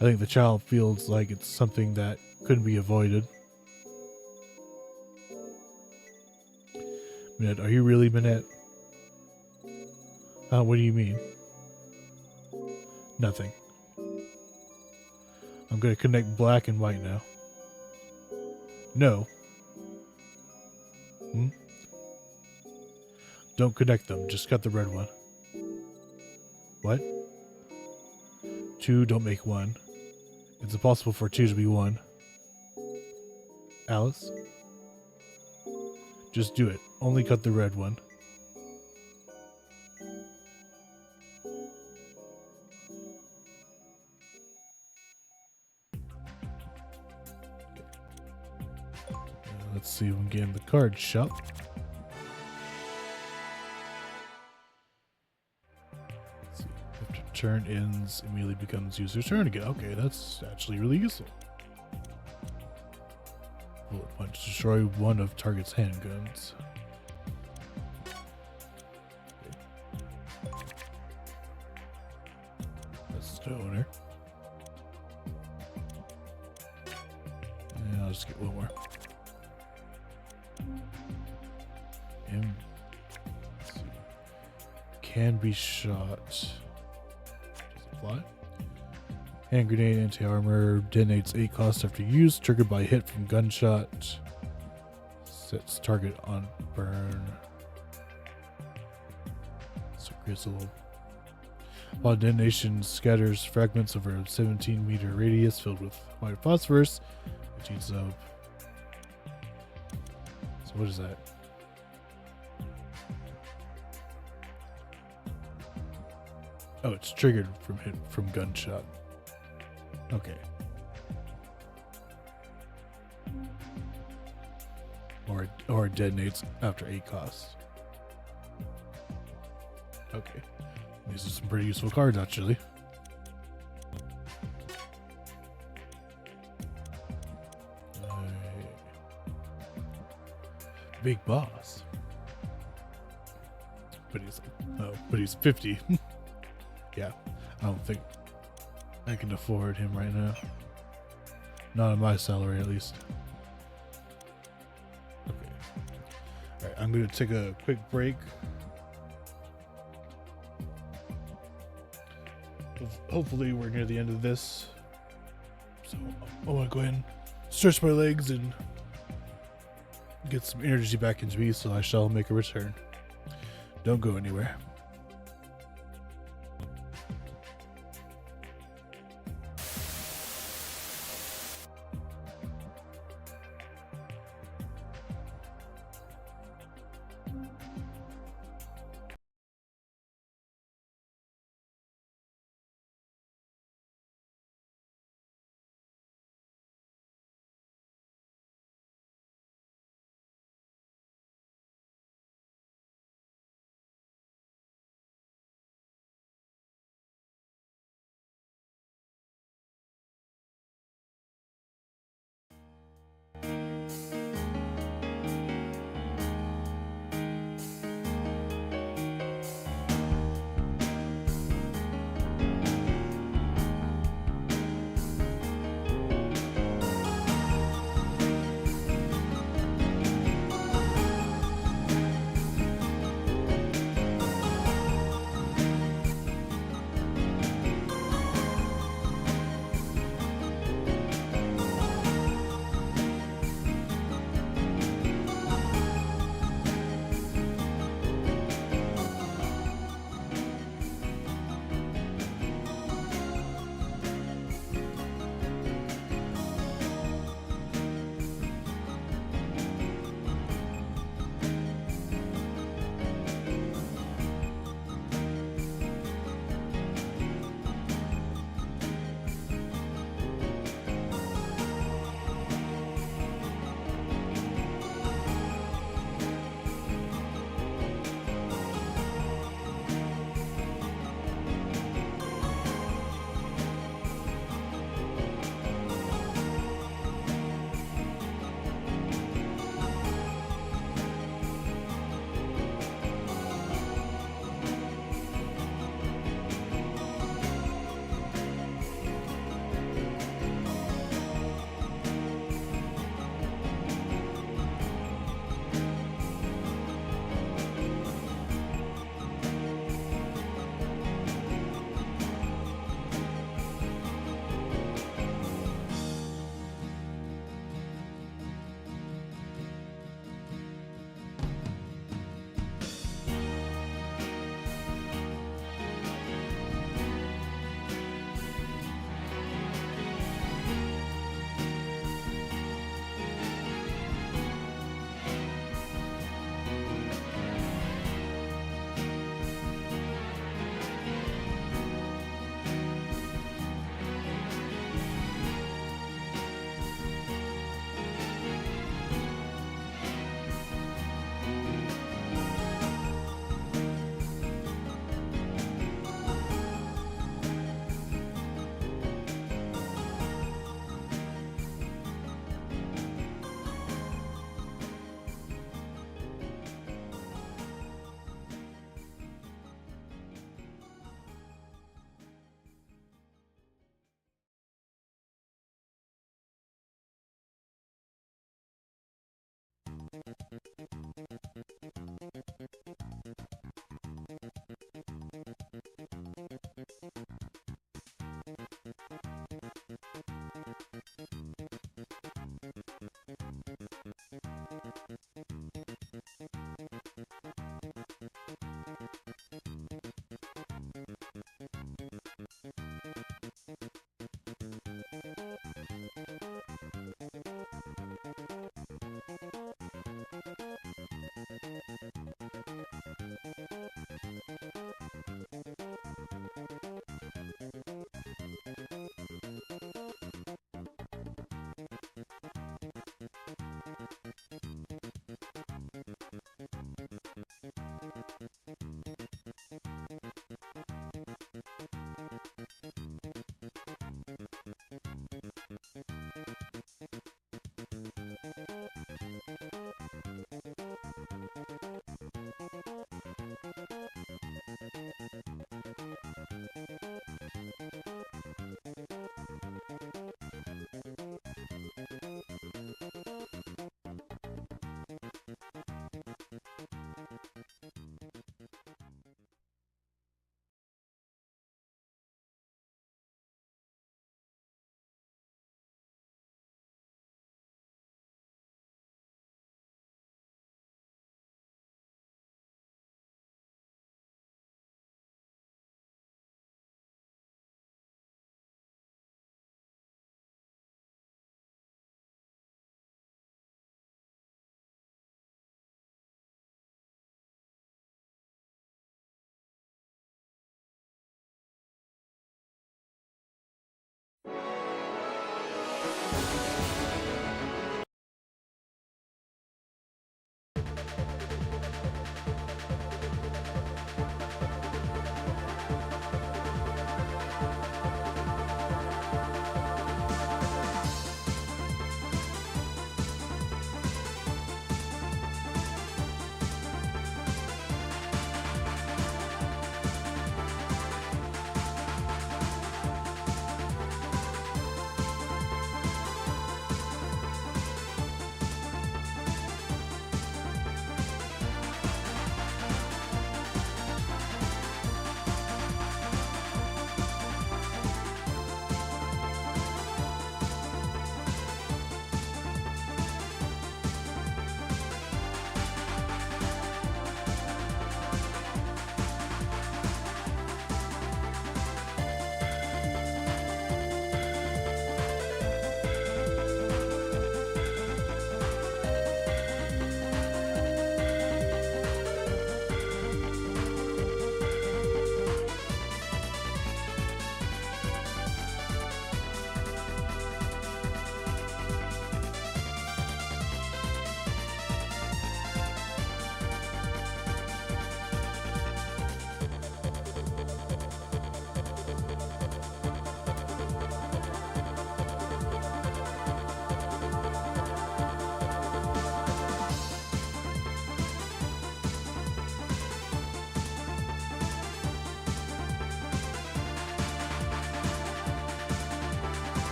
I think the child feels like it's something that couldn't be avoided. Minette, are you really Minette? What do you mean? Nothing. I'm gonna connect black and white now. No. Hmm? Don't connect them. Just cut the red one. What? 2 don't make 1. It's impossible for 2 to be 1. Alice? Just do it. Only cut the red one. Let's see if we can get in the card shop. Let's see. After turn ends, immediately becomes user's turn again. Okay, that's actually really useful. Bullet punch. Destroy one of target's handguns. Okay. A stoner. And I'll just get one more. And let's see. Can be shot. Does it fly? Hand grenade, anti-armor, detonates 8 cost after use, triggered by hit from gunshot. Sets target on burn. So grizzle. While detonation scatters fragments over a 17-meter radius filled with white phosphorus, which eats up. So what is that? Oh, it's triggered from hit from gunshot. Okay. Or it detonates after 8 costs. Okay. These are some pretty useful cards, actually. Big boss. But he's 50. Yeah, I don't think I can afford him right now. Not on my salary, at least. Okay. Alright, I'm going to take a quick break. Hopefully we're near the end of this. So I want to go ahead and stretch my legs and get some energy back into me, so I shall make a return. Don't go anywhere.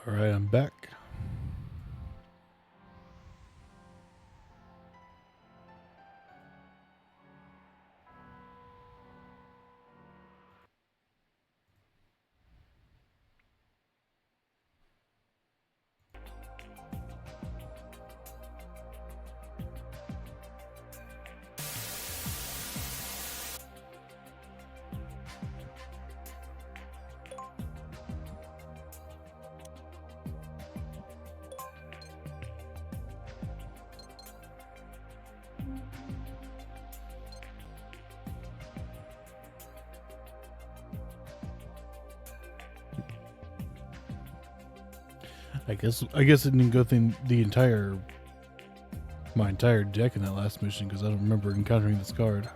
Alright, I'm back. I guess it didn't go through my entire deck in that last mission because I don't remember encountering this card.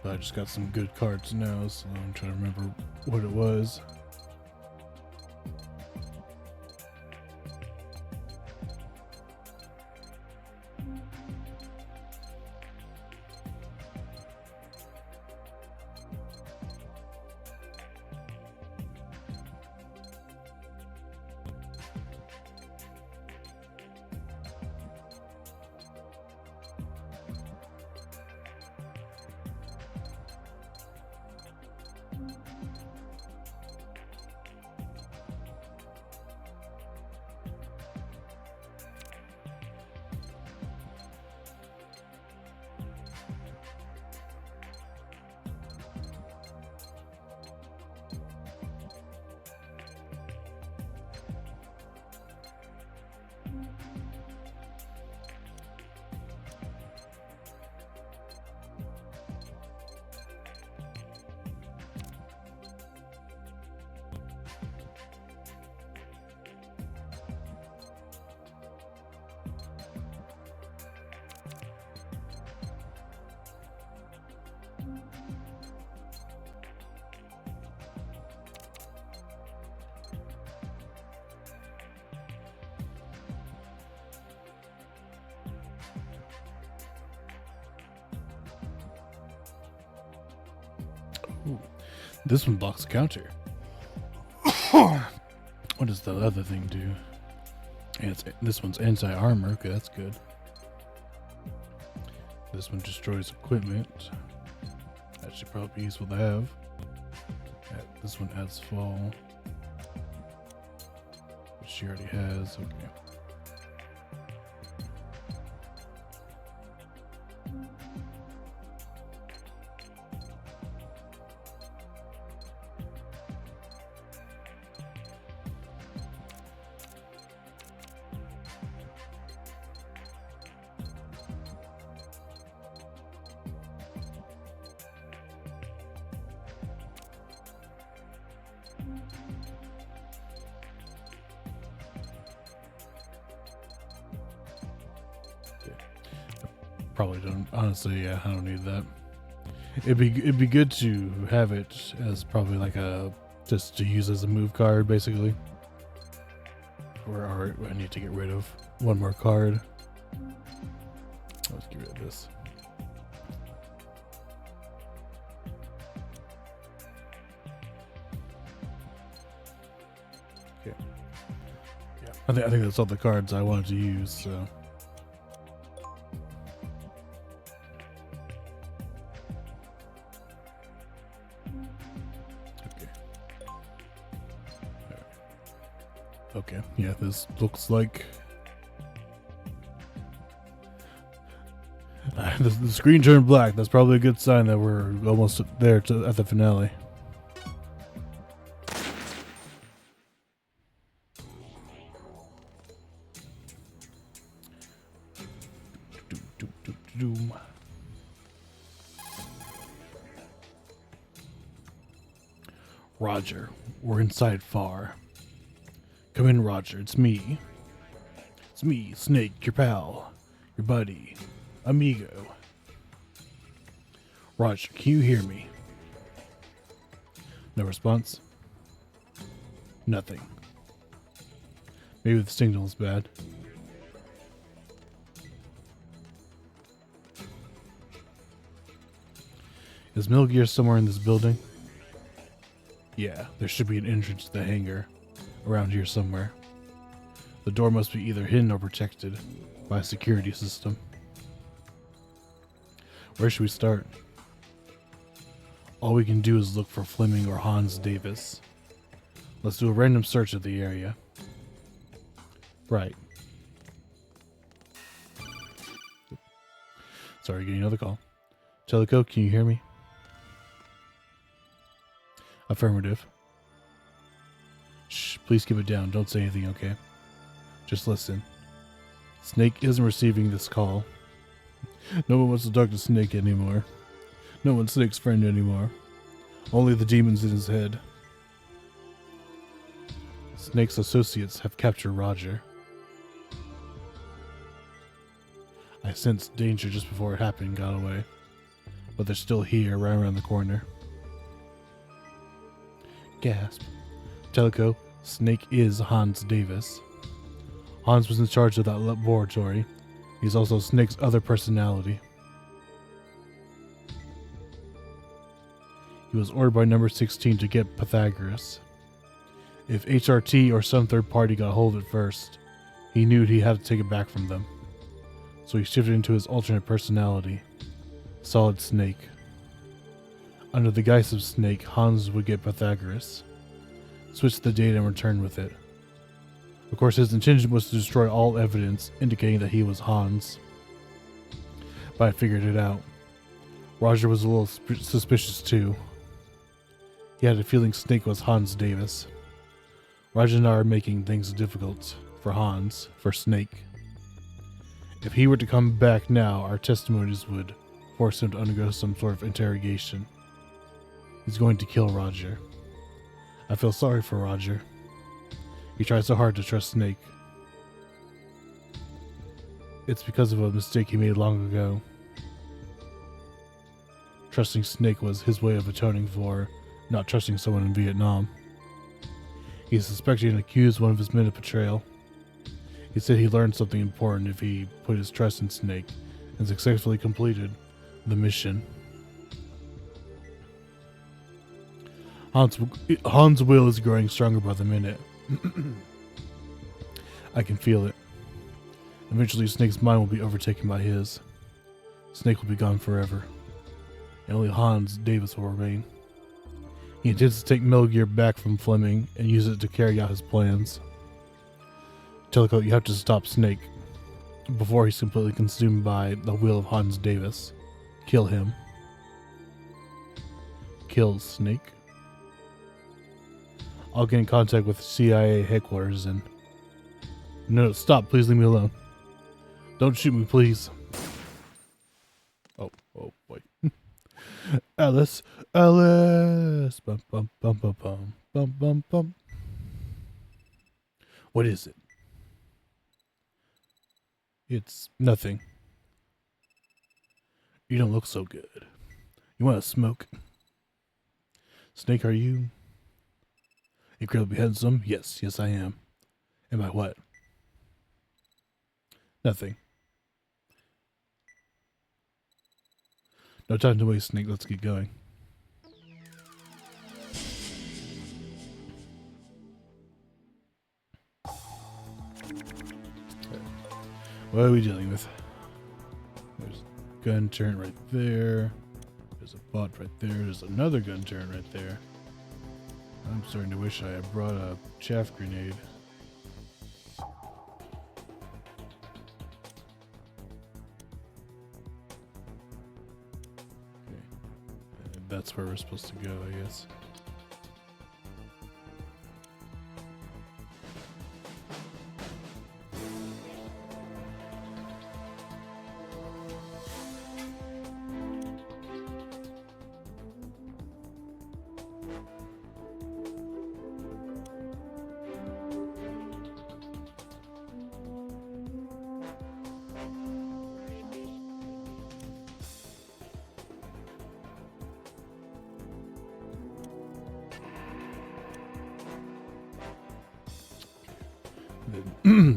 But I just got some good cards now, so I'm trying to remember what it was. Ooh, this one blocks a counter. What does the other thing do? And this one's anti-armor. Okay, that's good. This one destroys equipment. That should probably be useful to have. This one adds fall, which she already has. Okay. Probably don't. Honestly, yeah, I don't need that. It'd be good to have it as probably like a just to use as a move card, basically. Or I need to get rid of one more card. Let's get rid of this. Okay. Yeah, I think that's all the cards I wanted to use. So. Okay, yeah, this looks like the screen turned black. That's probably a good sign that we're almost there at the finale. Roger, we're inside far. Come in, Roger. It's me. It's me, Snake, your pal, your buddy, amigo. Roger, can you hear me? No response. Nothing. Maybe the signal's bad. Is Mill somewhere in this building? Yeah, there should be an entrance to the hangar around here somewhere. The door must be either hidden or protected by a security system. Where should we start? All we can do is look for Fleming or Hans Davis. Let's do a random search of the area. Right. Sorry, getting another call. Teleco, can you hear me? Affirmative. Shh, please keep it down. Don't say anything, okay? Just listen. Snake isn't receiving this call. No one wants to talk to Snake anymore. No one's Snake's friend anymore. Only the demons in his head. Snake's associates have captured Roger. I sensed danger just before it happened and got away. But they're still here, right around the corner. Gasp. Teleco, Snake is Hans Davis. Hans was in charge of that laboratory. He's also Snake's other personality. He was ordered by number 16 to get Pythagoras. If HRT or some third party got hold of it first, he knew he had to take it back from them. So he shifted into his alternate personality, Solid Snake. Under the guise of Snake, Hans would get Pythagoras, switch the data and return with it. Of course, his intention was to destroy all evidence indicating that he was Hans. But I figured it out. Roger was a little suspicious too. He had a feeling Snake was Hans Davis. Roger and I are making things difficult for Hans, for Snake. If he were to come back now, our testimonies would force him to undergo some sort of interrogation. He's going to kill Roger. I feel sorry for Roger. He tried so hard to trust Snake. It's because of a mistake he made long ago. Trusting Snake was his way of atoning for not trusting someone in Vietnam. He suspected and accused one of his men of betrayal. He said he learned something important if he put his trust in Snake and successfully completed the mission. Hans' will is growing stronger by the minute. I can feel it. Eventually Snake's mind will be overtaken by his. Snake will be gone forever. And only Hans Davis will remain. He intends to take Mill back from Fleming and use it to carry out his plans. Teleco, you have to stop Snake before he's completely consumed by the will of Hans Davis. Kill him. Kill Snake. I'll get in contact with CIA headquarters and... No, stop. Please leave me alone. Don't shoot me, please. Oh, wait. Alice. Bum, bum, bum, bum, bum, bum, bum, bum. What is it? It's nothing. You don't look so good. You want to smoke? Snake, are you incredibly handsome? Yes, I am. Am I what? Nothing. No time to waste, Snake. Let's get going. What are we dealing with? There's a gun turret right there. There's a bot right there. There's another gun turret right there. I'm starting to wish I had brought a chaff grenade. Okay. And that's where we're supposed to go, I guess.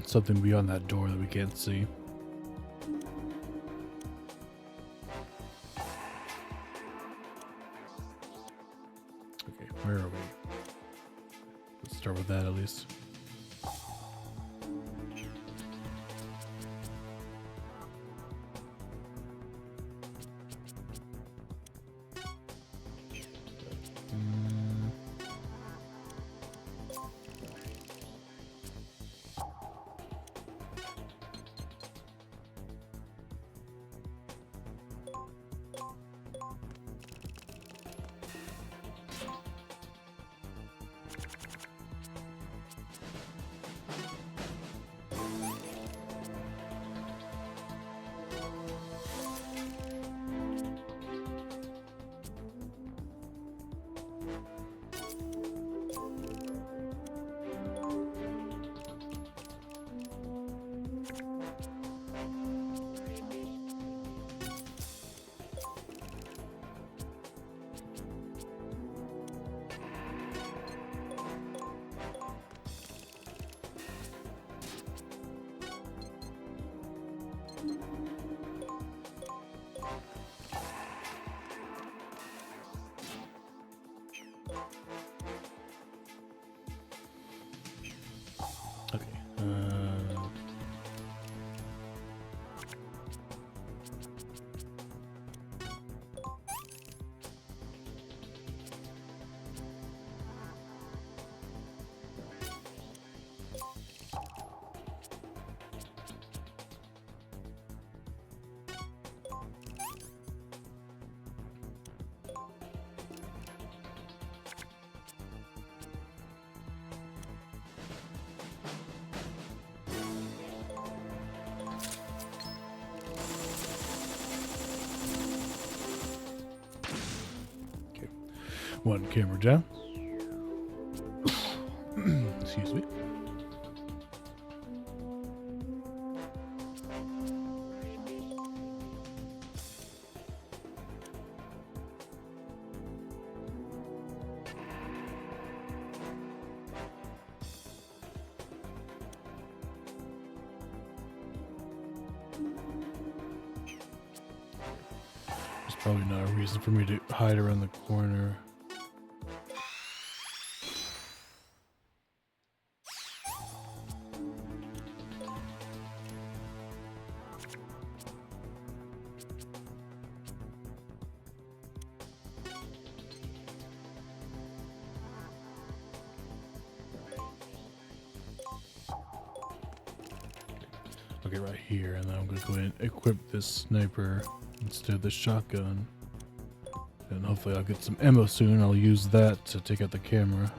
Something beyond that door that we can't see. Okay, where are we? Let's start with that at least. Okay. One camera down. Excuse me. There's probably not a reason for me to hide around the corner. Okay, right here, and then I'm gonna go ahead and equip this sniper instead of the shotgun. And hopefully I'll get some ammo soon. I'll use that to take out the camera.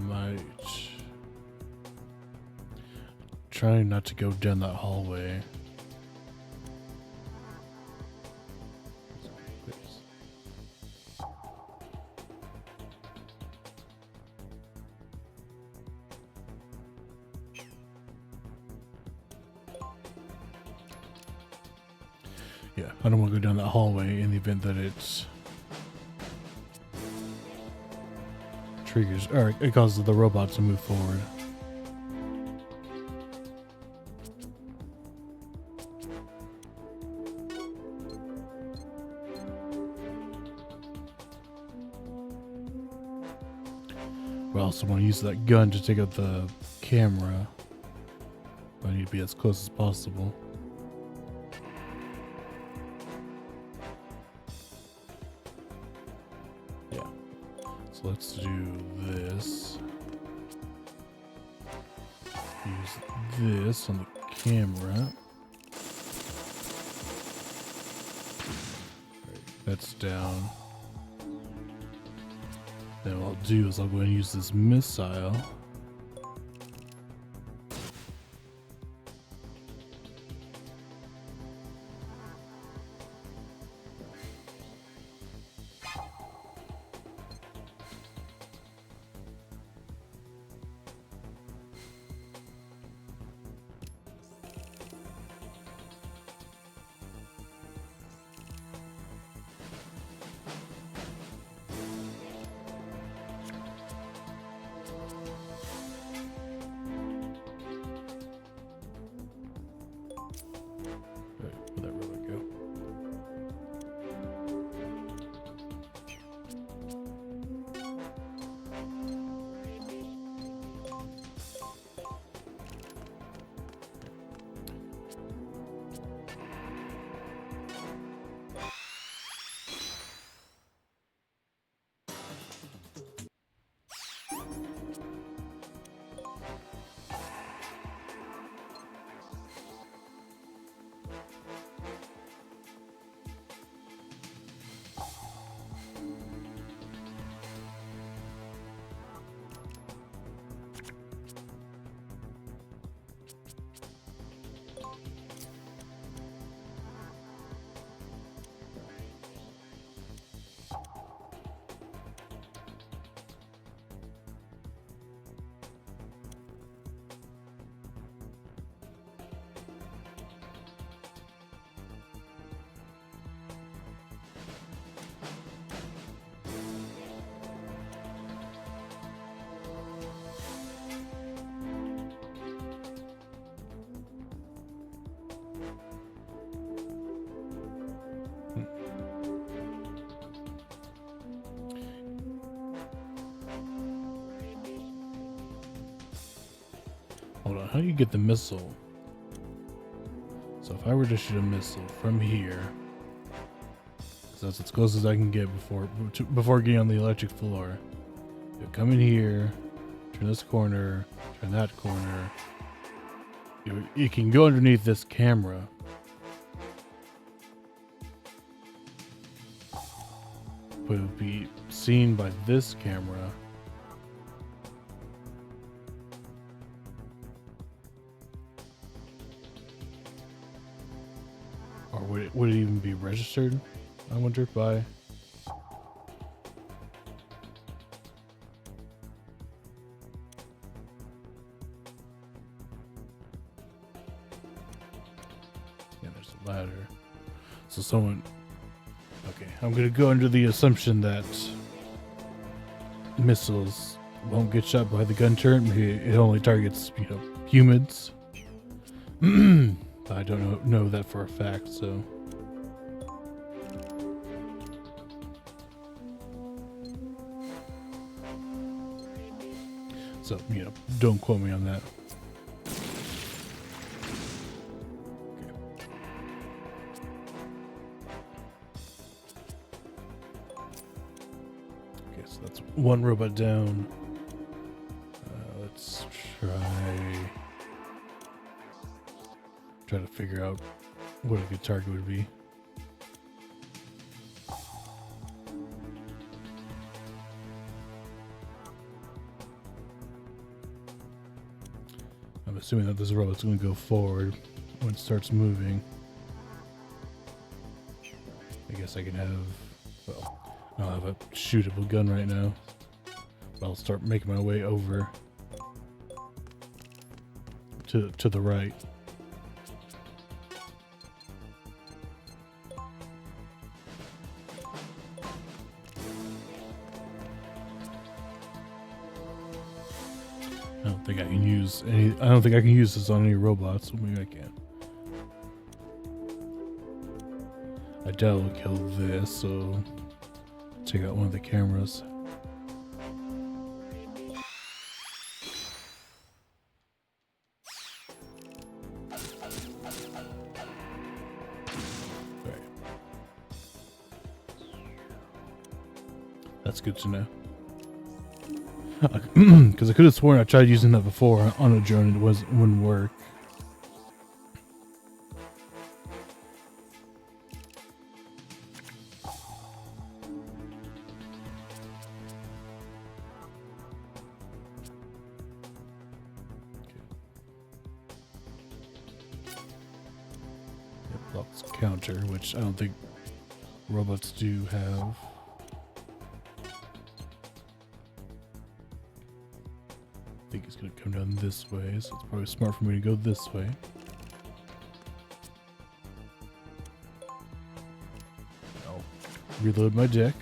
Might trying not to go down that hallway. Yeah, I don't want to go down that hallway in the event that it's triggers, or it causes the robot to move forward. We also want to use that gun to take out the camera. I need to be as close as possible. So let's do this. Use this on the camera. Right, that's down. Then what I'll do is I'll go and use this missile. Where'd that robot go? Hold on, how do you get the missile? So if I were to shoot a missile from here, so that's as close as I can get before getting on the electric floor. You come in here, turn this corner, turn that corner. You can go underneath this camera. But it would be seen by this camera. Or would it even be registered? I wonder by. Yeah, there's a ladder. So someone. Okay, I'm gonna go under the assumption that missiles won't get shot by the gun turret. It only targets, humans. I don't know that for a fact, so. So, don't quote me on that. Okay, so that's one robot down. Let's try to figure out what a good target would be. I'm assuming that this robot's going to go forward when it starts moving. I guess I can have, well, I don't have a shootable gun right now. But I'll start making my way over to the right. I don't think I can use this on any robots. Well, maybe I can. I doubt it'll kill this, so take out one of the cameras. Right. That's good to know. Because I could have sworn I tried using that before on a drone and wouldn't work. Yep, blocks counter, which I don't think robots do have. I think it's going to come down this way, so it's probably smart for me to go this way. I'll reload my deck.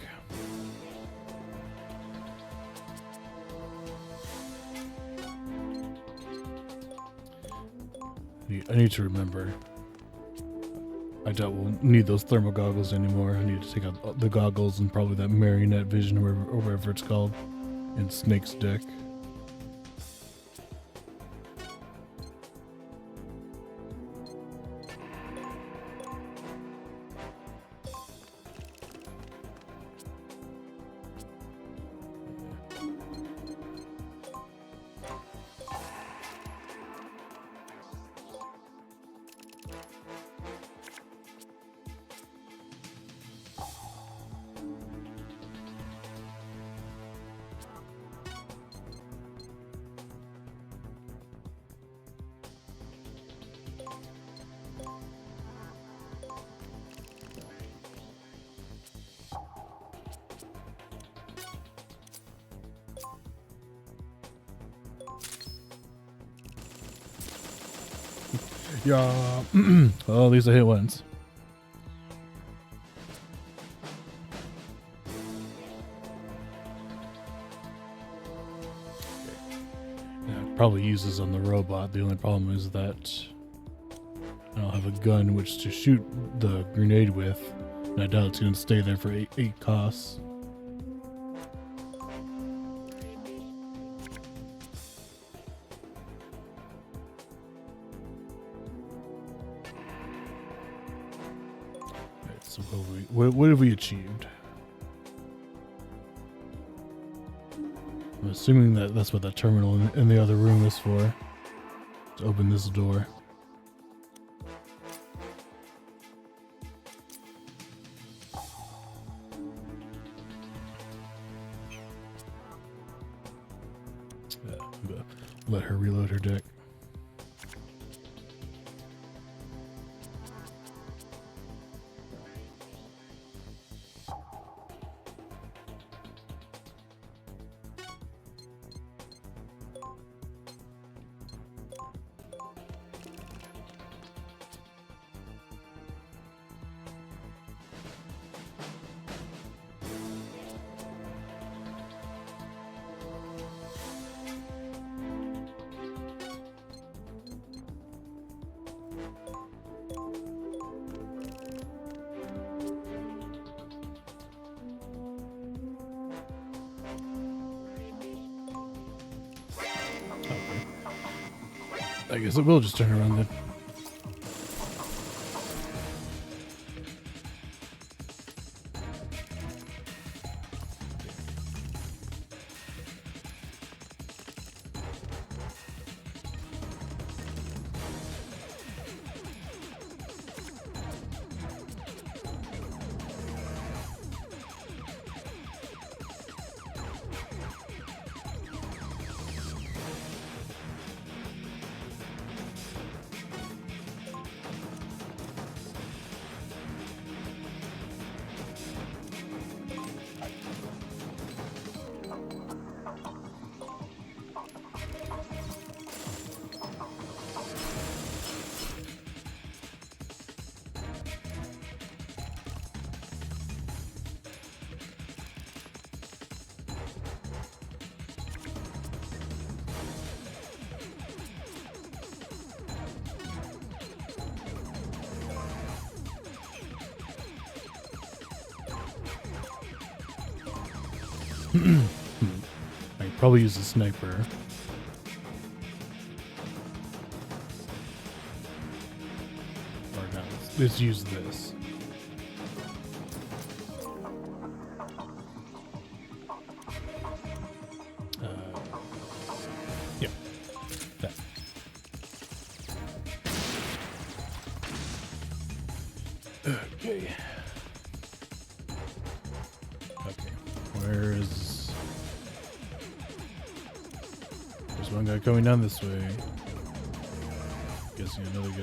I need to remember. I doubt we'll need those thermal goggles anymore. I need to take out the goggles and probably that marionette vision or whatever it's called in Snake's deck. Yeah. Well, at least I hit once. Yeah, it probably uses on the robot. The only problem is that I don't have a gun which to shoot the grenade with, and I doubt it's going to stay there for eight costs. So what have we achieved? I'm assuming that that's what that terminal in the other room is for. To open this door. I'm gonna let her reload her deck. I guess it will just turn around then. I could probably use a sniper. Or no, let's use this. Okay. Okay. Where is... There's one guy coming down this way. Guessing another guy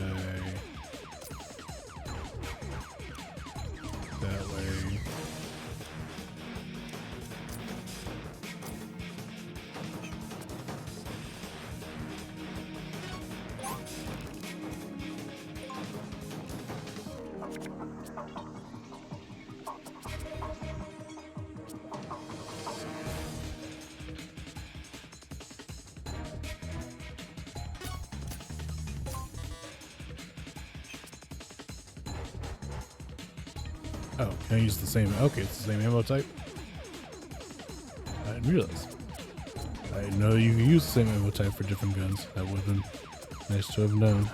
that way. Oh, can I use the same? Okay, it's the same ammo type. I didn't realize. I didn't know you could use the same ammo type for different guns. That would have been nice to have known.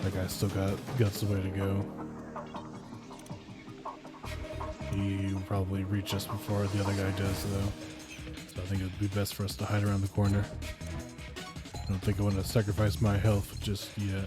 That guy still got some way to go. He will probably reach us before the other guy does, though. So I think it would be best for us to hide around the corner. I don't think I want to sacrifice my health just yet.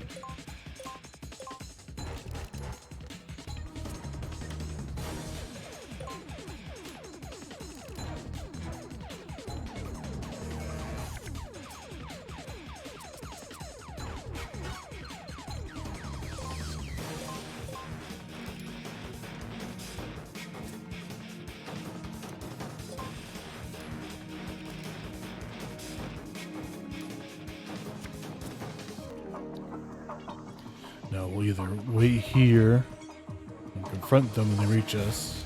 No, we'll either wait here and confront them when they reach us,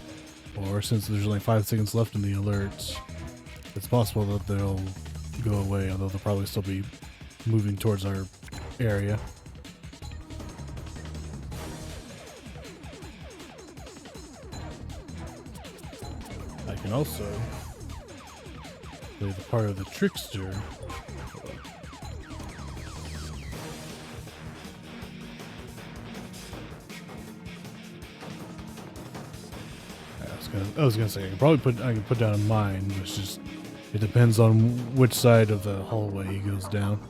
or since there's only 5 seconds left in the alerts, it's possible that they'll go away, although they'll probably still be moving towards our area. I can also play the part of the trickster. I was gonna say I can put down a mine, but it's just it depends on which side of the hallway he goes down.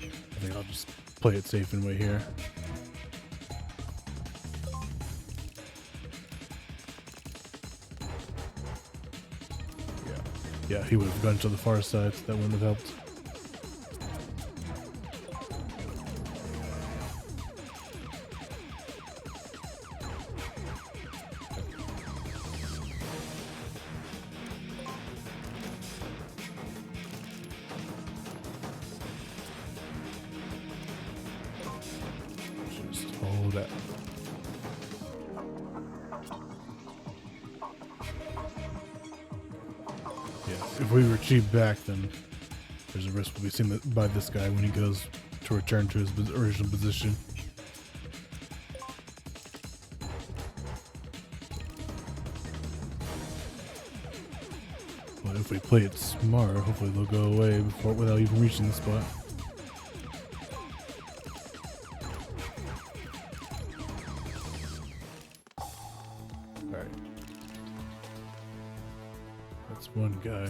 I think I'll just play it safe and wait here. Yeah, he would have gone to the far side, so that wouldn't have helped. Just hold up. If we retrieve back, then there's a risk we'll be seen by this guy when he goes to return to his original position. But if we play it smart, hopefully they'll go away without even reaching the spot. Alright. That's one guy.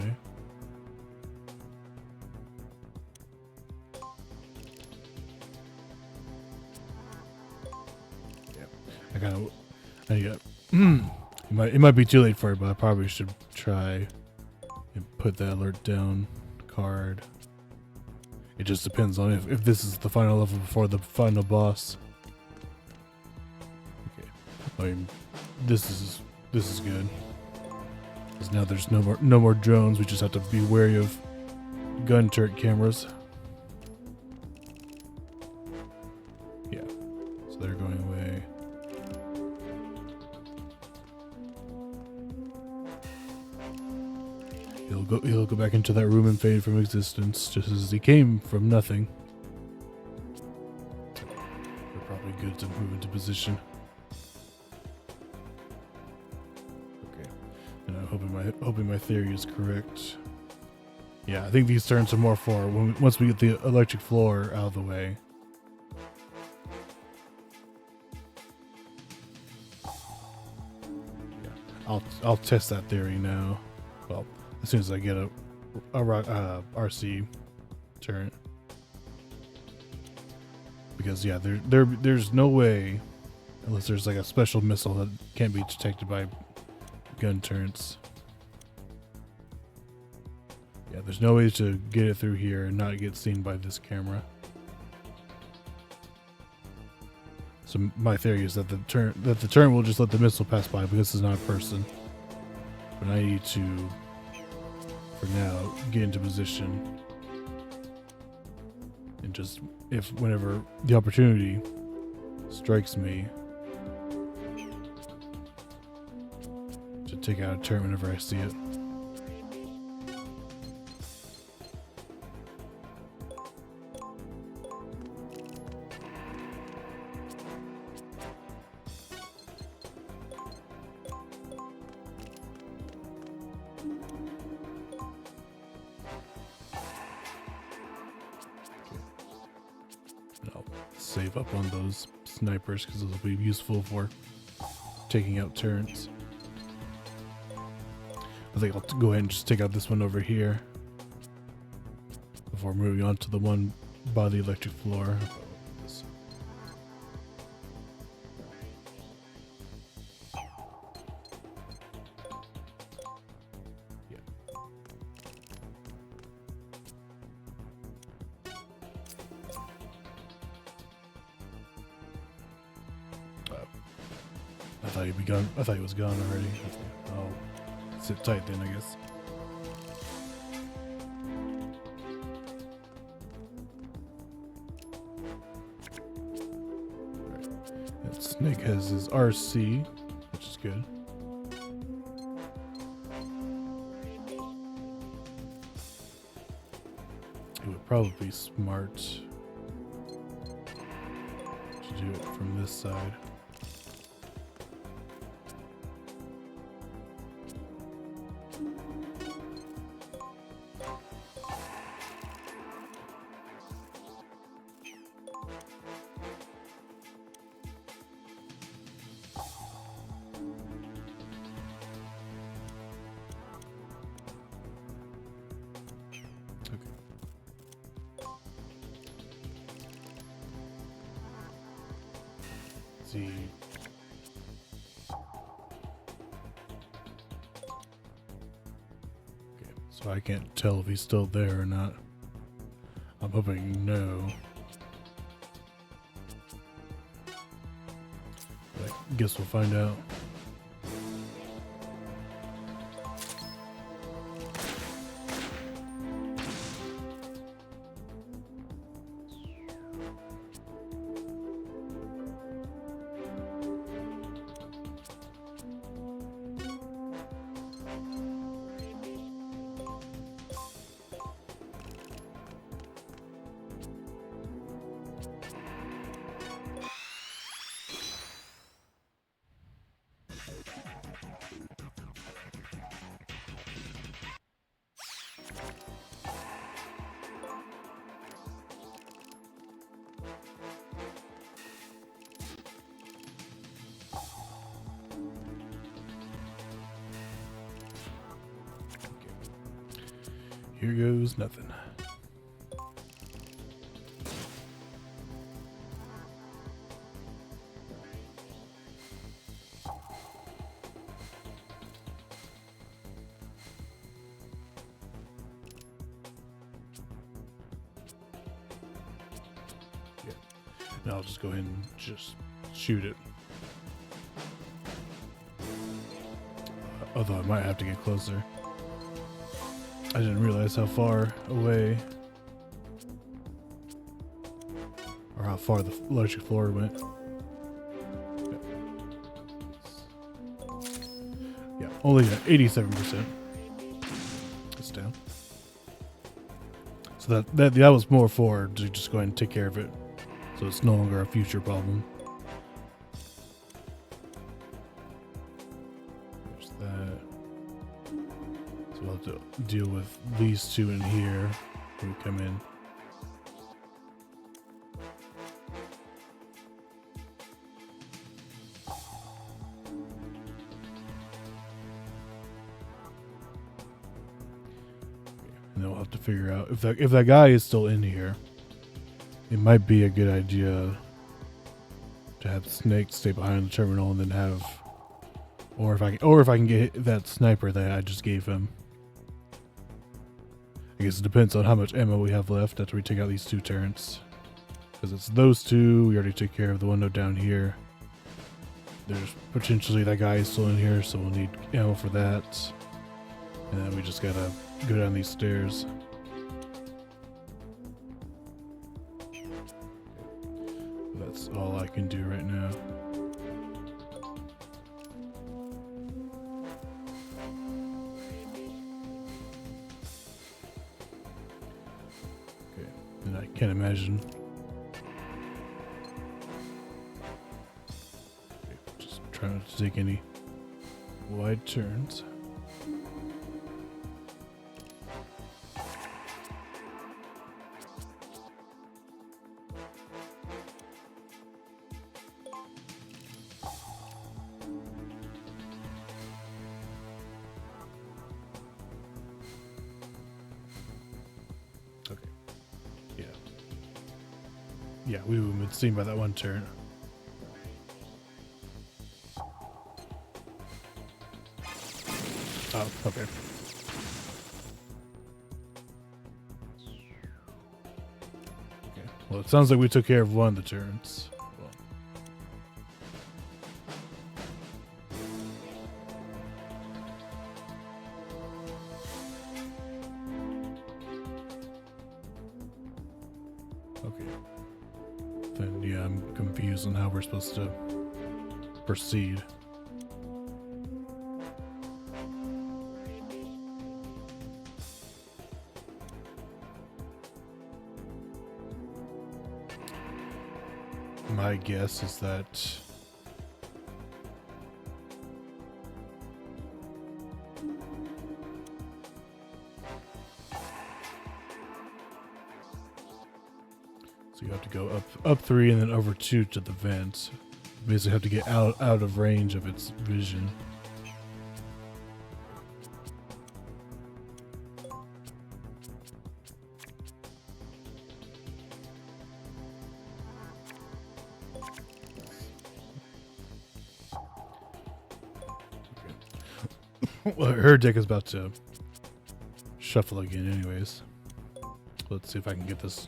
It might be too late for it, but I probably should try and put that alert down card. It just depends on if this is the final level before the final boss. Okay. I mean, this is good. Because now there's no more drones. We just have to be wary of gun turret cameras. Yeah. So they're going away. He'll go back into that room and fade from existence, just as he came from nothing. We're probably good to move into position. Okay, and I'm hoping my theory is correct. Yeah, I think these turns are more for once we get the electric floor out of the way. I'll test that theory now. Well, as soon as I get a RC turret, because yeah, there's no way, unless there's like a special missile that can't be detected by gun turrets. Yeah, there's no way to get it through here and not get seen by this camera. So my theory is that the turret will just let the missile pass by, because this is not a person. But I need to, for now, get into position and just, if whenever the opportunity strikes me, to take out a turret whenever I see it. I'll save up on those snipers because those will be useful for taking out turrets. I think I'll go ahead and just take out this one over here before moving on to the one by the electric floor. I thought he'd be gone. I thought he was gone already. I'll sit tight then, I guess. Right. Snake has his RC, which is good. It would probably be smart to do it from this side. See. Okay, so I can't tell if he's still there or not. I'm hoping no. But I guess we'll find out. Here goes nothing. Yeah. Now I'll just go ahead and just shoot it. Although I might have to get closer. I didn't realize how far away or how far the electric floor went. Yeah, only at 87%. It's down. So that was more for to just go ahead and take care of it, so it's no longer a future problem. There's that. So we'll have to deal with these two in here when we come in. we'll have to figure out if that guy is still in here. It might be a good idea to have Snake stay behind the terminal and then have, or if I can get that sniper that I just gave him. I guess it depends on how much ammo we have left after we take out these 2 turrets. Because it's those 2, we already took care of the window down here. There's potentially that guy is still in here, so we'll need ammo for that. And then we just gotta go down these stairs. That's all I can do right now. Okay, and I can't imagine. Okay, just try not to take any wide turns. Yeah, we would have been seen by that one turn. Oh, okay. Okay. Well, it sounds like we took care of one of the turns. Well. Okay. Then, yeah, I'm confused on how we're supposed to proceed. My guess is that so you have to go up 3 and then over 2 to the vent. You basically have to get out of range of its vision. Well, her deck is about to shuffle again anyways. Let's see if I can get this.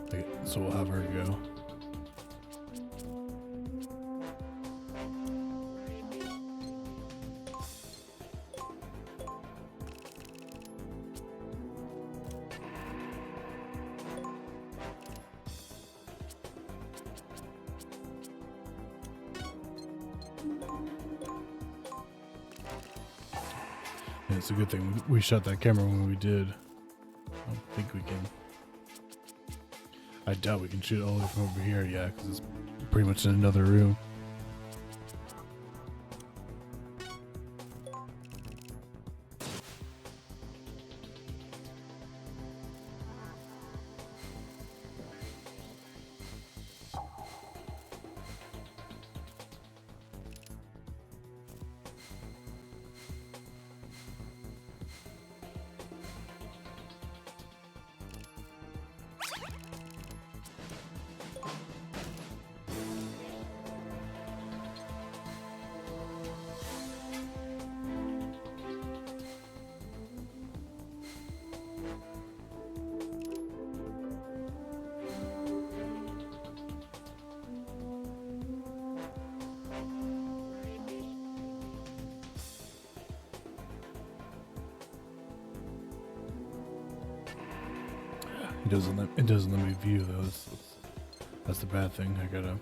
Okay, so we'll have her go. Yeah, it's a good thing we shut that camera when we did. I don't think we can. I doubt we can shoot all the way from over here, yeah, because it's pretty much in another room. It doesn't let me view though. That's the bad thing. I gotta.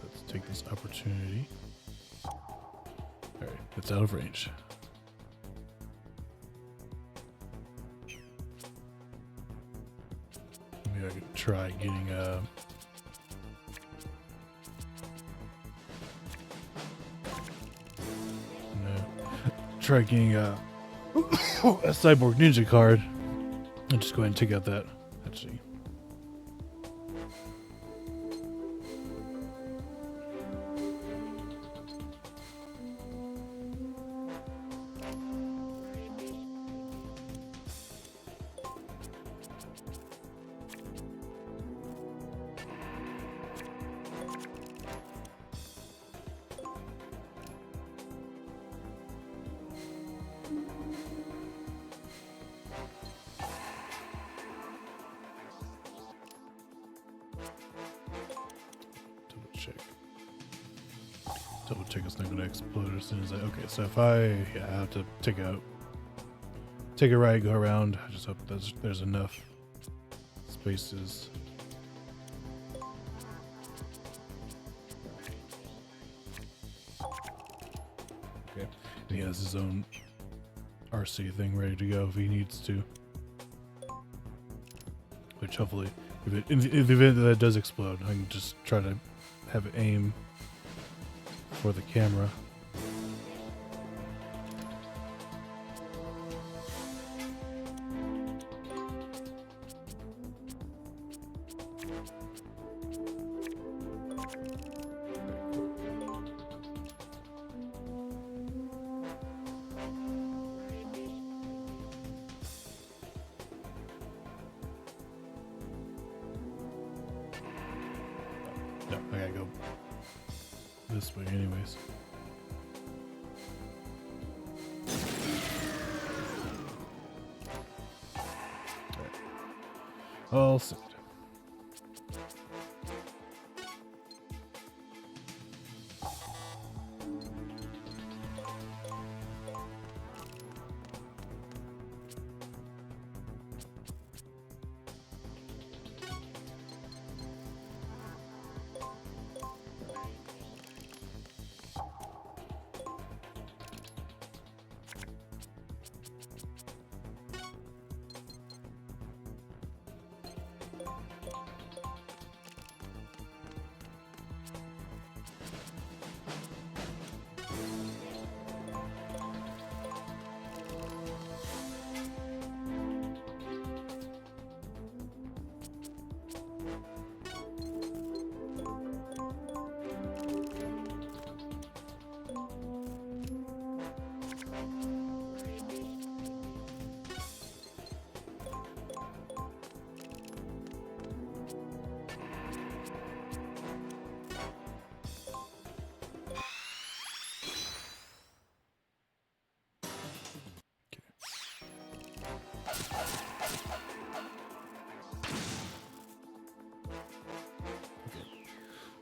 Let's take this opportunity. Alright, it's out of range. Maybe I could try getting try getting a cyborg ninja card. I'll just go ahead and take out that. Actually. Double check it's not going to explode as soon as okay, so if I have to take a right, go around. I just hope there's enough spaces. Okay, and he has his own RC thing ready to go if he needs to. Which hopefully, in the event that it does explode, I can just try to have it aim for the camera. No, I gotta go this way anyways. All set.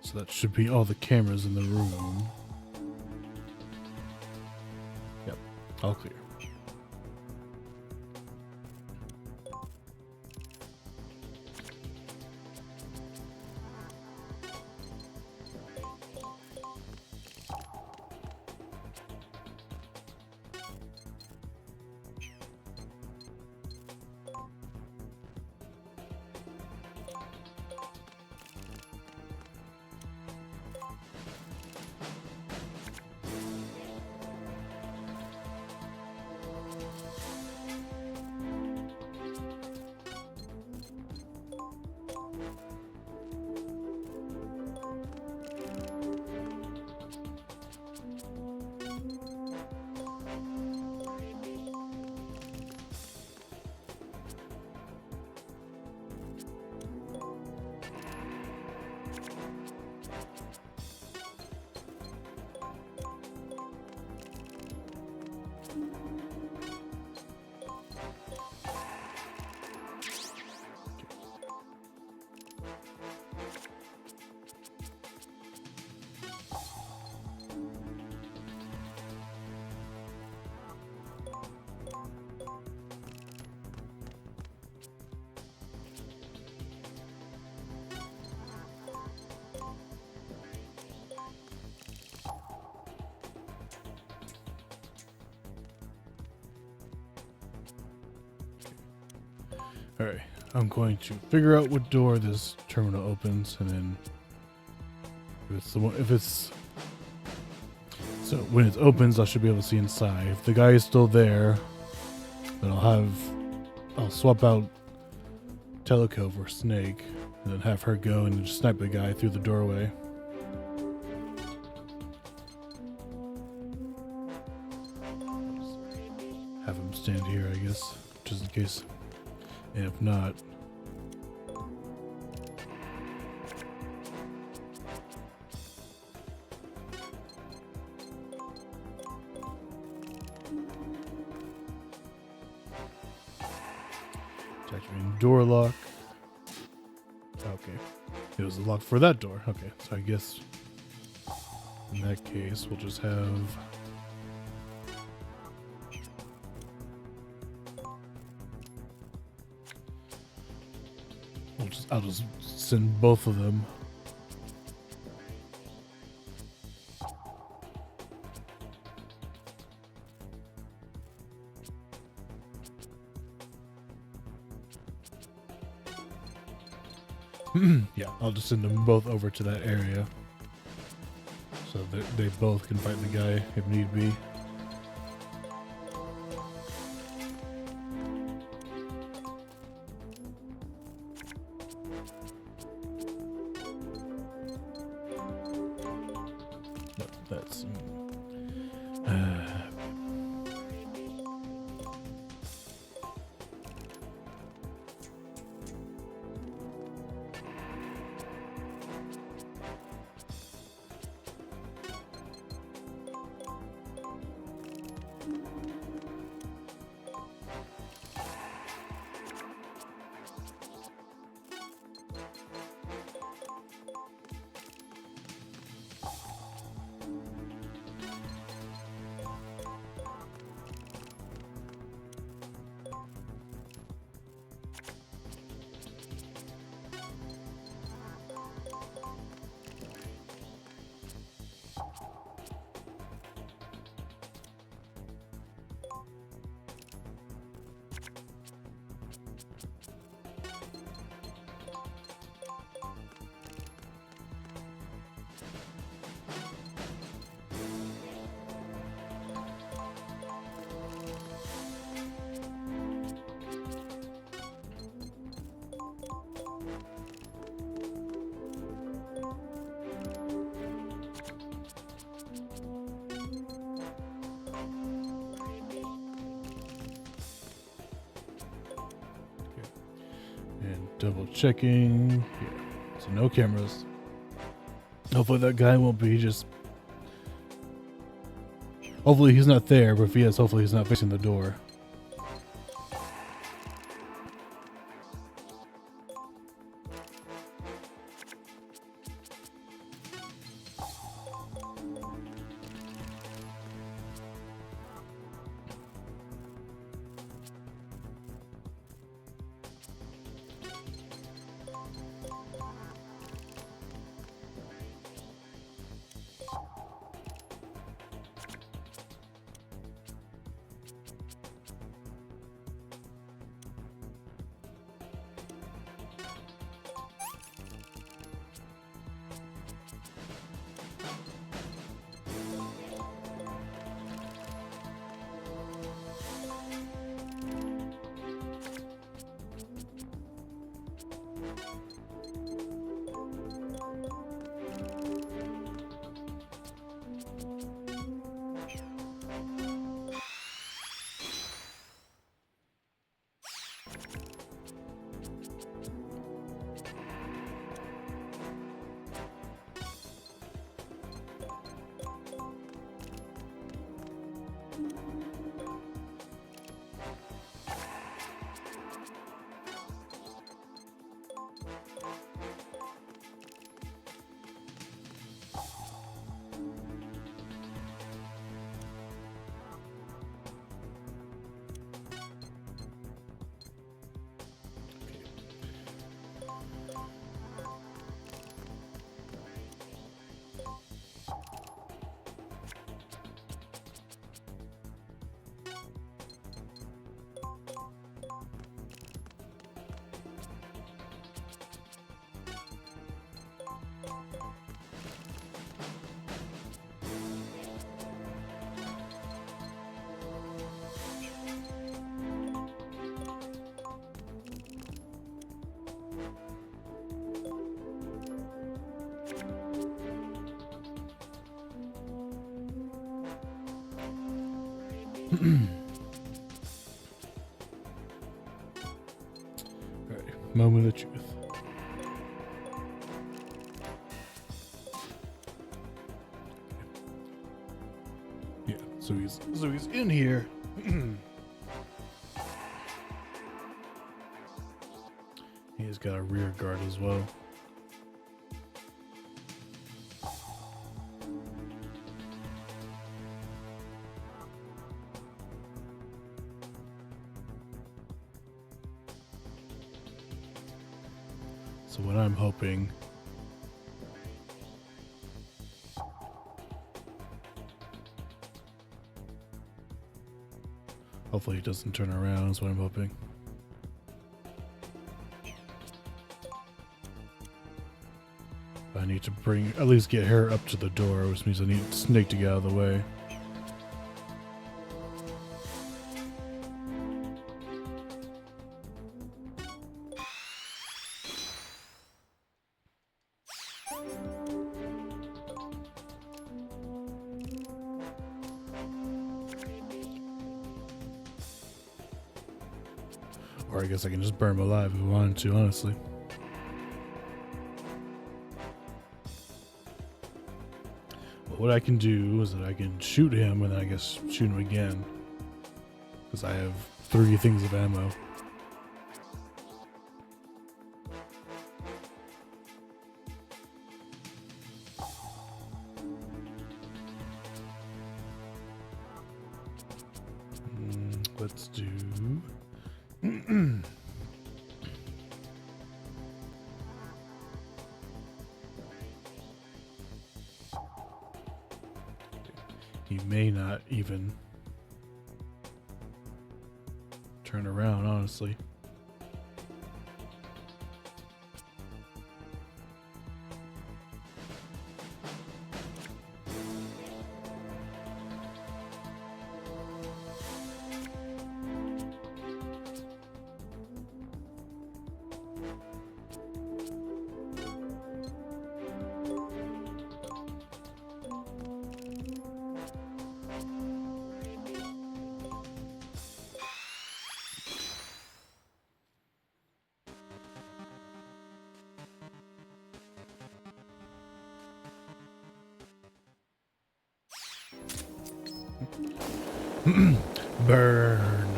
So that should be all the cameras in the room. Yep, all clear. Alright, I'm going to figure out what door this terminal opens, and then if it's so when it opens, I should be able to see inside. If the guy is still there, then I'll swap out Teleco for Snake, and then have her go and just snipe the guy through the doorway. Have him stand here, I guess, just in case. And if not, activating door lock. Okay, it was a lock for that door. Okay, so I guess in that case we'll just have. I'll just send both of them. Yeah, I'll just send them both over to that area, so that they both can fight the guy if need be. No, that's. And double checking. Yeah. So no cameras. Hopefully that guy won't be just. Hopefully he's not there, but if he is, hopefully he's not facing the door. Alright, moment of truth. Yeah, so he's in here. He's got a rear guard as well. So what I'm hoping hopefully he doesn't turn around is what I'm hoping. I need to at least get her up to the door, which means I need Snake to get out of the way. Or I guess I can just burn him alive if I wanted to, honestly. But what I can do is that I can shoot him and then I guess shoot him again. Because I have 3 things of ammo. Let's do... He may not even turn around, honestly. Burn.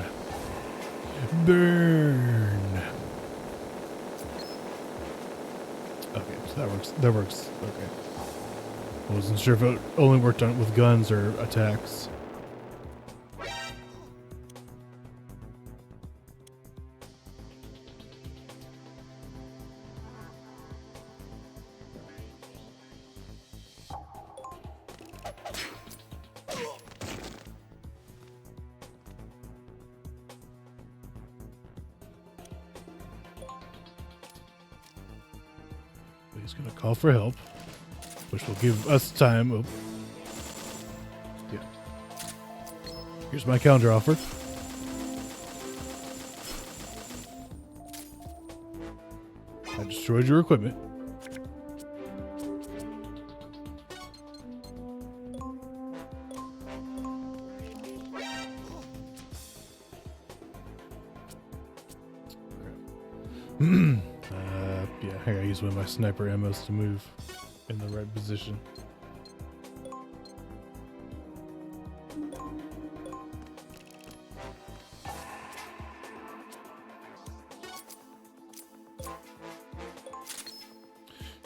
Burn. Okay, so that works. That works. Okay. I wasn't sure if it only worked on with guns or attacks. He's gonna call for help, which will give us time. Oh. Yeah. Here's my counter offer. I destroyed your equipment. Yeah, I gotta use one of my sniper ammos to move in the right position.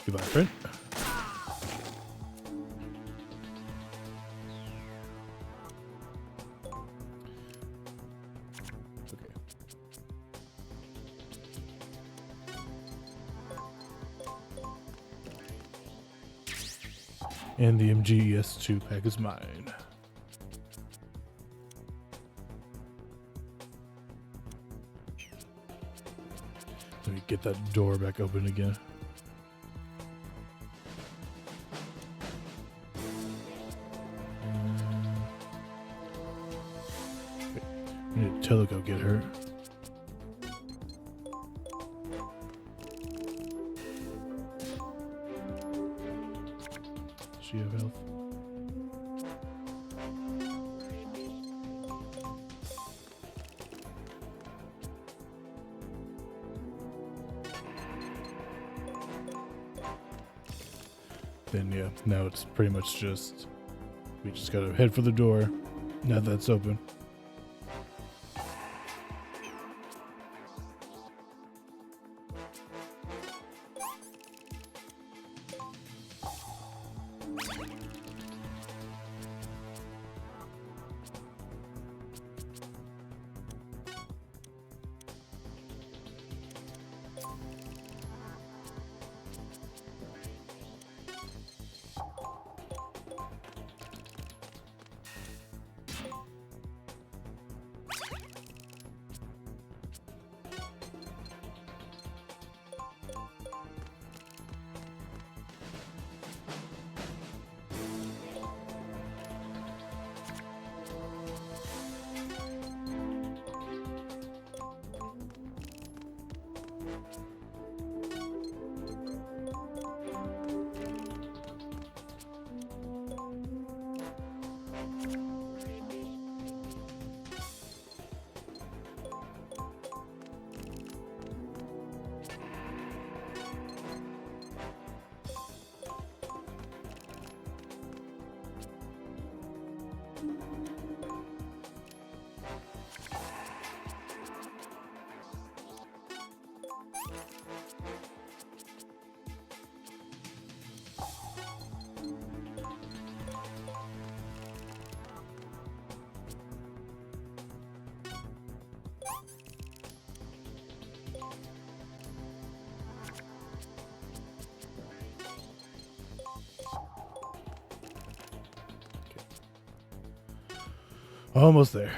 Goodbye, friend. Okay. And the MGS2 pack is mine. Let me get that door back open again. I need to go get her. Does she have health? then yeah, now it's pretty much just we just gotta head for the door. Now that's open. Almost there.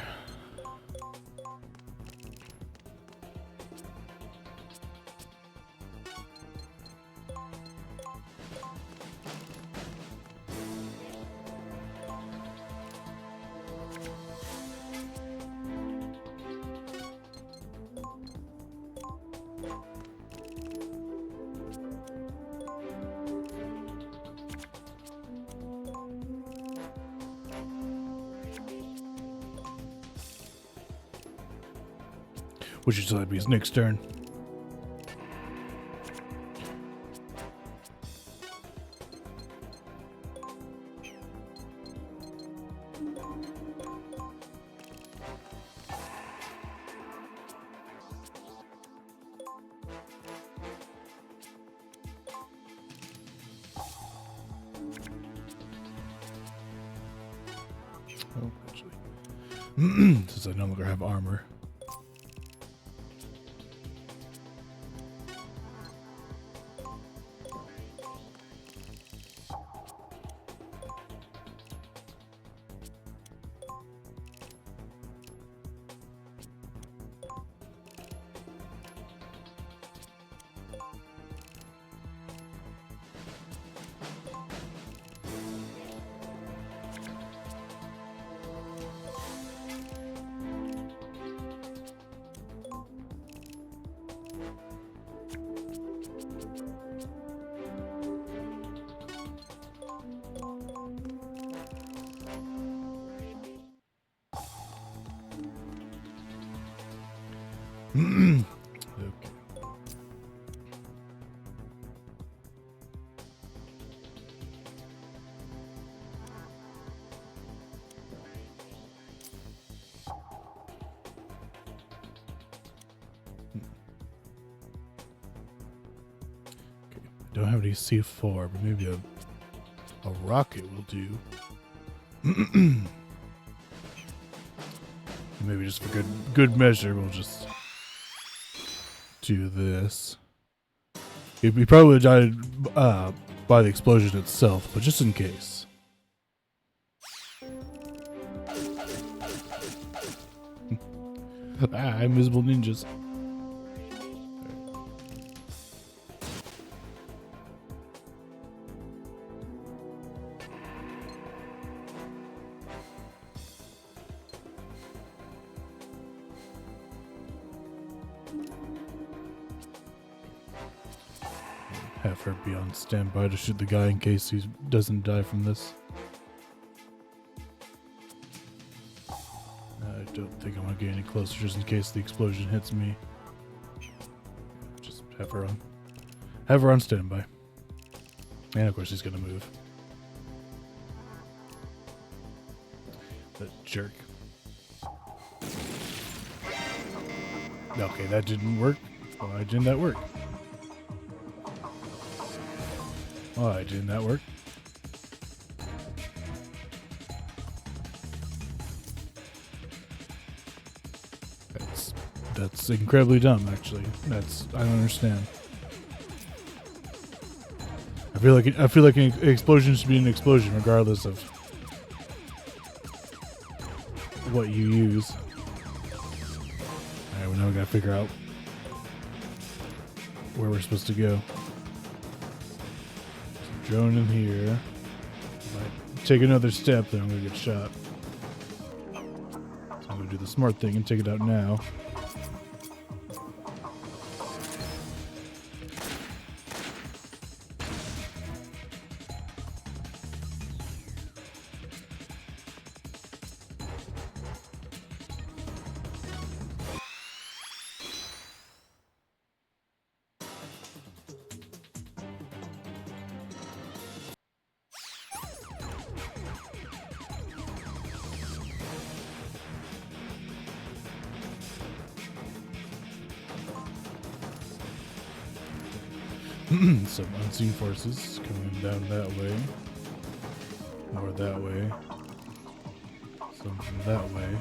Which is like his next turn. Oh, actually, since I no longer have armor. Okay. Don't have any C4, but maybe a rocket will do. Maybe just for good measure, we'll just do this. We probably would have died by the explosion itself, but just in case. Invisible ninjas. Have her be on standby to shoot the guy in case he doesn't die from this. I don't think I'm gonna get any closer just in case the explosion hits me. Just have her on standby. And of course he's gonna move. That jerk. Okay, that didn't work. Why didn't that work? Why didn't that work? That's incredibly dumb, actually. I don't understand. I feel like an explosion should be an explosion, regardless of what you use. Alright, well now we gotta figure out where we're supposed to go. Drone in here. If I take another step, then I'm gonna get shot. So I'm gonna do the smart thing and take it out now. Some unseen forces coming down that way. More that way. Some from that way.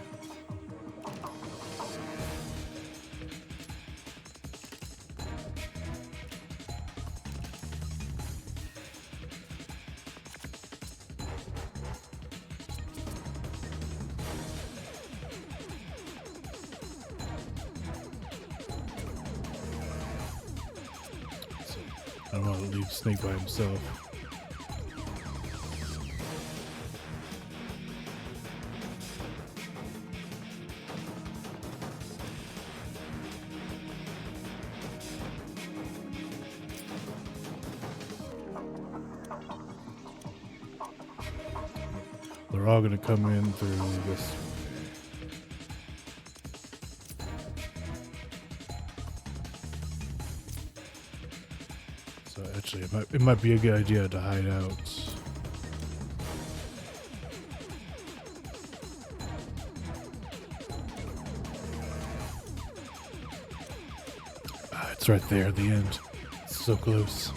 I don't want to leave Snake by himself. They're all going to come in through this. So actually, it might be a good idea to hide out. Ah, it's right there at the end. It's so close.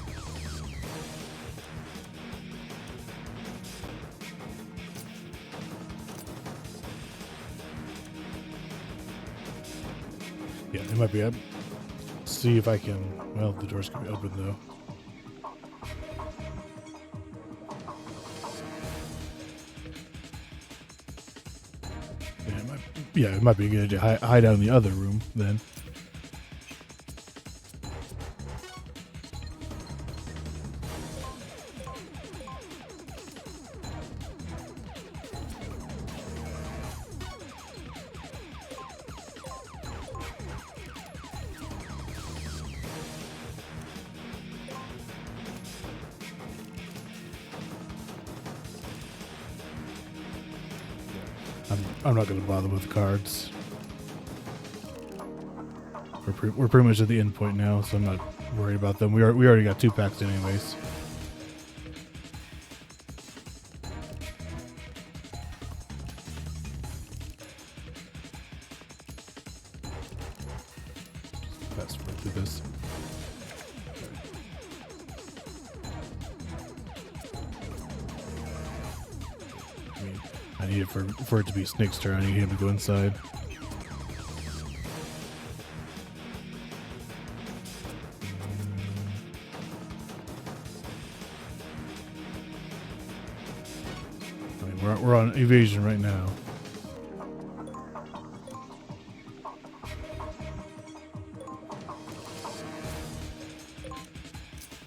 Yeah, it might be up. See if I can. Well, the door's gonna be open though. Yeah, it might be a good idea to hide out in the other room then. I'm not going to bother with cards. We're pretty much at the end point now, so I'm not worried about them. We already got 2 packs anyways. Fast forward through this. I need it for it to be Snake's turn. I need him to go inside. I mean, we're on evasion right now.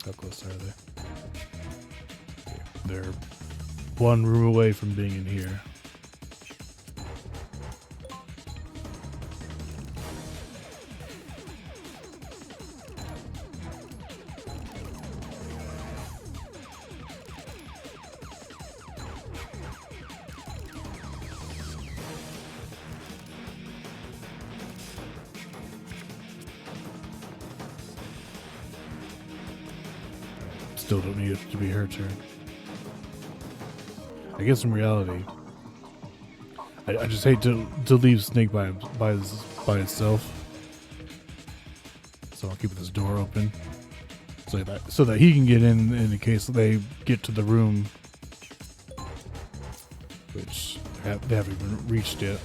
How close are they? Okay, they're 1 room away from being in here. still don't need it to be her turn. I guess in reality, I just hate to leave Snake by itself. So I'll keep this door open so that he can get in case they get to the room, which they haven't even reached yet.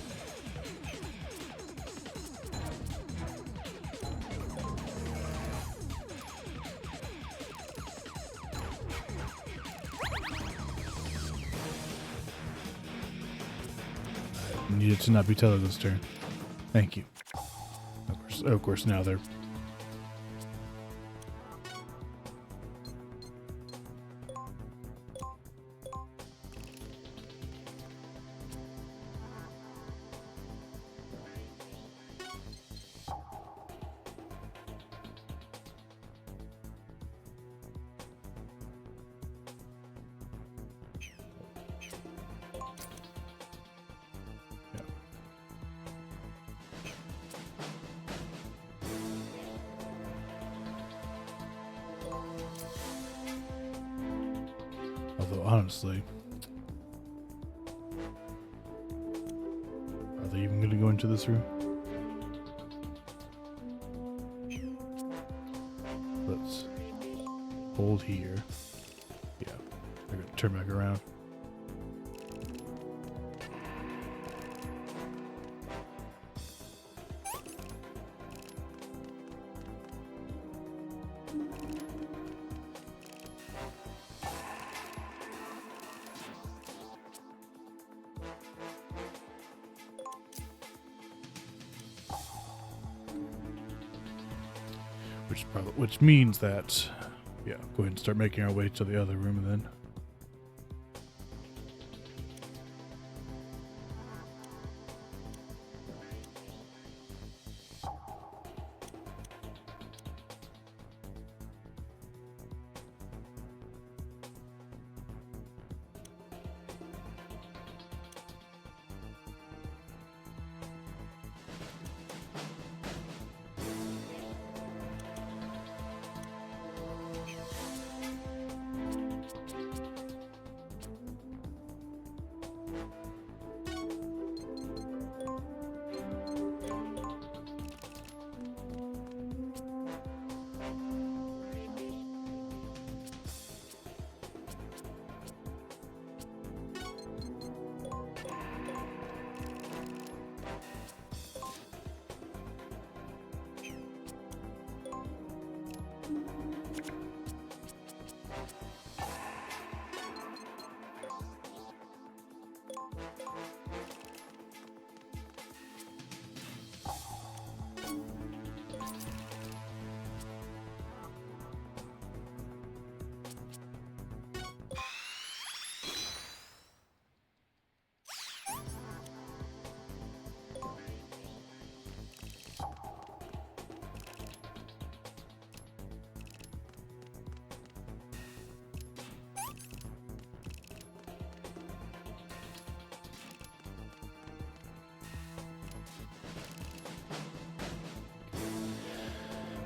Needed to not be tethered this turn. Thank you. Of course, now they're. Although, honestly, are they even going to go into this room? Let's hold here. Yeah, they're going to turn back around. Which means that, yeah, go ahead and start making our way to the other room then.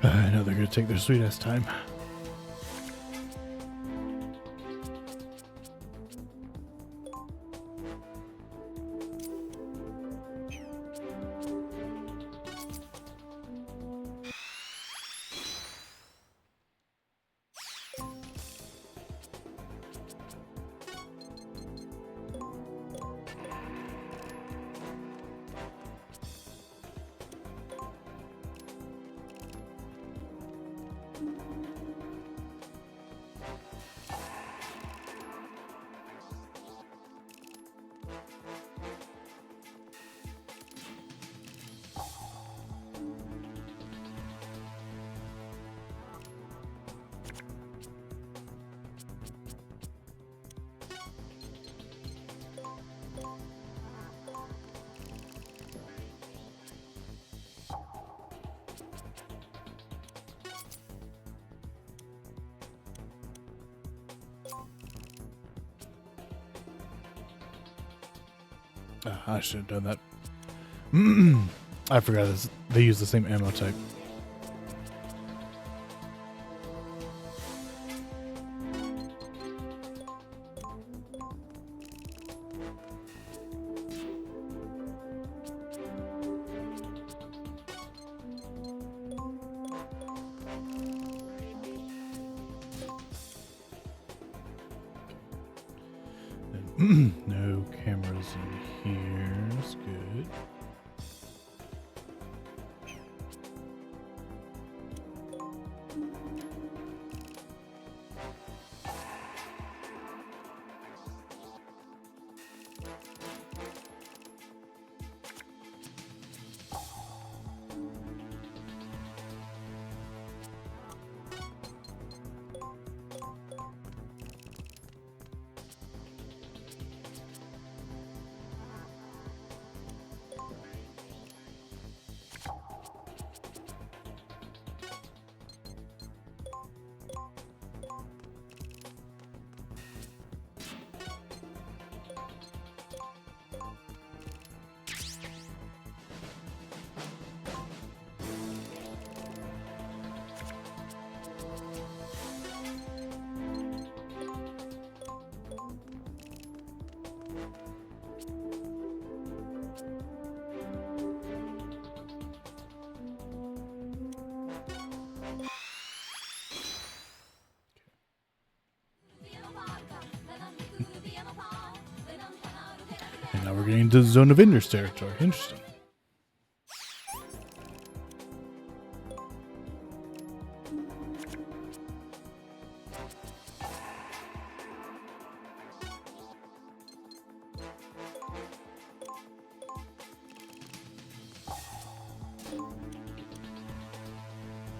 I know they're going to take their sweet ass time. I should have done that. I forgot this. They use the same ammo type. No cameras in here. That's good. And now we're getting into the Zone of Interest territory. Interesting.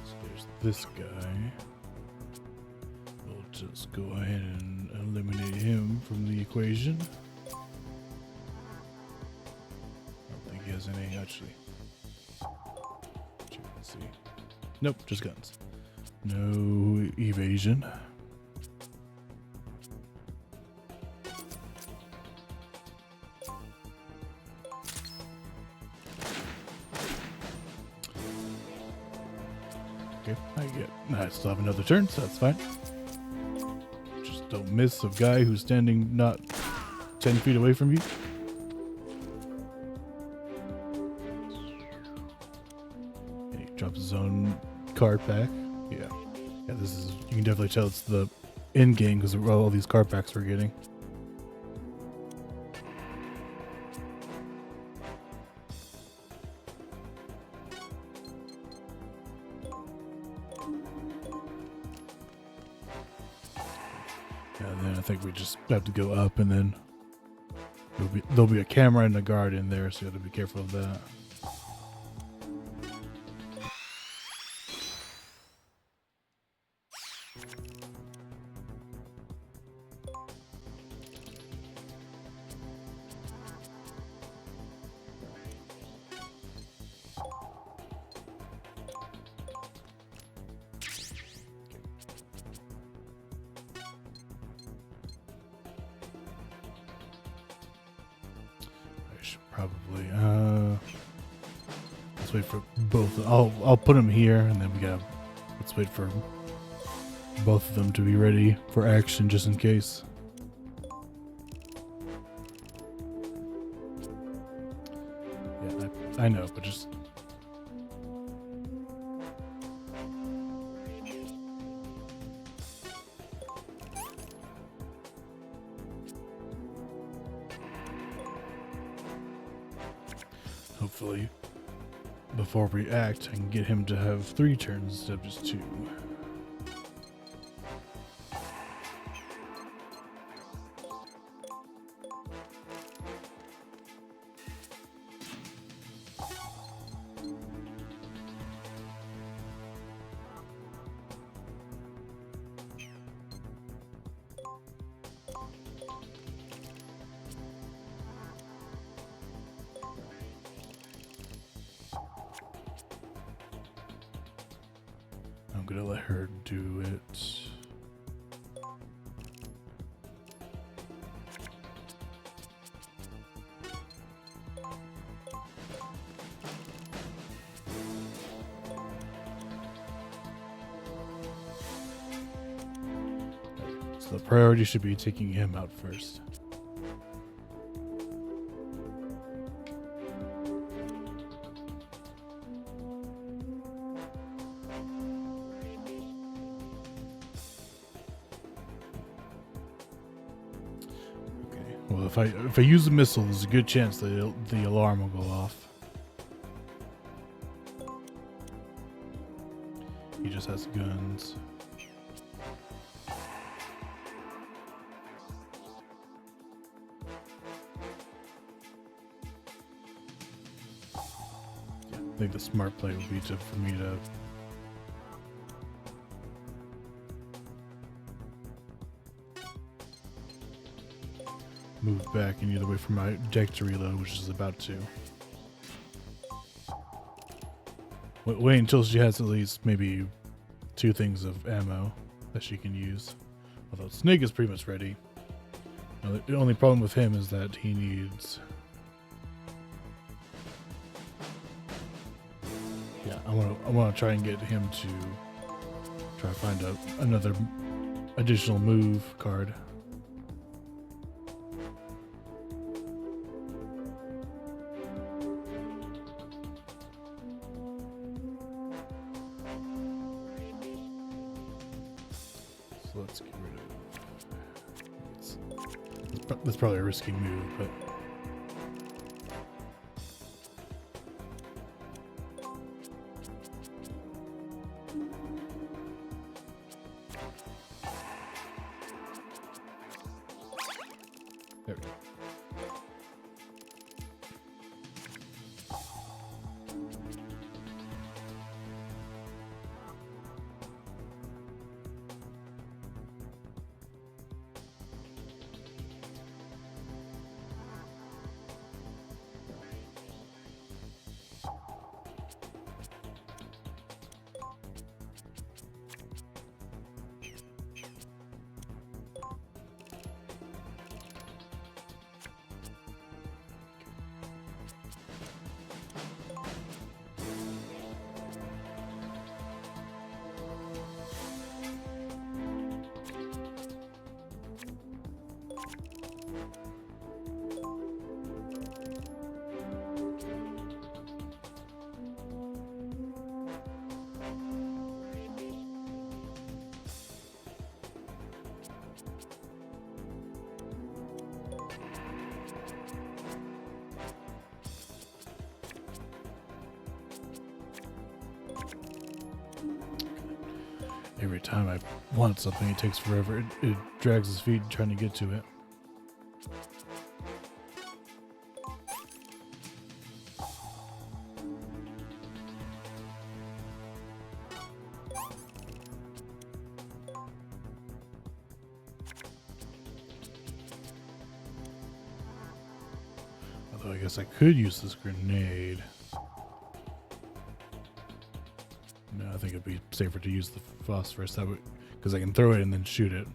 So there's this guy. We'll just go ahead and eliminate him from the equation. He has any actually. Let's see. Nope, just guns. No evasion. Okay, I still have another turn, so that's fine. Just don't miss a guy who's standing not 10 feet away from you. Drops his own card pack. Yeah, this is, you can definitely tell it's the end game because of all these card packs we're getting. And then I think we just have to go up, and then there'll be a camera and a guard in there, so you have to be careful of that. Probably. Let's wait for both. I'll put them here, and then let's wait for both of them to be ready for action, just in case. Yeah, I know, but just. Hopefully, before we act, I can get him to have 3 turns instead of just 2. I'm gonna let her do it. So the priority should be taking him out first. Well, if I use a missile, there's a good chance that the alarm will go off. He just has guns. I think the smart play would be for me to move back and either wait for my deck to reload, which is about to. Wait until she has at least maybe 2 things of ammo that she can use. Although Snake is pretty much ready. Now, the only problem with him is that he needs... Yeah, I want to try and get him to try to find another additional move card. So let's get rid of... That's probably a risky move, but... There we go. Every time I want something, it takes forever. It drags his feet trying to get to it. Although I guess I could use this grenade. No, I think it'd be safer to use the phosphorus, that would, because I can throw it and then shoot it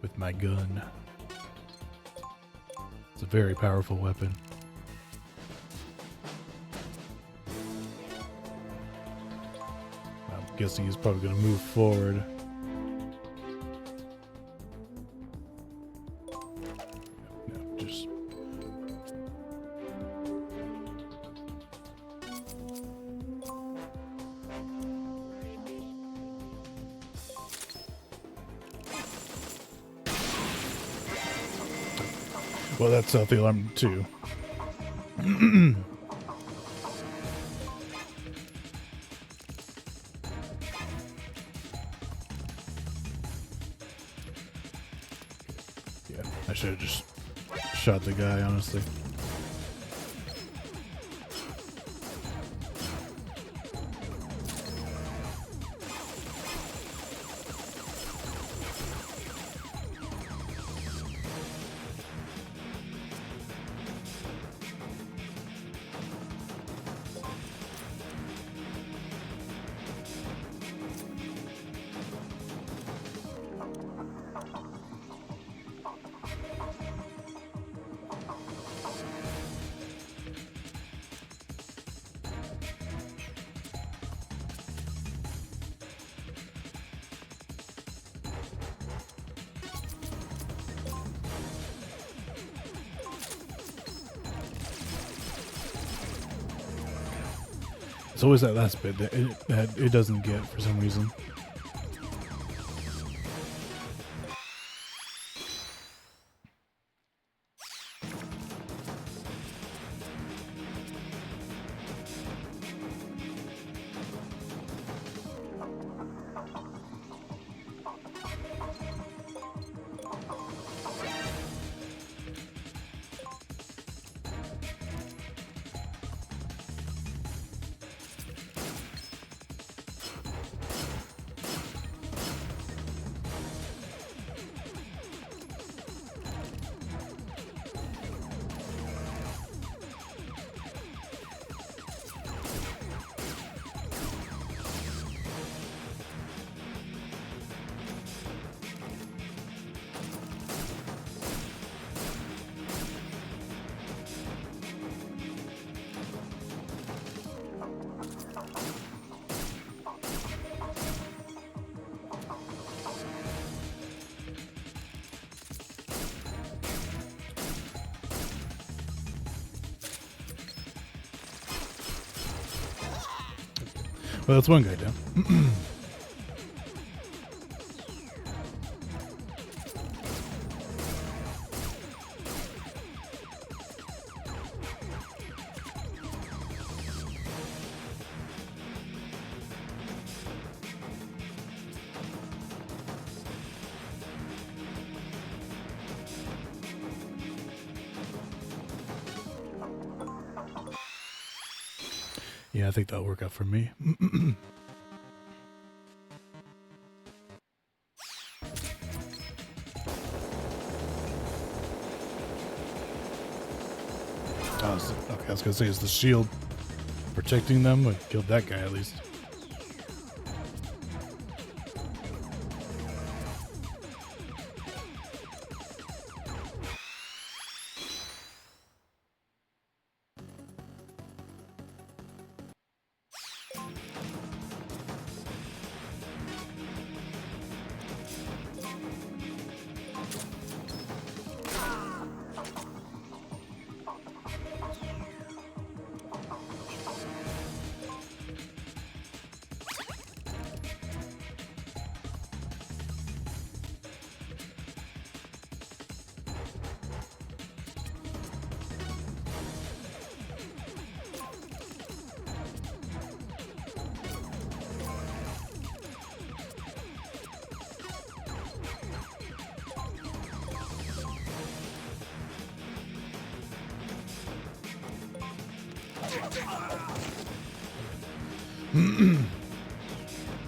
with my gun. It's a very powerful weapon. I'm guessing he's probably going to move forward. No, just... Well, that's out the alarm too. Yeah, I should have just shot the guy, honestly. It's always that last bit that it doesn't get for some reason. Well, that's one guy down. Yeah, I think that'll work out for me. Okay, I was gonna say, is the shield protecting them? I killed that guy at least.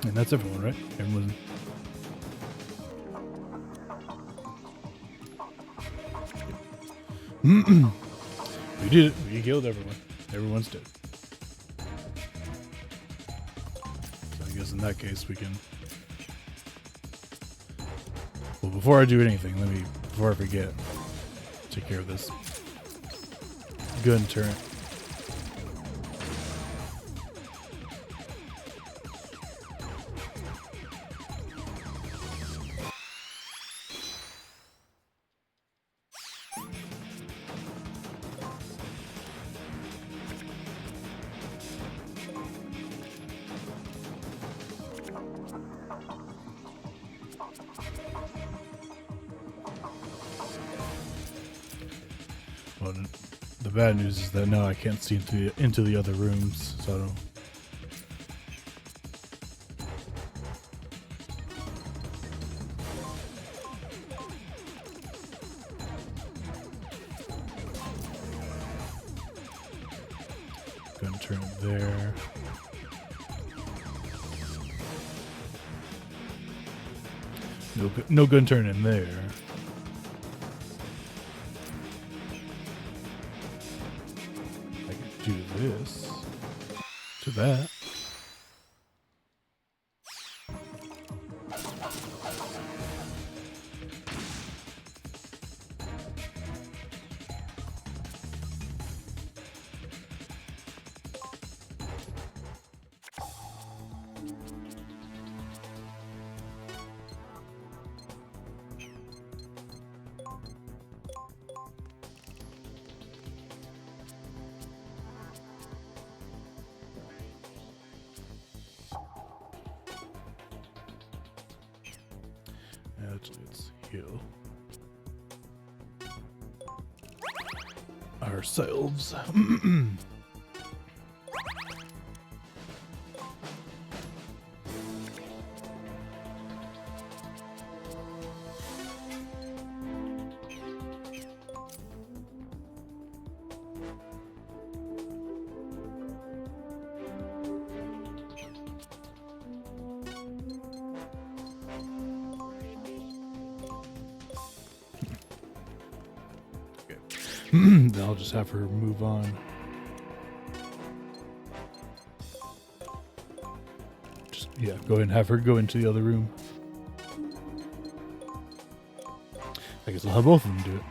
And that's everyone, right? Everyone. We did it. We killed everyone. Everyone's dead. So I guess in that case we can... Well, before I do anything, before I forget, take care of this gun turret. Well, the bad news is that now I can't see into the other rooms, so I don't... Gonna turn it there. No gun turn in there. I can do this to that. Let's heal ourselves. Then I'll just have her move on. Just, yeah, go ahead and have her go into the other room. I guess I'll have both of them do it.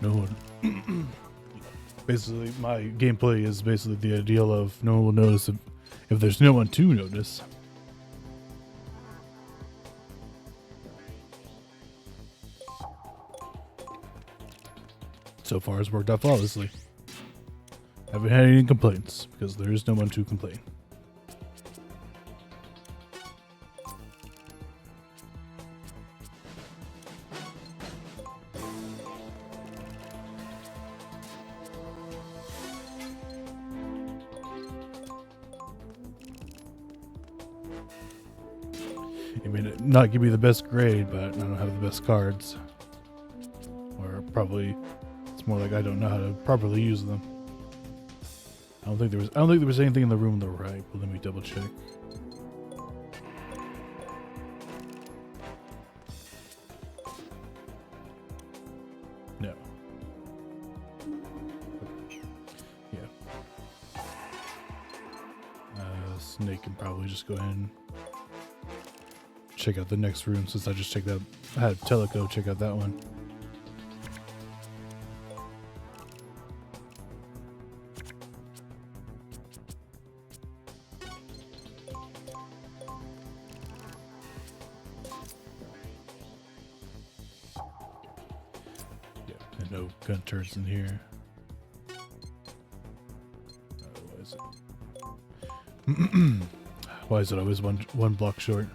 No one. Basically, my gameplay is basically the ideal of no one will notice if there's no one to notice. So far, it's worked out flawlessly. Haven't had any complaints because there is no one to complain. It may not give me the best grade, but I don't have the best cards. Or probably it's more like I don't know how to properly use them. I don't think there was anything in the room on the right, but let me double check. No. Yeah. Snake can probably just go ahead and check out the next room since I just checked out. I had Teleco check out that one. Yeah, and no gun turrets in here. Why is it always one block short?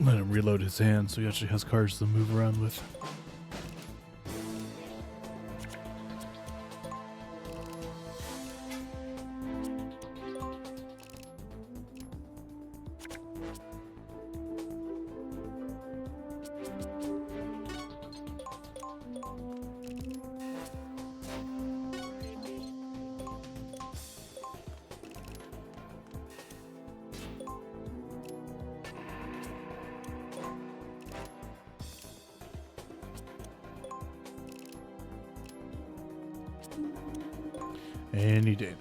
Let him reload his hand so he actually has cards to move around with. And he did.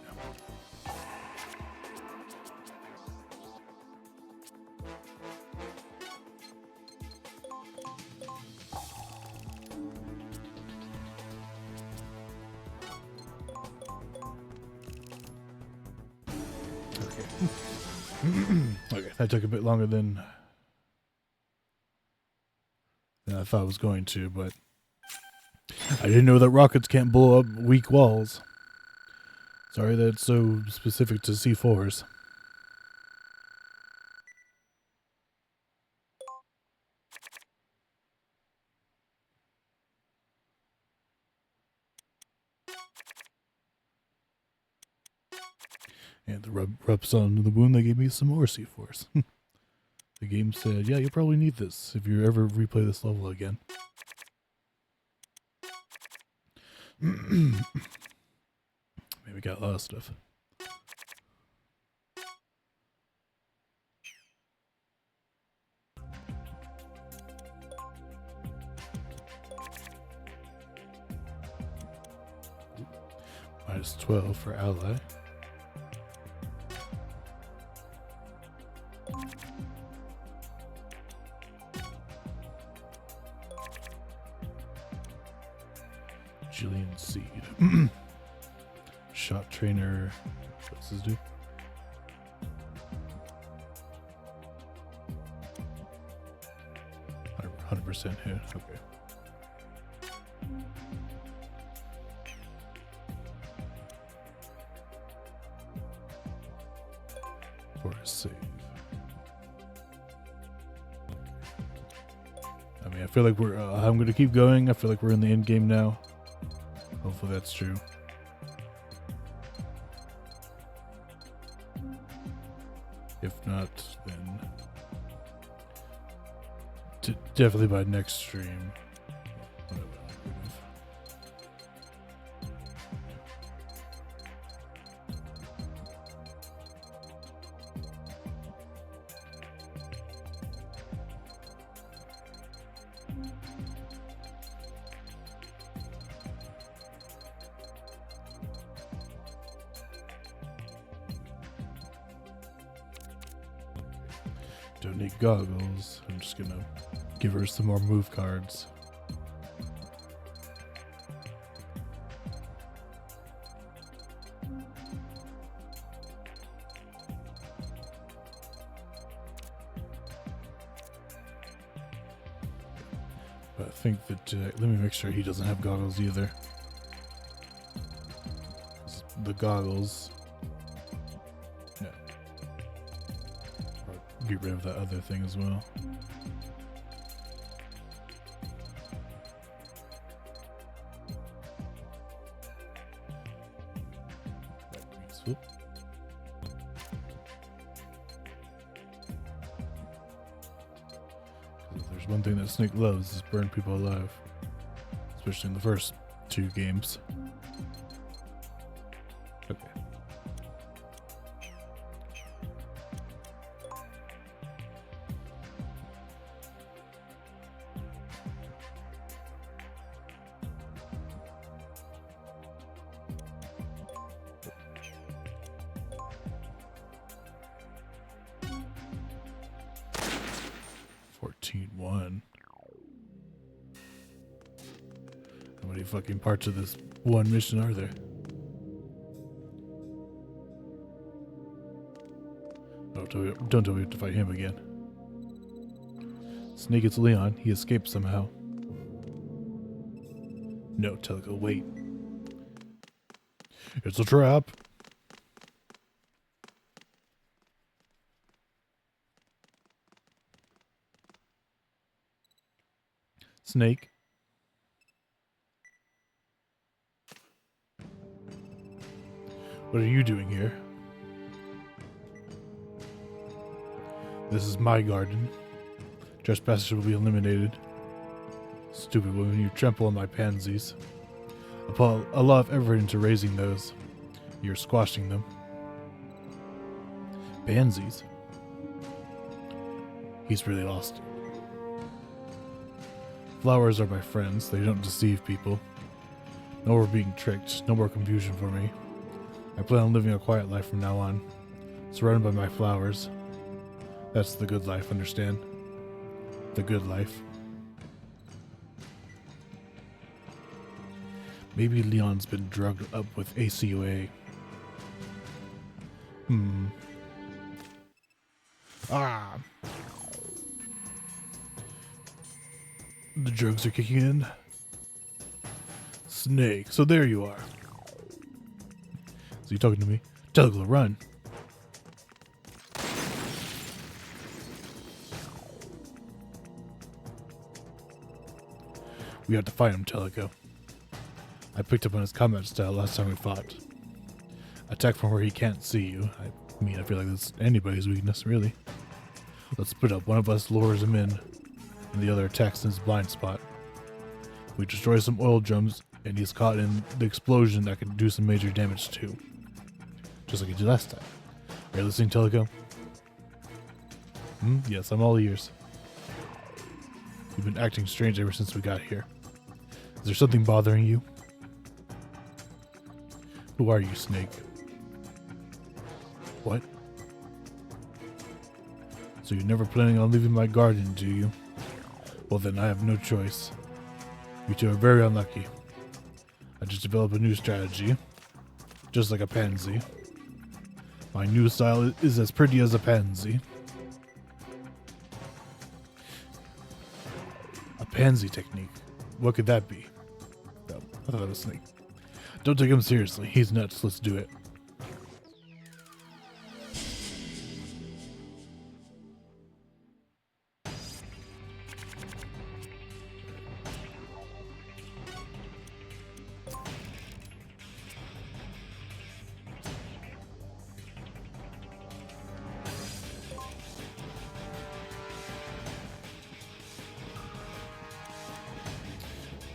Okay, that took a bit longer than I thought it was going to, but I didn't know that rockets can't blow up weak walls. Sorry that's so specific to C4s. And the rubs on the wound, they gave me some more C4s. The game said, yeah, you'll probably need this if you ever replay this level again. Maybe got a lot of stuff. Minus 12 for ally. Julian Seed. Shot trainer. What's this do? 100% hit. Okay. for a save. I mean, I feel like I'm going to keep going. I feel like we're in the end game now. Hopefully that's true. If not, then definitely by next stream. Whatever. Donate goggles. I'm just gonna give her some more move cards. But I think that let me make sure he doesn't have goggles either. The goggles. Yeah. Or get rid of that other thing as well. Swoop. If there's one thing that Snake loves is burn people alive. Especially in the first 2 games. Okay. How many fucking parts of this one mission are there? Oh, don't tell me we have to fight him again. Snake gets Leon. He escaped somehow. No, Teleco, wait. It's a trap. Snake. What are you doing here? This is my garden. Trespassers will be eliminated. Stupid woman, you trample on my pansies. I put a lot of effort into raising those. You're squashing them. Pansies? He's really lost it. Flowers are my friends. They don't deceive people. No more being tricked. No more confusion for me. I plan on living a quiet life from now on. Surrounded by my flowers. That's the good life, understand? The good life. Maybe Leon's been drugged up with ACOA. Ah! The drugs are kicking in. Snake, so there you are. So you talking to me? Teleco, run. We have to fight him, Teleco. I picked up on his combat style last time we fought. Attack from where he can't see you. I mean, I feel like that's anybody's weakness, really. Let's split up. One of us lures him in, and the other attacks in his blind spot. We destroy some oil drums, and he's caught in the explosion that can do some major damage too. Just like he did last time. Are you listening, Teleco? Yes, I'm all ears. You've been acting strange ever since we got here. Is there something bothering you? Who are you, Snake? What? So you're never planning on leaving my garden, do you? Well then, I have no choice. You two are very unlucky. I just developed a new strategy. Just like a pansy. My new style is as pretty as a pansy. A pansy technique. What could that be? No, I thought that was Snake. Don't take him seriously. He's nuts. Let's do it.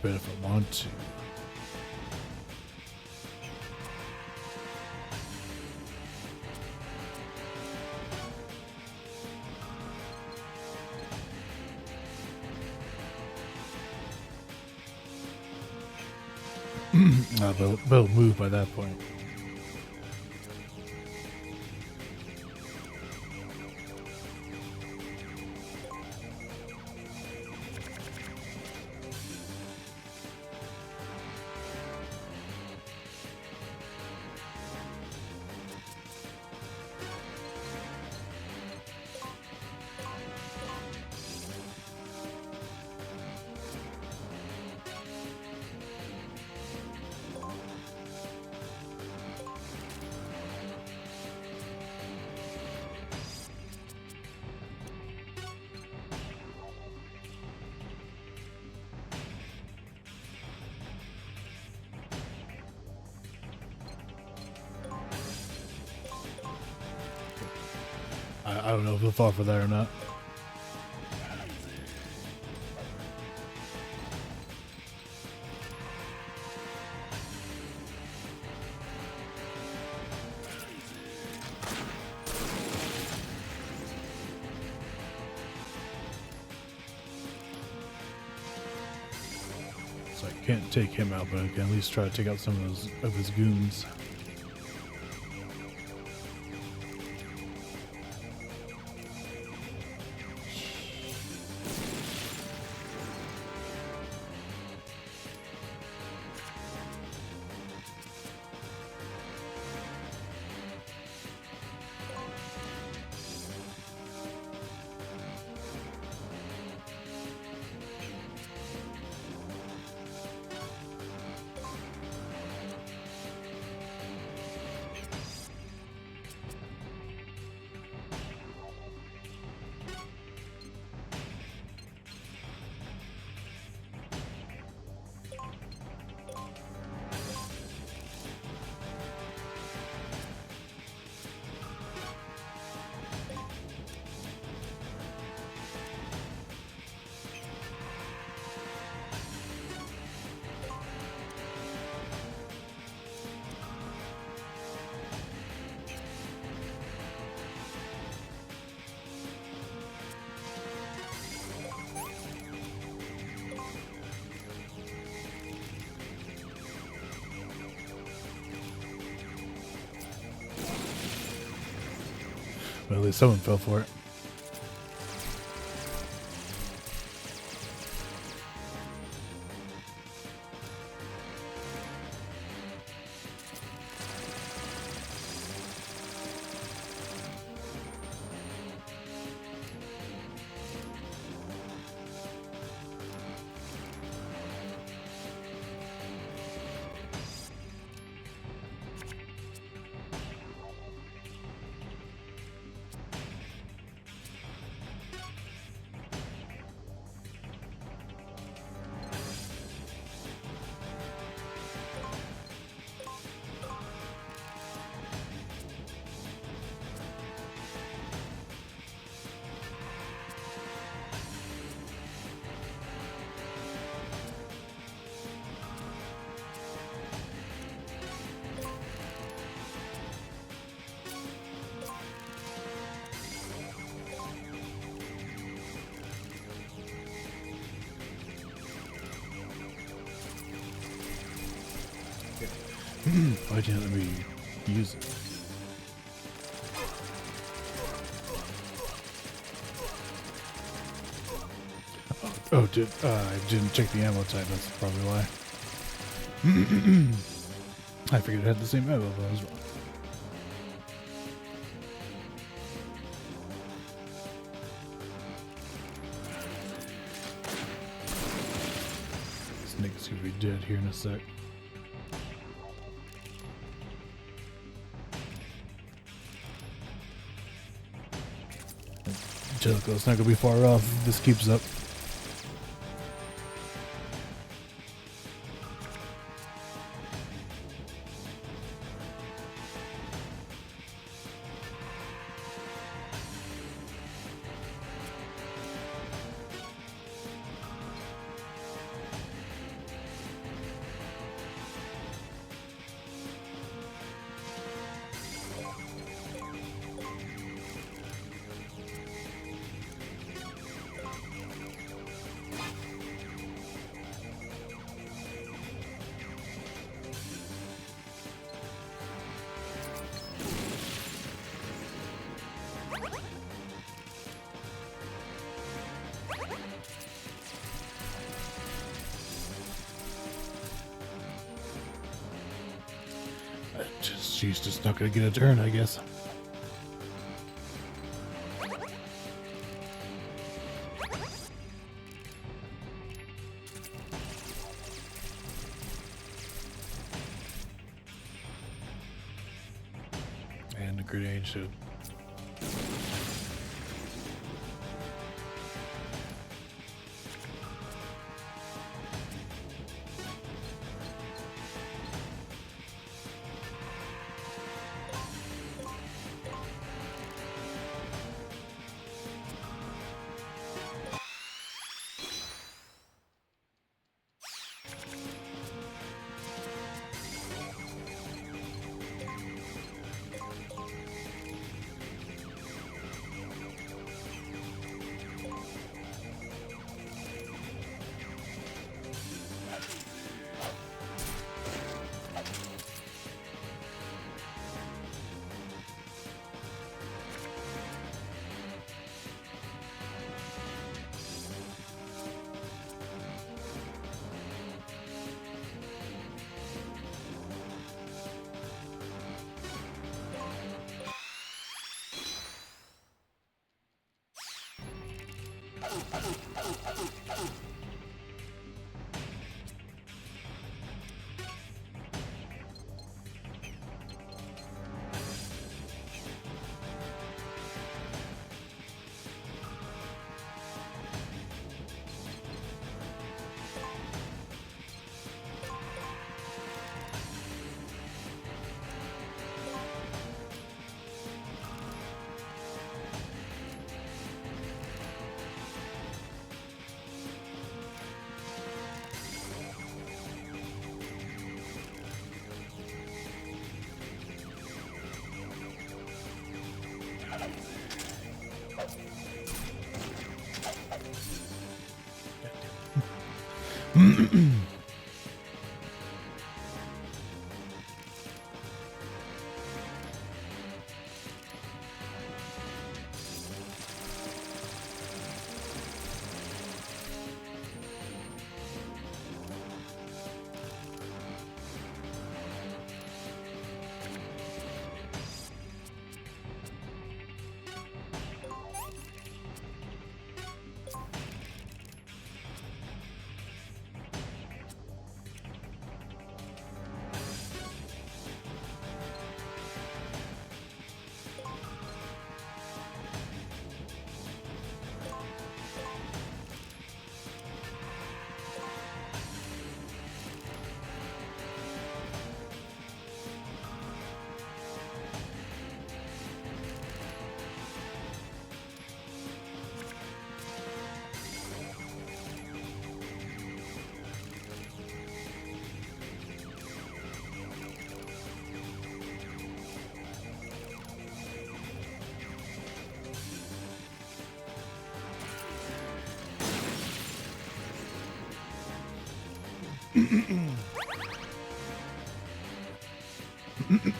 bed if I want to. But it'll move by that point. I don't know if he'll fall for that or not. So I can't take him out, but I can at least try to take out some of his goons. But at least someone fell for it. Why didn't let me use it? Oh, I didn't check the ammo type, that's probably why. I figured it had the same ammo, but I was wrong. This nigga's gonna be dead here in a sec. Jellicoe's not gonna be far off if this keeps up. she's just not gonna get a turn, I guess. And a grenade shoot.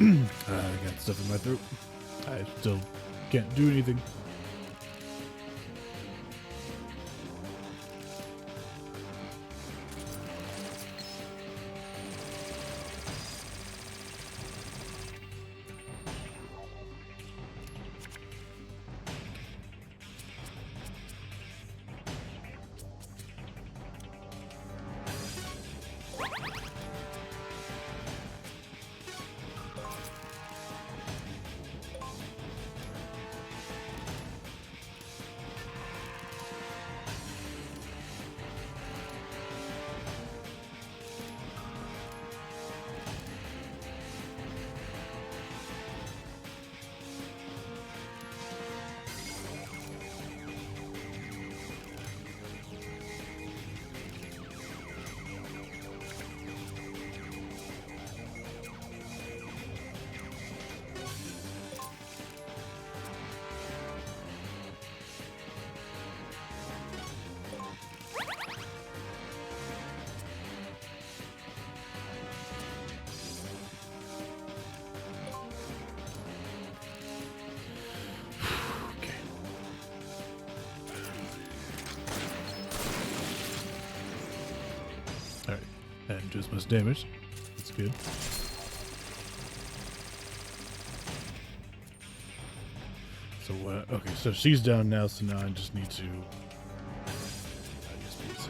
I got stuff in my throat. I still can't do anything. And just much damage. That's good. Okay, so she's down now, so now I just need to... Yes, please.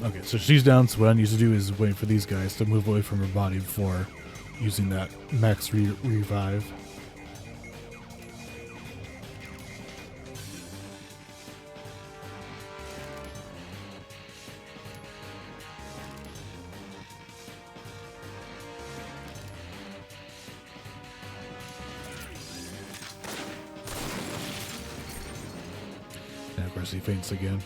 Okay, so she's down, so what I need to do is wait for these guys to move away from her body before using that max revive. And of course he faints again.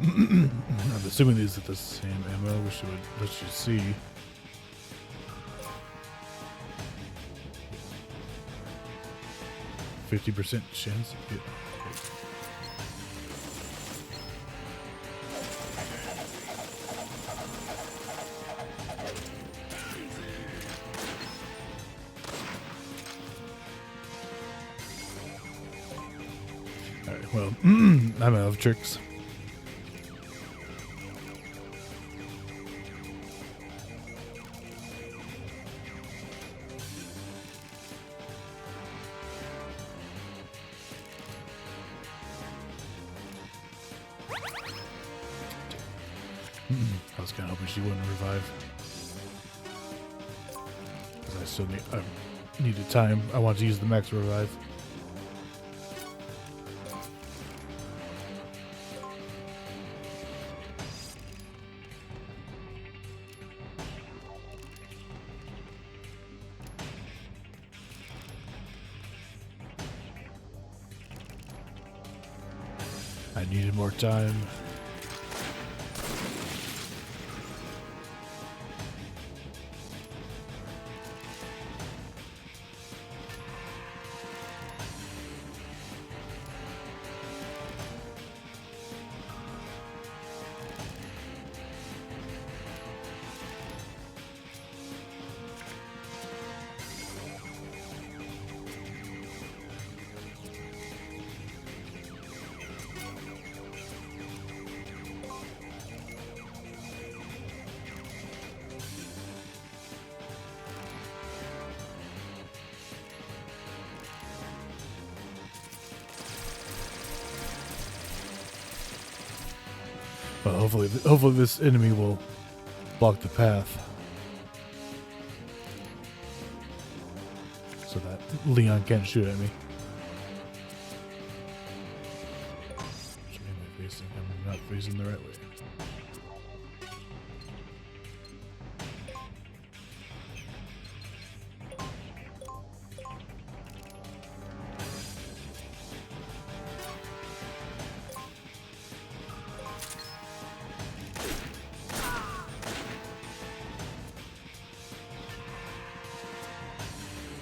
I'm assuming these are the same ammo, which would let you see. %50 chance. Yeah. Alright, well, I'm out of tricks. I was kind of hoping she wouldn't revive. Because I still needed time. I wanted to use the max revive. I needed more time. Well, hopefully this enemy will block the path so that Leon can't shoot at me. Which way am I facing? I'm not facing the right way.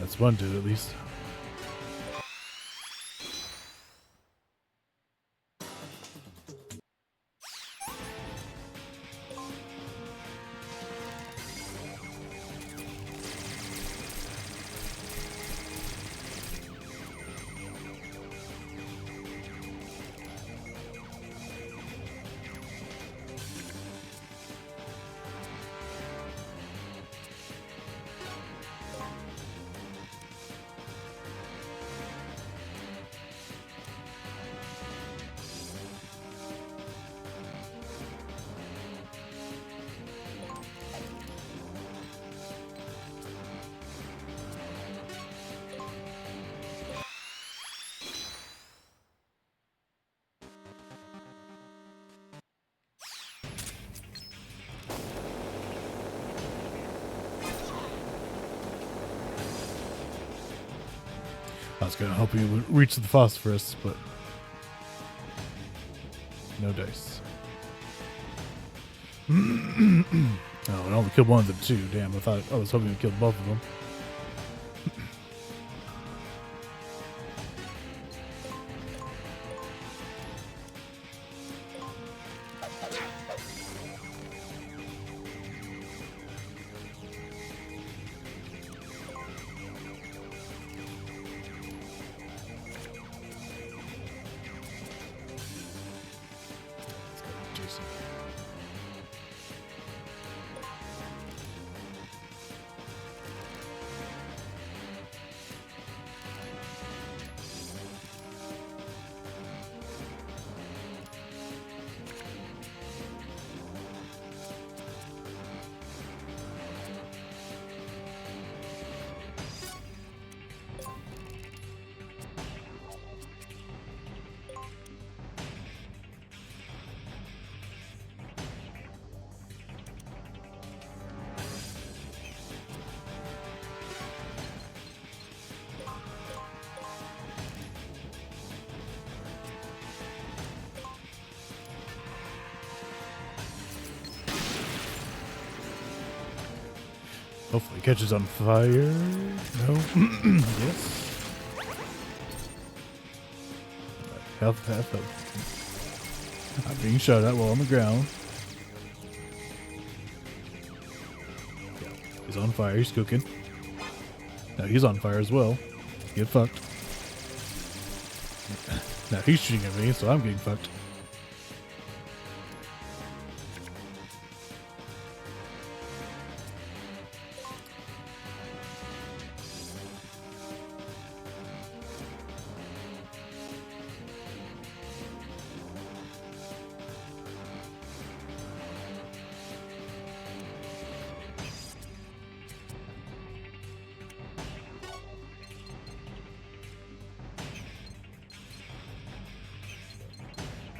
That's one did at least. I was gonna hope you would reach the phosphorus, but no dice. Oh, I only killed one of the two. Damn, I was hoping to kill both of them. Jason. Hopefully it catches on fire. No. Yes. Health, health, health. I'm being shot at while on the ground. He's on fire. He's cooking. Now he's on fire as well. Get fucked. Now he's shooting at me, so I'm getting fucked.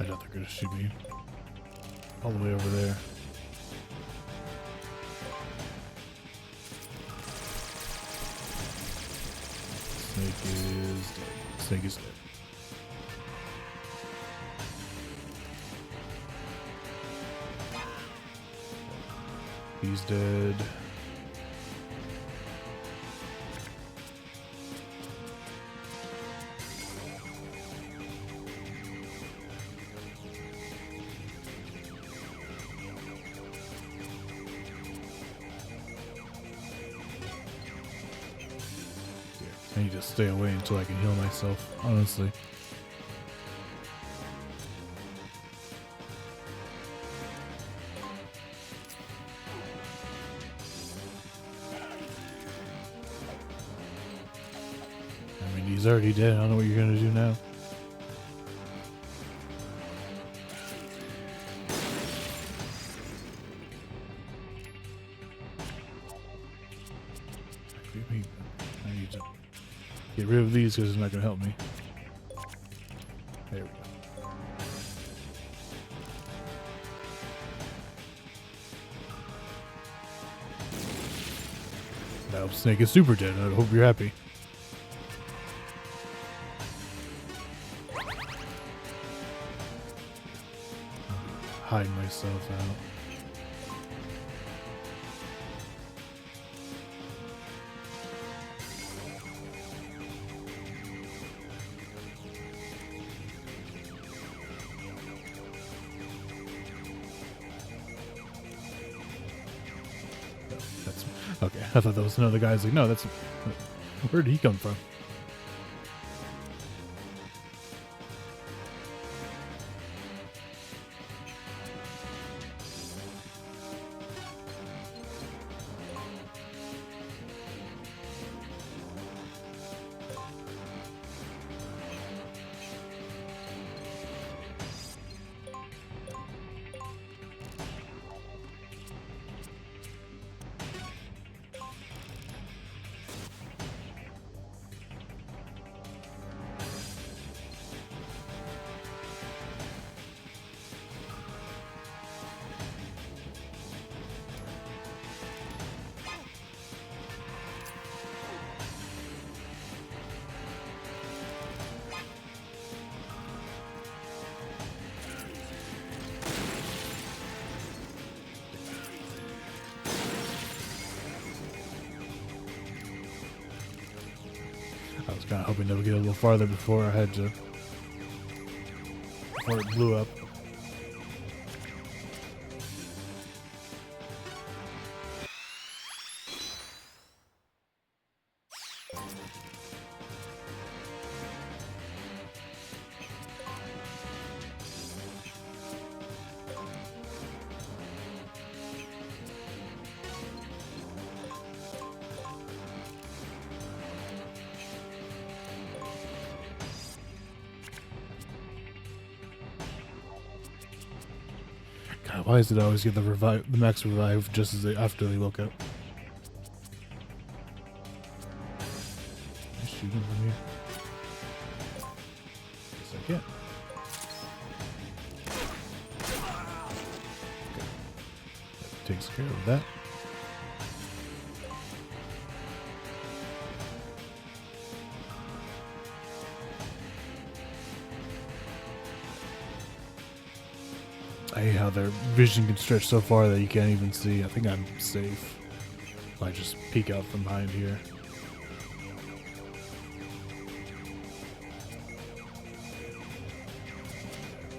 I doubt they're gonna shoot me all the way over there. Snake is dead. Snake is dead. He's dead. I need to stay away until I can heal myself, honestly. I mean, he's already dead. I don't know what you're gonna do now. I need to get rid of these because it's not going to help me. There we go. Now Snake is super dead. I hope you're happy. Hide myself out. Okay, I thought that was another guy. I was like, no, that's... Where did he come from? I was kind of hoping they would get a little farther before it blew up. God, why is it I always get the max revive just after they woke up? Just shoot him from here. Yes, I can. Okay. That takes care of that. I hate how their vision can stretch so far that you can't even see. I think I'm safe if I just peek out from behind here.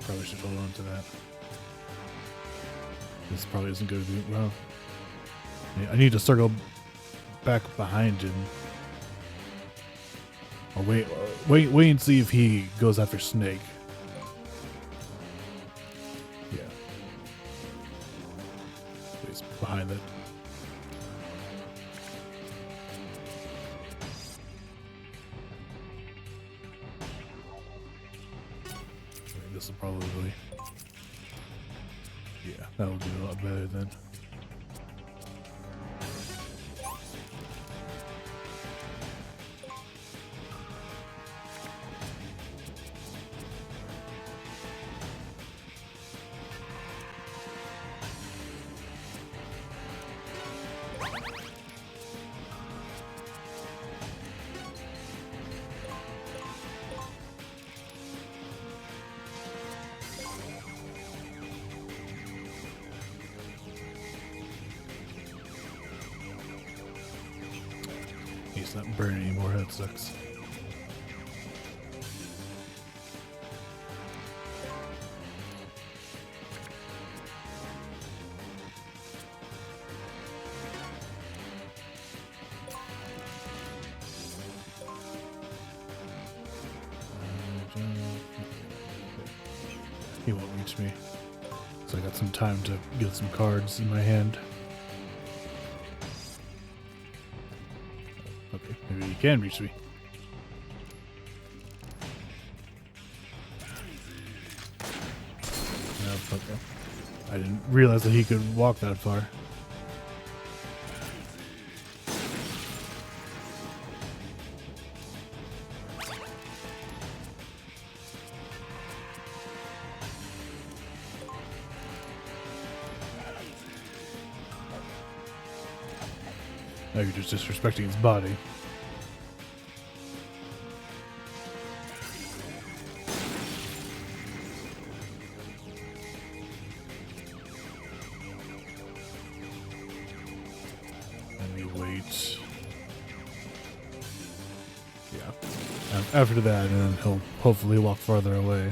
Probably should hold on to that. This probably isn't going to be well. I need to circle back behind him. Or wait and see if he goes after Snake. Yeah. He's behind it. This will probably... Yeah, that'll do a lot better then. He's not burning anymore, that sucks. He won't reach me. So I got some time to get some cards in my hand. Okay, maybe he can reach me. No, okay. I didn't realize that he could walk that far. Now you're just disrespecting his body. Let me wait. Yeah. After that, and then he'll hopefully walk farther away.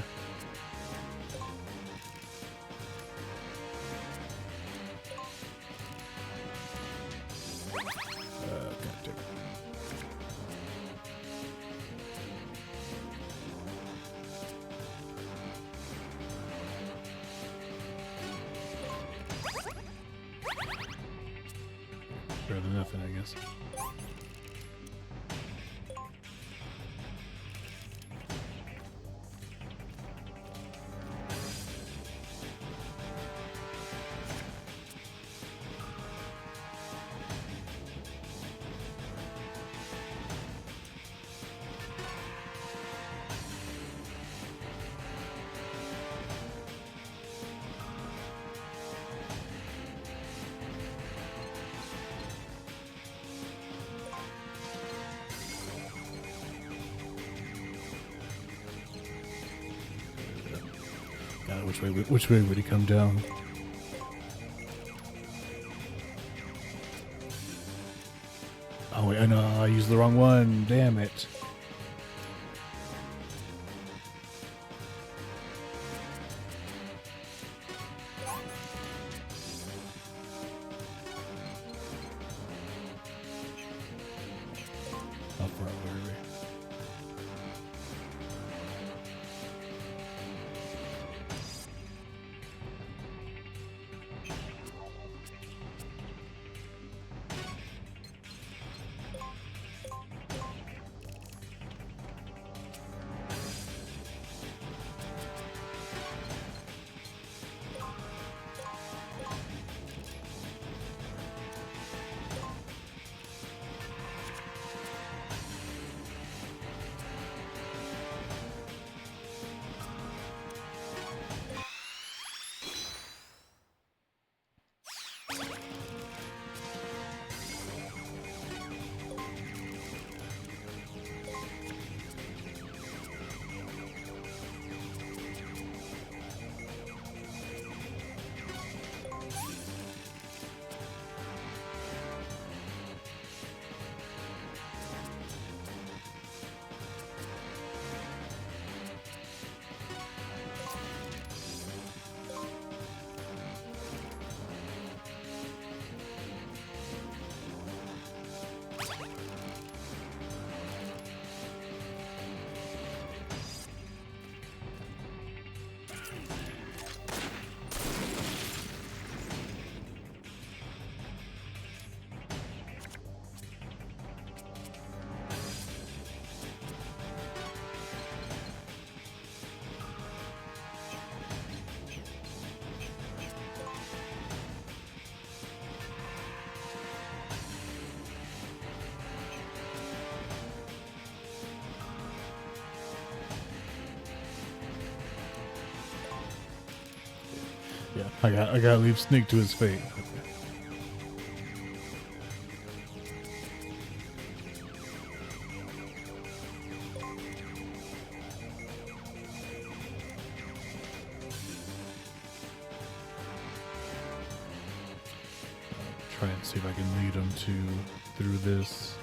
Better than nothing, I guess. God, which way would he come down? Oh wait, I know, I used the wrong one. Damn it. How far away are we? Yeah, I gotta leave Snake to his fate. Try and see if I can lead him through this.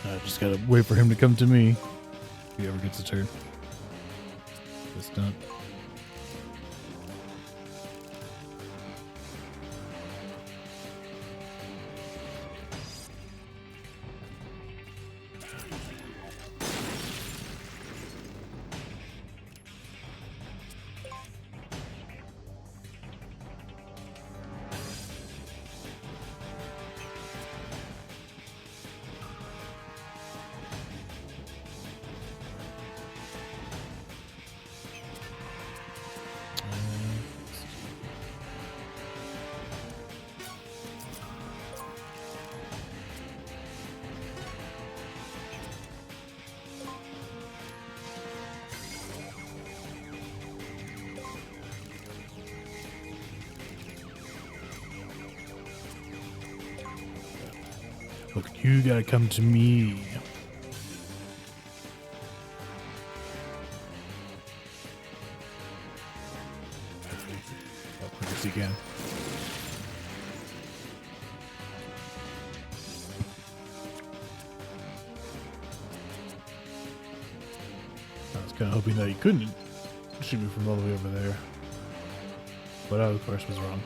I just gotta wait for him to come to me. If he ever gets a turn. It's not. Look, you gotta come to me. Oh, I guess you can. I was kind of hoping that he couldn't shoot me from all the way over there. But I, of course, was wrong.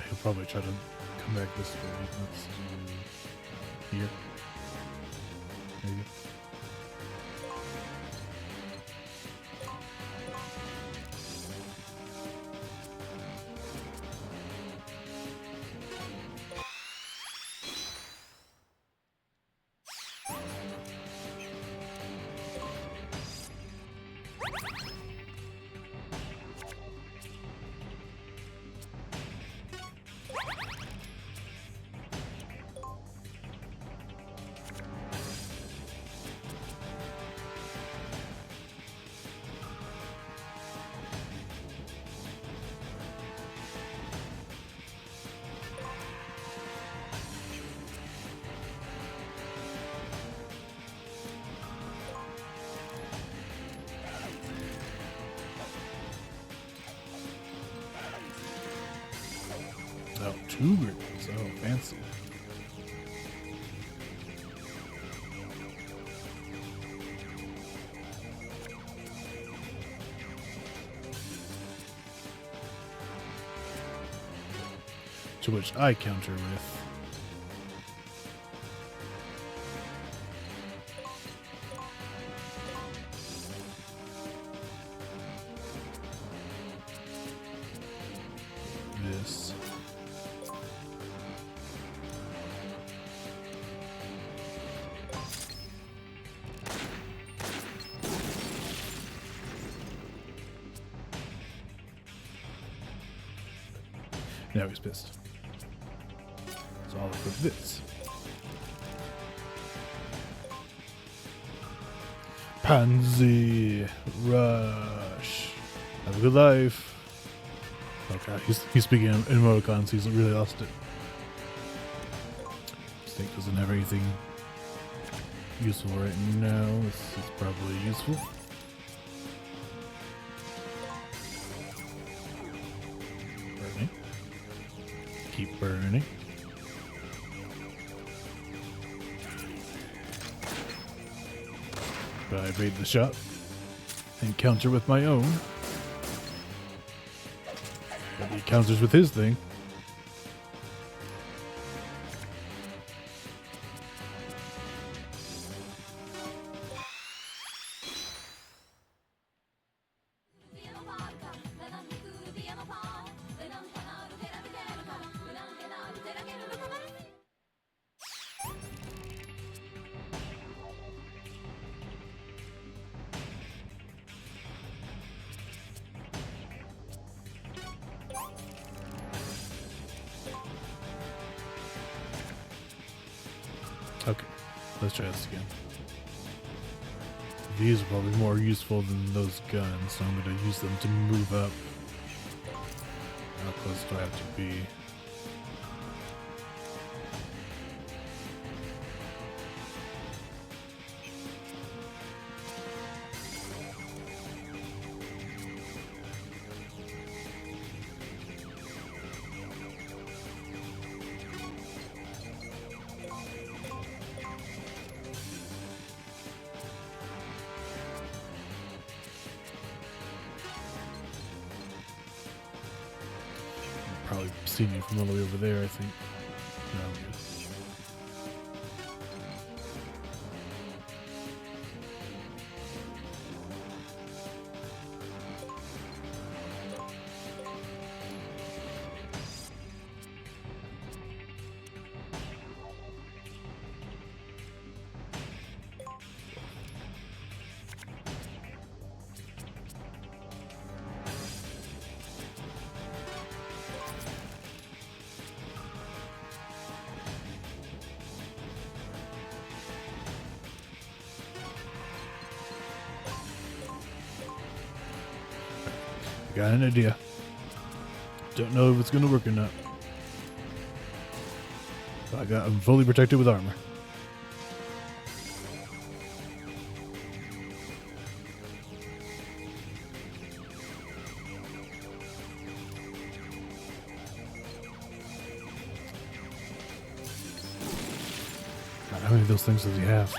He'll probably try to come back this way. Let's do here. Maybe. Oh, 2 grenades. Oh, fancy. To which I counter with this. Now he's pissed. So I'll look at this. Pansy Rush. Have a good life. Okay, he's speaking in emoticons. He's really lost it. Snake doesn't have anything useful right now. This is probably useful. Burning. Keep burning. But I evade the shot and counter with my own. But he counters with his thing. Okay, let's try this again. These are probably more useful than those guns, so I'm going to use them to move up. How close do I have to be? probably seen you from all the way over there, I think. No, I'm good. Got an idea. Don't know if it's gonna work or not. But I'm fully protected with armor. God, how many of those things does he have?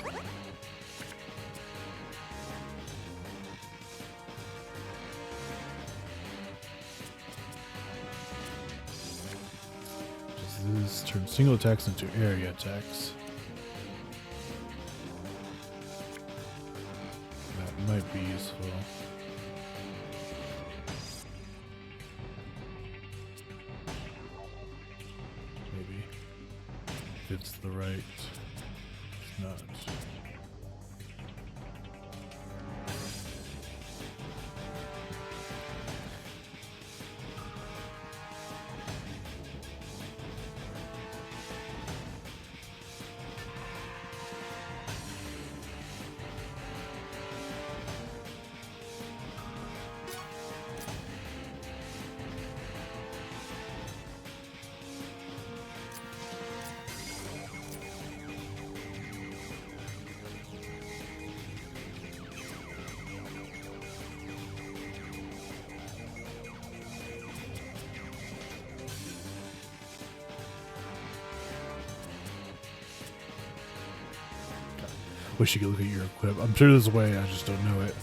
This turns single attacks into area attacks. That might be useful. Maybe. If it's the right. It's not. Wish you could look at your equip. I'm sure there's a way, I just don't know it.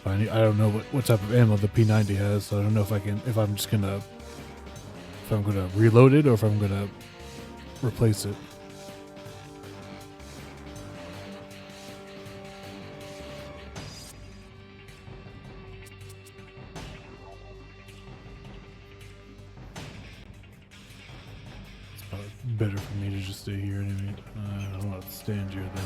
I don't know what type of ammo the P90 has, so I don't know if I'm gonna reload it or if I'm gonna replace it. It's probably better for me to just stay here anyway. I don't want to stand here though.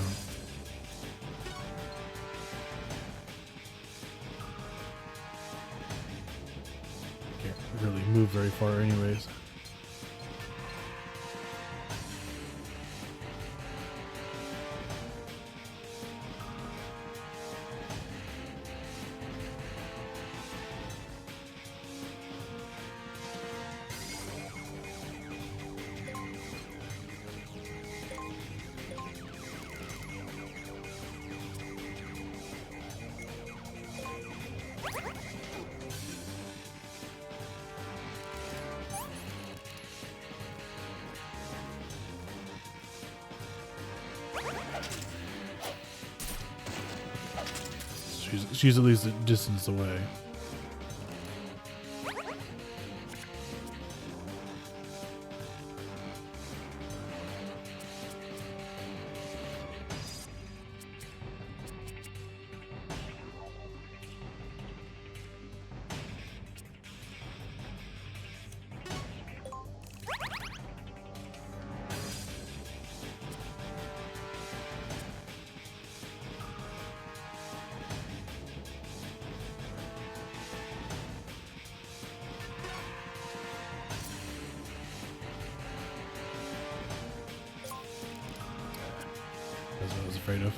Can't really move very far anyways. She's at least a distance away. That's what I was afraid of.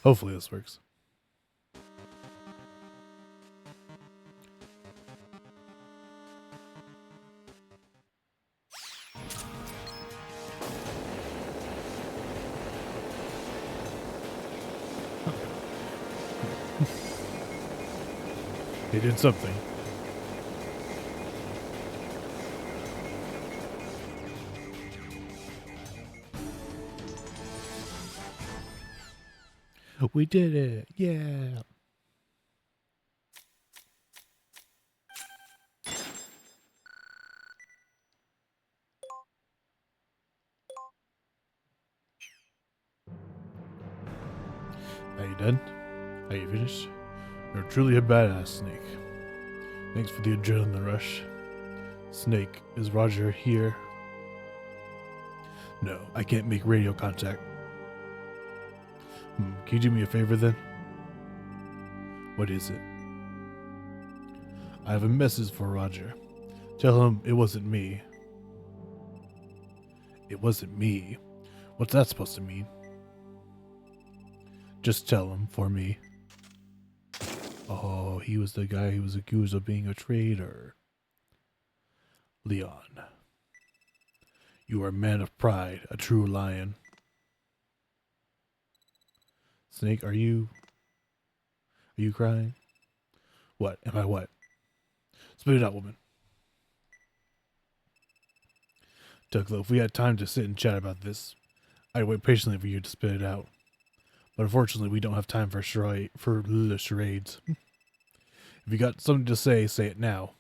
Hopefully this works. They did something. We did it. Yeah. Are you done? Are you finished? You're truly a badass, Snake. Thanks for the adrenaline rush. Snake, is Roger here? No, I can't make radio contact. Can you do me a favor then? What is it? I have a message for Roger. Tell him it wasn't me. It wasn't me? What's that supposed to mean? Just tell him for me. Oh, he was the guy who was accused of being a traitor. Leon. You are a man of pride, a true lion. Snake, are you crying? What? Am I what? Spit it out, woman. Douglas, if we had time to sit and chat about this, I'd wait patiently for you to spit it out. But unfortunately, we don't have time for charades. If you got something to say it now.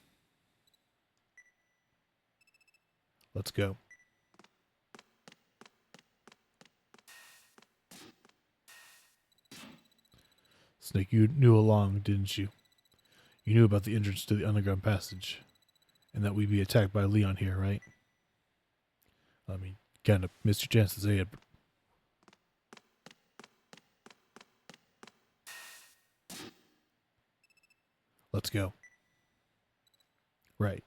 Let's go. Snake, you knew along, didn't you? You knew about the entrance to the underground passage, and that we'd be attacked by Leon here, right? I mean, kind of missed your chance to say it. Let's go. Right.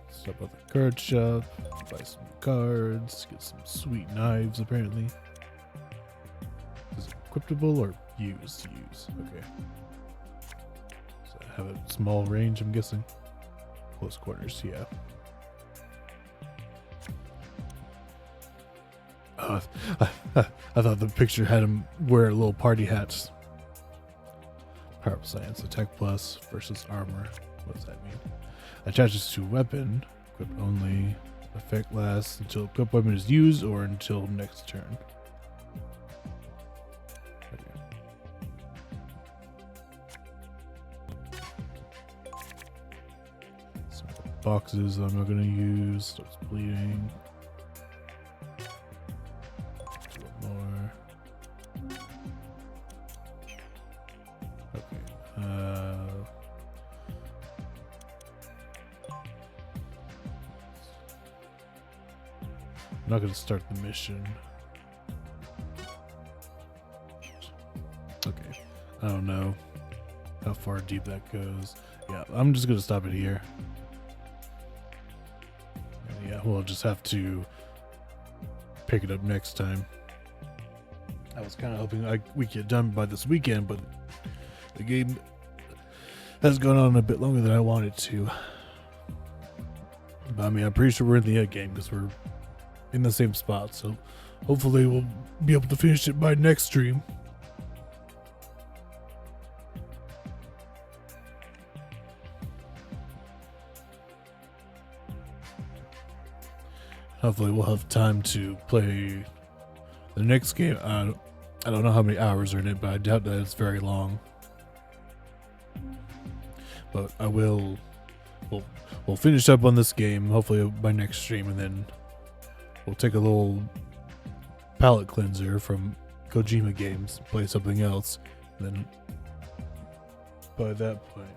Stop at the card shop, buy some cards, get some sweet knives apparently. Is it equipable or used? Use. Okay. So I have a small range, I'm guessing. Close quarters, yeah. I thought the picture had him wear little party hats. Power up science, attack plus versus armor. What does that mean? Attaches to weapon, equip only, effect lasts until equipped weapon is used or until next turn. Okay. Some boxes I'm not gonna use. Starts bleeding. More. Okay. I'm not going to start the mission. Okay. I don't know how far deep that goes. Yeah, I'm just going to stop it here. And yeah, we'll just have to pick it up next time. I was kind of hoping we could get done by this weekend, but the game has gone on a bit longer than I wanted to. But I mean, I'm pretty sure we're in the end game because we're in the same spot, so hopefully we'll be able to finish it by next stream. Hopefully we'll have time to play the next game. I don't know how many hours are in it, but I doubt that it's very long. But I will. We'll finish up on this game hopefully by next stream, and then we'll take a little palate cleanser from KoJUNEma games, play something else, and then by that point.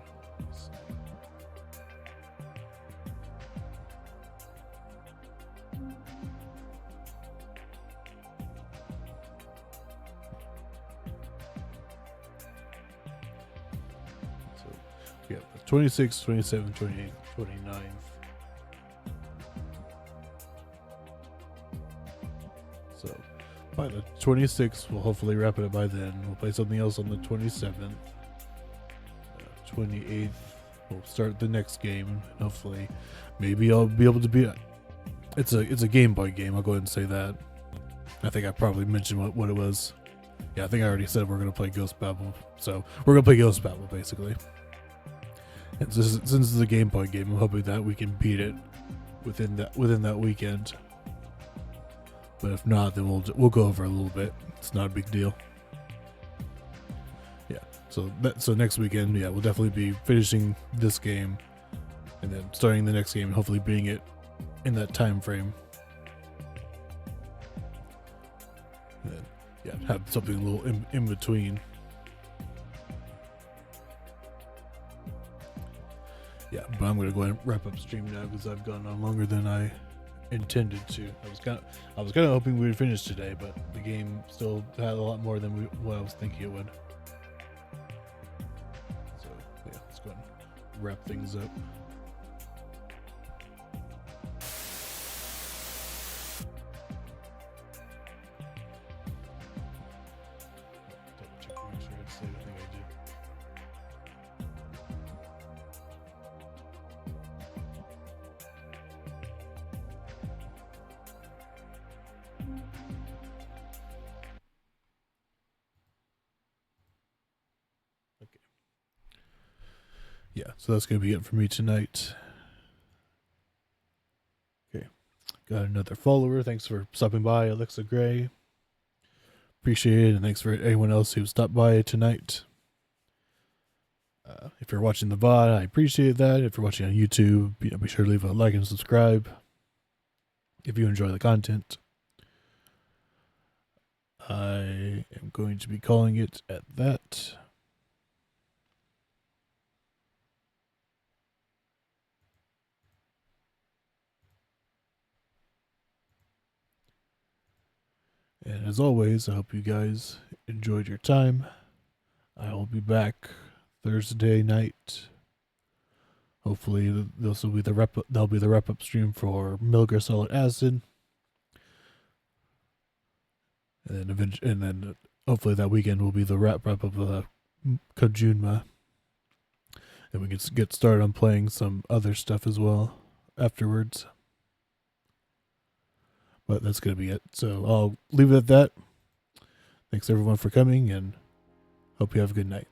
So we have the 26th, 27th, 28th, 29th. So by the 26th, we'll hopefully wrap it up by then. We'll play something else on the 27th. 28th, we'll start the next game. Hopefully, maybe I'll be able to beat it. It's a Game Boy game. I'll go ahead and say that. I think I probably mentioned what it was. Yeah, I think I already said we're gonna play Ghost Babel. So we're gonna play Ghost Babel basically. And since it's a Game Boy game, I'm hoping that we can beat it within that weekend. But if not, then we'll go over a little bit. It's not a big deal. Yeah. So next weekend, yeah, we'll definitely be finishing this game, and then starting the next game, and hopefully beating it in that time frame. And then, yeah, have something a little in between. Yeah, but I'm gonna go ahead and wrap up stream now because I've gone on longer than I intended to. I was kind of hoping we would finish today, but the game still had a lot more than what I was thinking it would. So yeah, let's go ahead and wrap things up. Double check to make sure I say everything I did. Yeah, so that's going to be it for me tonight. Okay, got another follower. Thanks for stopping by, Alexa Gray. Appreciate it, and thanks for anyone else who stopped by tonight. If you're watching the VOD, I appreciate that. If you're watching on YouTube, be sure to leave a like and subscribe if you enjoy the content. I am going to be calling it at that. And as always, I hope you guys enjoyed your time. I will be back Thursday night. Hopefully, this will be that'll be the wrap up stream for Milgar Solid Acid, and then hopefully that weekend will be the wrap up of KoJUNEma, and we can get started on playing some other stuff as well afterwards. But that's going to be it. So I'll leave it at that. Thanks everyone for coming, and hope you have a good night.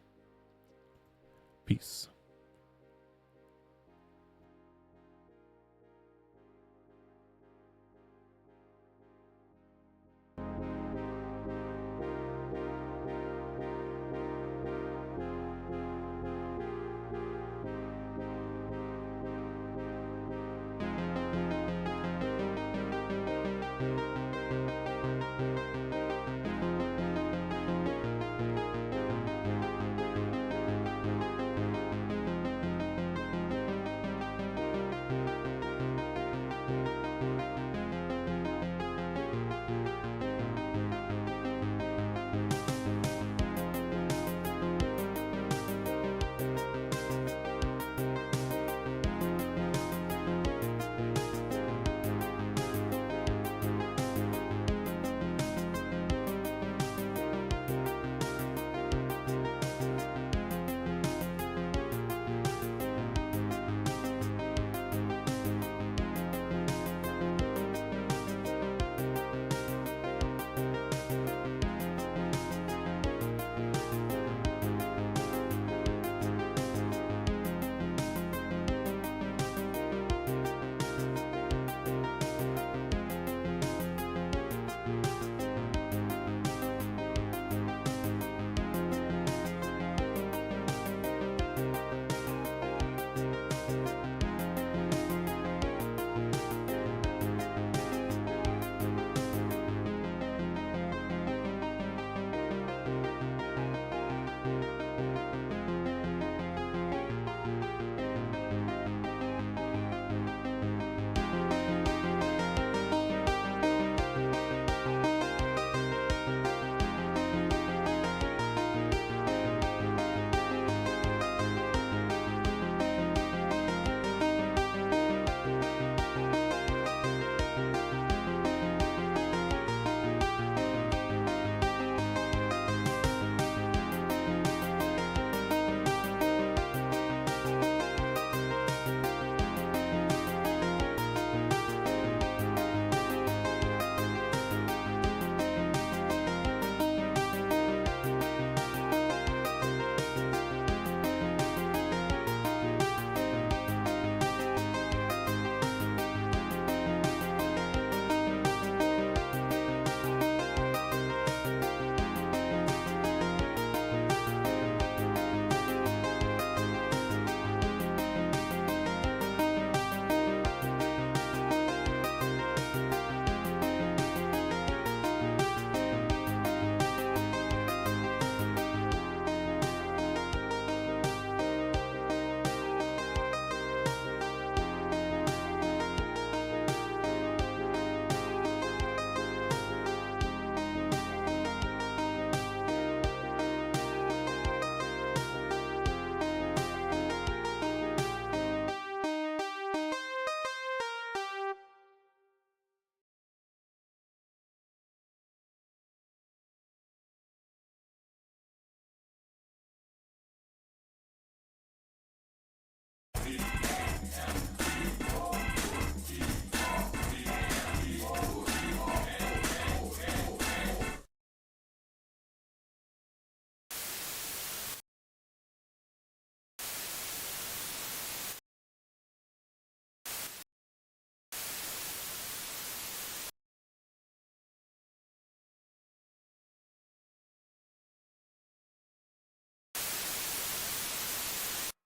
Peace.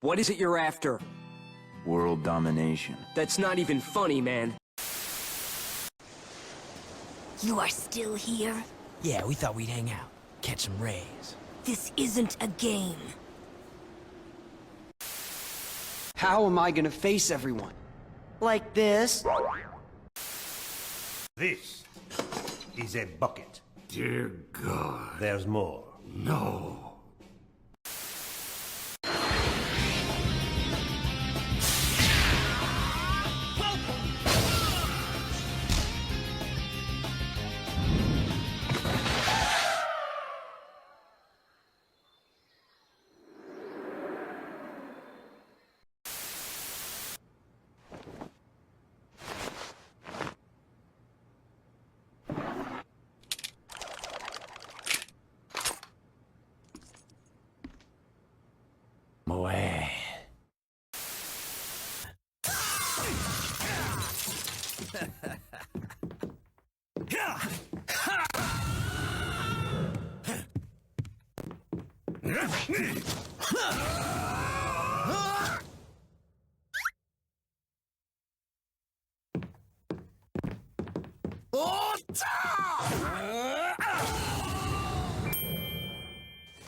What is it you're after? World domination. That's not even funny, man. You are still here? Yeah, we thought we'd hang out, catch some rays. This isn't a game. How am I gonna face everyone? Like this? This is a bucket. Dear God. There's more. No. Moe.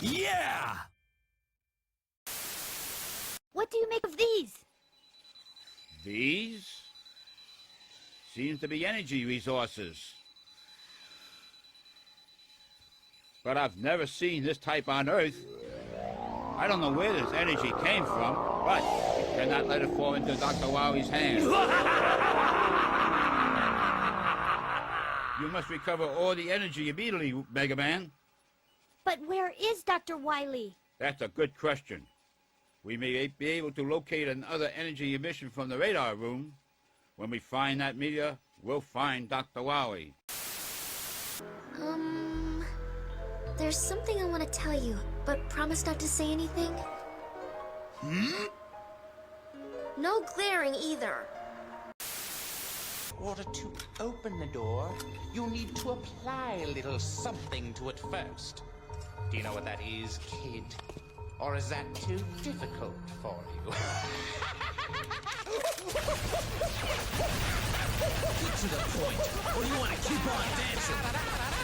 Yeah! What do you make of these? These? Seems to be energy resources. But I've never seen this type on Earth. I don't know where this energy came from, but we cannot let it fall into Dr. Wowie's hands. You must recover all the energy immediately, Mega Man. But where is Dr. Wily? That's a good question. We may be able to locate another energy emission from the radar room. When we find that meteor, we'll find Dr. Wowie. There's something I want to tell you, but promise not to say anything. No glaring either. In order to open the door, you need to apply a little something to it first. Do you know what that is, kid? Or is that too difficult for you? Get to the point, or you want to keep on dancing?